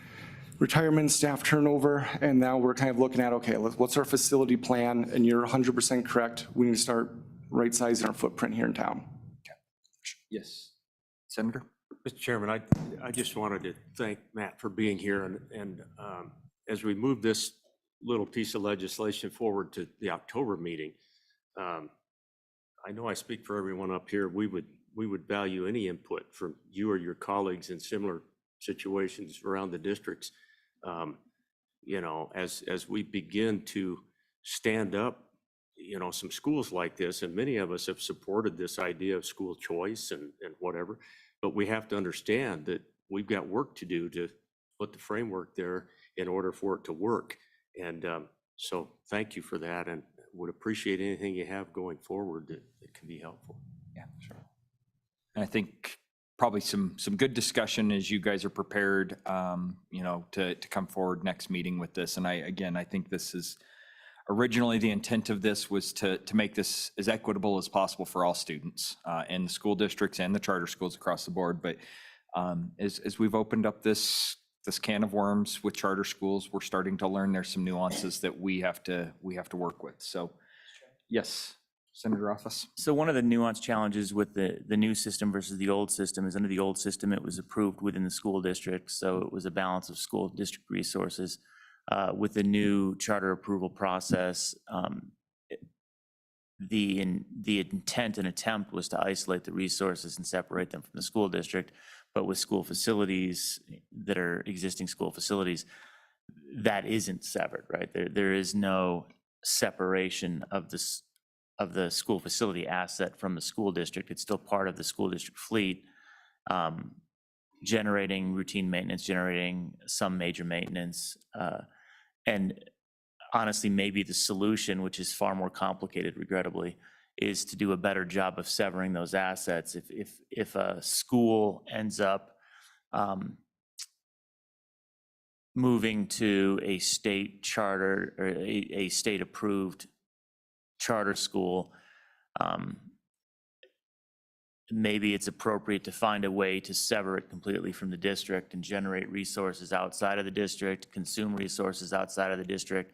retirement, staff turnover, and now we're kind of looking at, okay, what's our facility plan? And you're 100% correct. We need to start right sizing our footprint here in town. Okay. Yes, Senator. Mr. Chairman, I just wanted to thank Matt for being here, and as we move this little piece of legislation forward to the October meeting, I know I speak for everyone up here. We would value any input from you or your colleagues in similar situations around the districts. As we begin to stand up, some schools like this, and many of us have supported this idea of school choice and whatever, but we have to understand that we've got work to do to put the framework there in order for it to work. And so thank you for that, and would appreciate anything you have going forward that can be helpful. Yeah, sure. And I think probably some good discussion as you guys are prepared, to come forward next meeting with this. And I think this is originally the intent of this was to make this as equitable as possible for all students in the school districts and the charter schools across the board. But as we've opened up this can of worms with charter schools, we're starting to learn there's some nuances that we have to work with. So yes, Senator Rothfuss. So one of the nuanced challenges with the new system versus the old system is, under the old system, it was approved within the school district, so it was a balance of school district resources. With the new charter approval process, the intent and attempt was to isolate the resources and separate them from the school district. But with school facilities that are existing school facilities, that isn't severed, right? There is no separation of the school facility asset from the school district. It's still part of the school district fleet, generating routine maintenance, generating some major maintenance. And honestly, maybe the solution, which is far more complicated, regrettably, is to do a better job of severing those assets. If a school ends up moving to a state charter or a state approved charter school, maybe it's appropriate to find a way to sever it completely from the district and generate resources outside of the district, consume resources outside of the district.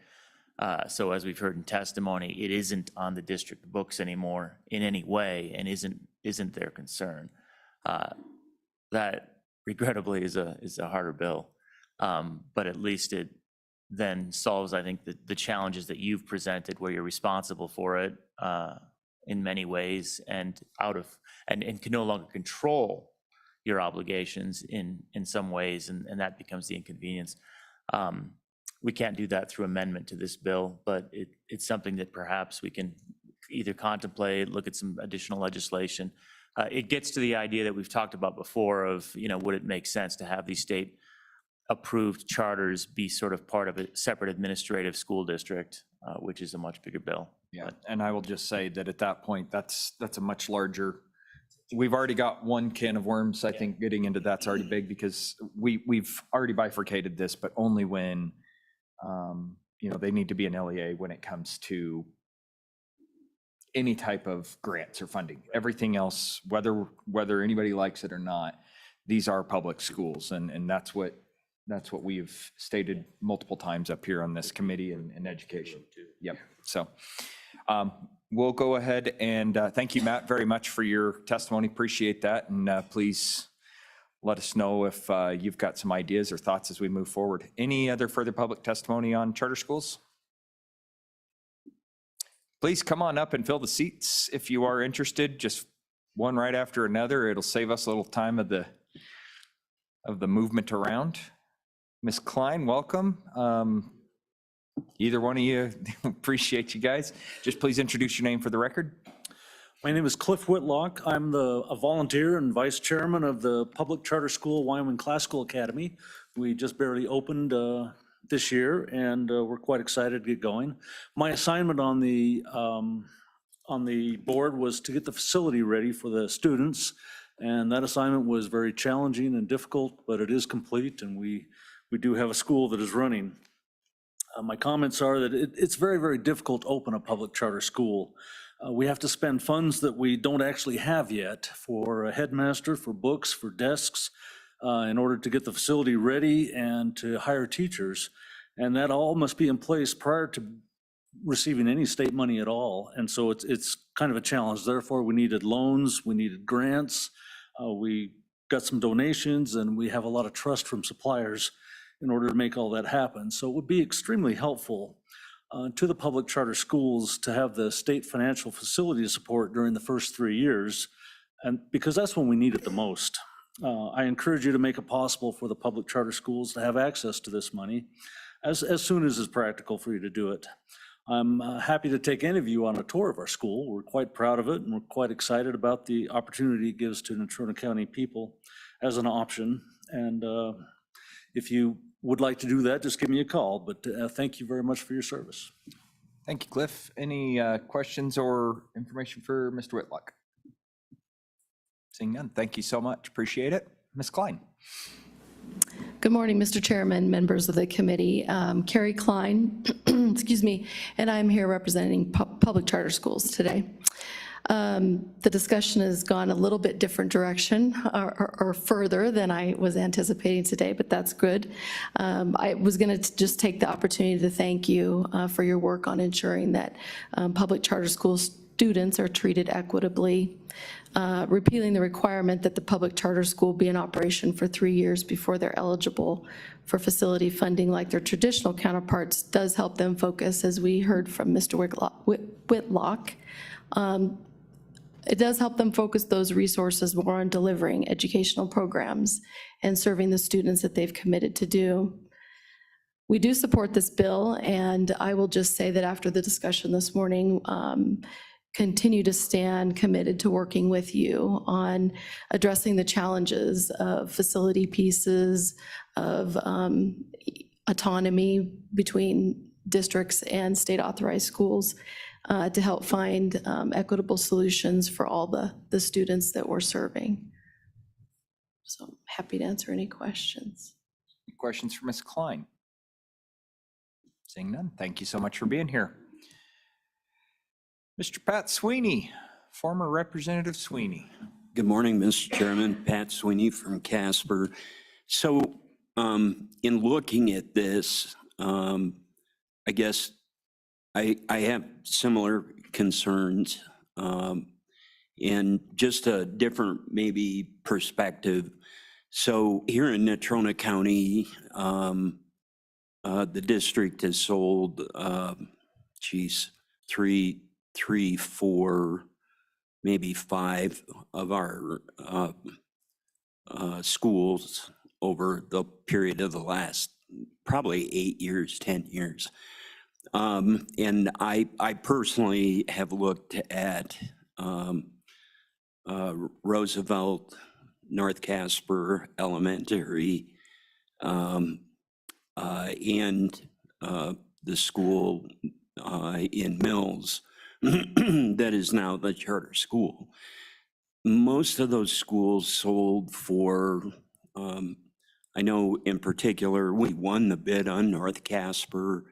So as we've heard in testimony, it isn't on the district books anymore in any way and isn't their concern. That regrettably is a harder bill, but at least it then solves, I think, the challenges that you've presented where you're responsible for it in many ways and and can no longer control your obligations in some ways, and that becomes the inconvenience. We can't do that through amendment to this bill, but it's something that perhaps we can either contemplate, look at some additional legislation. It gets to the idea that we've talked about before of, would it make sense to have these state approved charters be sort of part of a separate administrative school district, which is a much bigger bill. Yeah, and I will just say that at that point, that's a much larger, we've already got one can of worms. I think getting into that's already big because we've already bifurcated this, but only when, they need to be an LEA when it comes to any type of grants or funding. Everything else, whether anybody likes it or not, these are public schools, and that's what we've stated multiple times up here on this committee and education. Yep. So we'll go ahead and thank you, Matt, very much for your testimony. Appreciate that. And please let us know if you've got some ideas or thoughts as we move forward. Any other further public testimony on charter schools? Please come on up and fill the seats if you are interested, just one right after another. It'll save us a little time of the movement around. Ms. Klein, welcome. Either one of you, appreciate you guys. Just please introduce your name for the record. My name is Cliff Whitlock. I'm a volunteer and vice chairman of the public charter school, Wyoming Classical Academy. We just barely opened this year, and we're quite excited to get going. My assignment on the board was to get the facility ready for the students, and that assignment was very challenging and difficult, but it is complete, and we do have a school that is running. My comments are that it's very, very difficult to open a public charter school. We have to spend funds that we don't actually have yet for a headmaster, for books, for desks, in order to get the facility ready and to hire teachers. And that all must be in place prior to receiving any state money at all. And so it's kind of a challenge. Therefore, we needed loans, we needed grants, we got some donations, and we have a lot of trust from suppliers in order to make all that happen. So it would be extremely helpful to the public charter schools to have the state financial facility support during the first 3 years, and because that's when we need it the most. I encourage you to make it possible for the public charter schools to have access to this money as soon as it's practical for you to do it. I'm happy to take any of you on a tour of our school. We're quite proud of it, and we're quite excited about the opportunity it gives to Natrona County people as an option. And if you would like to do that, just give me a call. But thank you very much for your service. Thank you, Cliff. Any questions or information for Mr. Whitlock? Seeing none, thank you so much. Appreciate it. Ms. Klein. Good morning, Mr. Chairman, members of the committee. Carrie Klein, excuse me, and I'm here representing public charter schools today. The discussion has gone a little bit different direction or further than I was anticipating today, but that's good. I was going to just take the opportunity to thank you for your work on ensuring that public charter school students are treated equitably, repealing the requirement that the public charter school be in operation for 3 years before they're eligible for facility funding like their traditional counterparts does help them focus, as we heard from Mr. Whitlock, It does help them focus those resources more on delivering educational programs and serving the students that they've committed to do. We do support this bill, and I will just say that after the discussion this morning, continue to stand committed to working with you on addressing the challenges of facility pieces, of autonomy between districts and state authorized schools, to help find equitable solutions for all the students that we're serving. So I'm happy to answer any questions. Any questions for Ms. Klein? Seeing none, thank you so much for being here. Mr. Pat Sweeney, former Representative Sweeney. Good morning, Mr. Chairman. Pat Sweeney from Casper. So in looking at this, I guess I have similar concerns and just a different maybe perspective. So here in Natrona County, the district has sold, three, four, maybe five of our schools over the period of the last probably 8 years, 10 years. And I personally have looked at Roosevelt, North Casper Elementary, and the school in Mills that is now the charter school. Most of those schools sold for, I know in particular, we won the bid on North Casper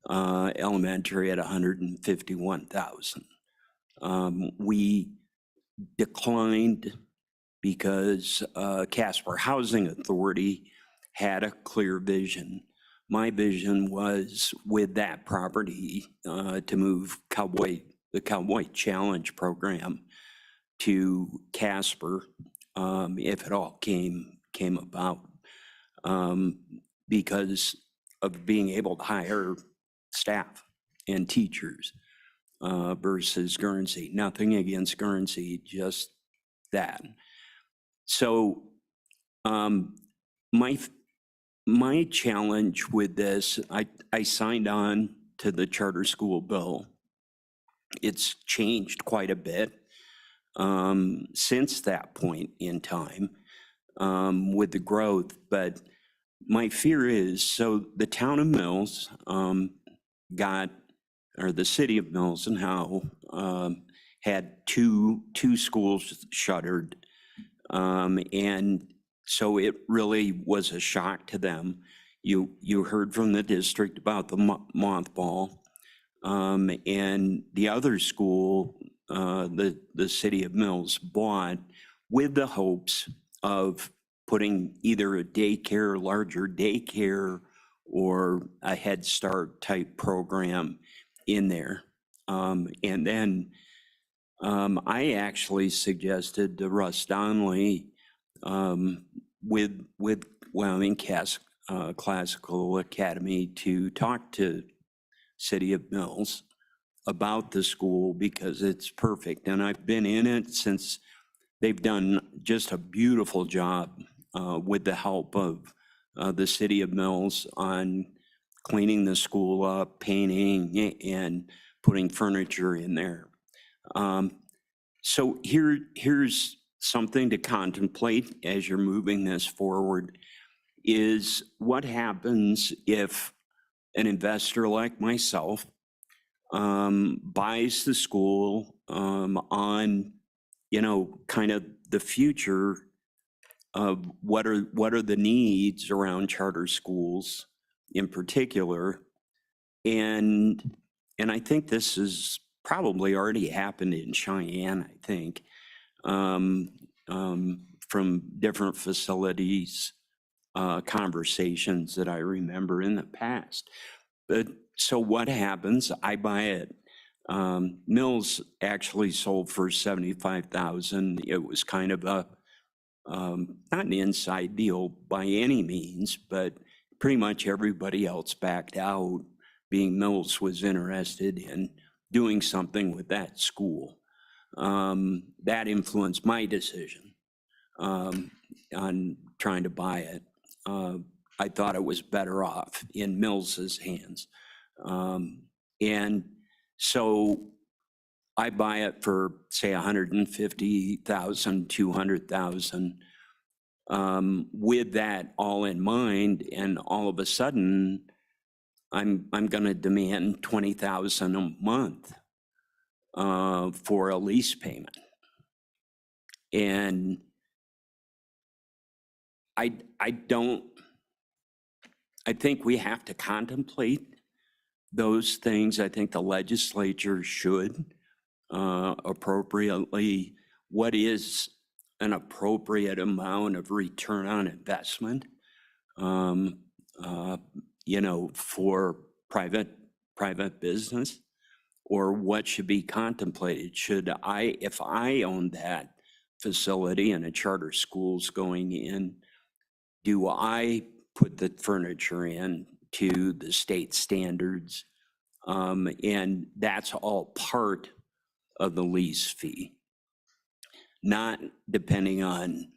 Elementary at $151,000. We declined because Casper Housing Authority had a clear vision. My vision was with that property to move the Cowboy Challenge program to Casper, if it all came about, because of being able to hire staff and teachers versus Guernsey. Nothing against Guernsey, just that. So my challenge with this, I signed on to the charter school bill. It's changed quite a bit since that point in time with the growth, but my fear is, so the town of Mills the city of Mills and Howe had two schools shuttered. And so it really was a shock to them. You heard from the district about the mothball. And the other school, the city of Mills bought with the hopes of putting either a daycare, larger daycare, or a Head Start type program in there. And then I actually suggested to Russ Donnelly with Wyoming Classical Academy to talk to City of Mills about the school because it's perfect. And I've been in it since. They've done just a beautiful job with the help of the City of Mills on cleaning the school up, painting, and putting furniture in there. So here's something to contemplate as you're moving this forward, is what happens if an investor like myself buys the school on, kind of the future of what are the needs around charter schools in particular. And I think this has probably already happened in Cheyenne, I think, from different facilities, conversations that I remember in the past. But so what happens? I buy it. Mills actually sold for $75,000. It was kind of a, not an inside deal by any means, but pretty much everybody else backed out, being Mills was interested in doing something with that school. That influenced my decision on trying to buy it. I thought it was better off in Mills's hands. And so I buy it for, say, 150,000, 200,000, with that all in mind, and all of a sudden, I'm going to demand 20,000 a month for a lease payment. And I think we have to contemplate those things. I think the legislature should appropriately, what is an appropriate amount of return on investment, you know, for private business, or what should be contemplated? Should I, if I own that facility and a charter school's going in, do I put the furniture in to the state standards? And that's all part of the lease fee, not depending on,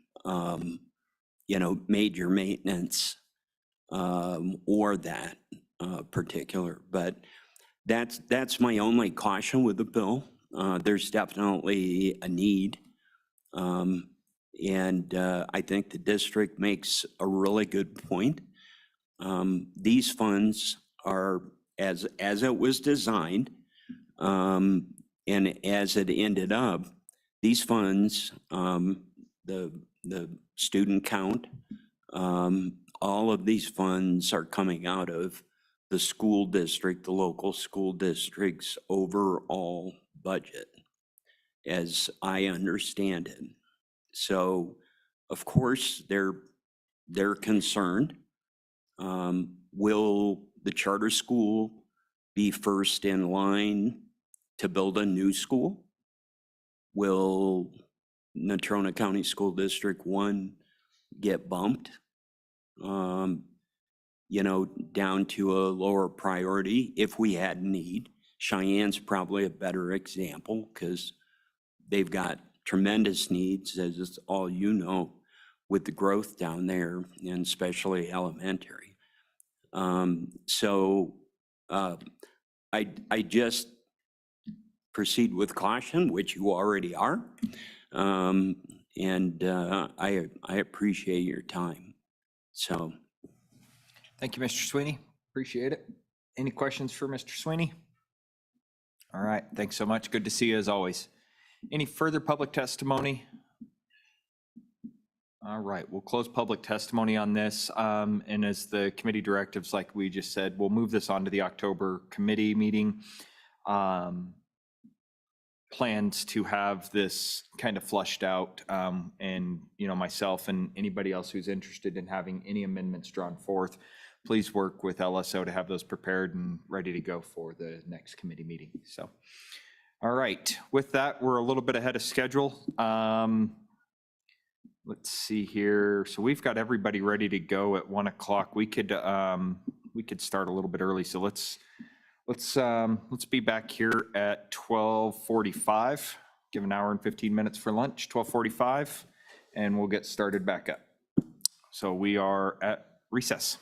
you know, major maintenance or that particular. But that's my only caution with the bill. There's definitely a need. And I think the district makes a really good point. These funds are, as it was designed, and as it ended up, these funds, the student count, all of these funds are coming out of the school district, the local school district's overall budget, as I understand it. So, of course, they're concerned. Will the charter school be first in line to build a new school? Will Natrona County School District 1 get bumped, you know, down to a lower priority if we had need? Cheyenne's probably a better example because they've got tremendous needs, as is all you know, with the growth down there, and especially elementary. So I just proceed with caution, which you already are. And I appreciate your time. So. Thank you, Mr. Sweeney. Appreciate it. Any questions for Mr. Sweeney? All right, thanks so much. Good to see you as always. Any further public testimony? All right, we'll close public testimony on this. And as the committee directives, like we just said, we'll move this on to the October committee meeting. Plans to have this kind of flushed out, and, you know, myself and anybody else who's interested in having any amendments drawn forth, please work with LSO to have those prepared and ready to go for the next committee meeting. So, all right, with that, we're a little bit ahead of schedule. Let's see here. So we've got everybody ready to go at 1 o'clock. We could start a little bit early. So let's be back here at 12:45. Give an hour and 15 minutes for lunch. 12:45, and we'll get started back up. So we are at recess.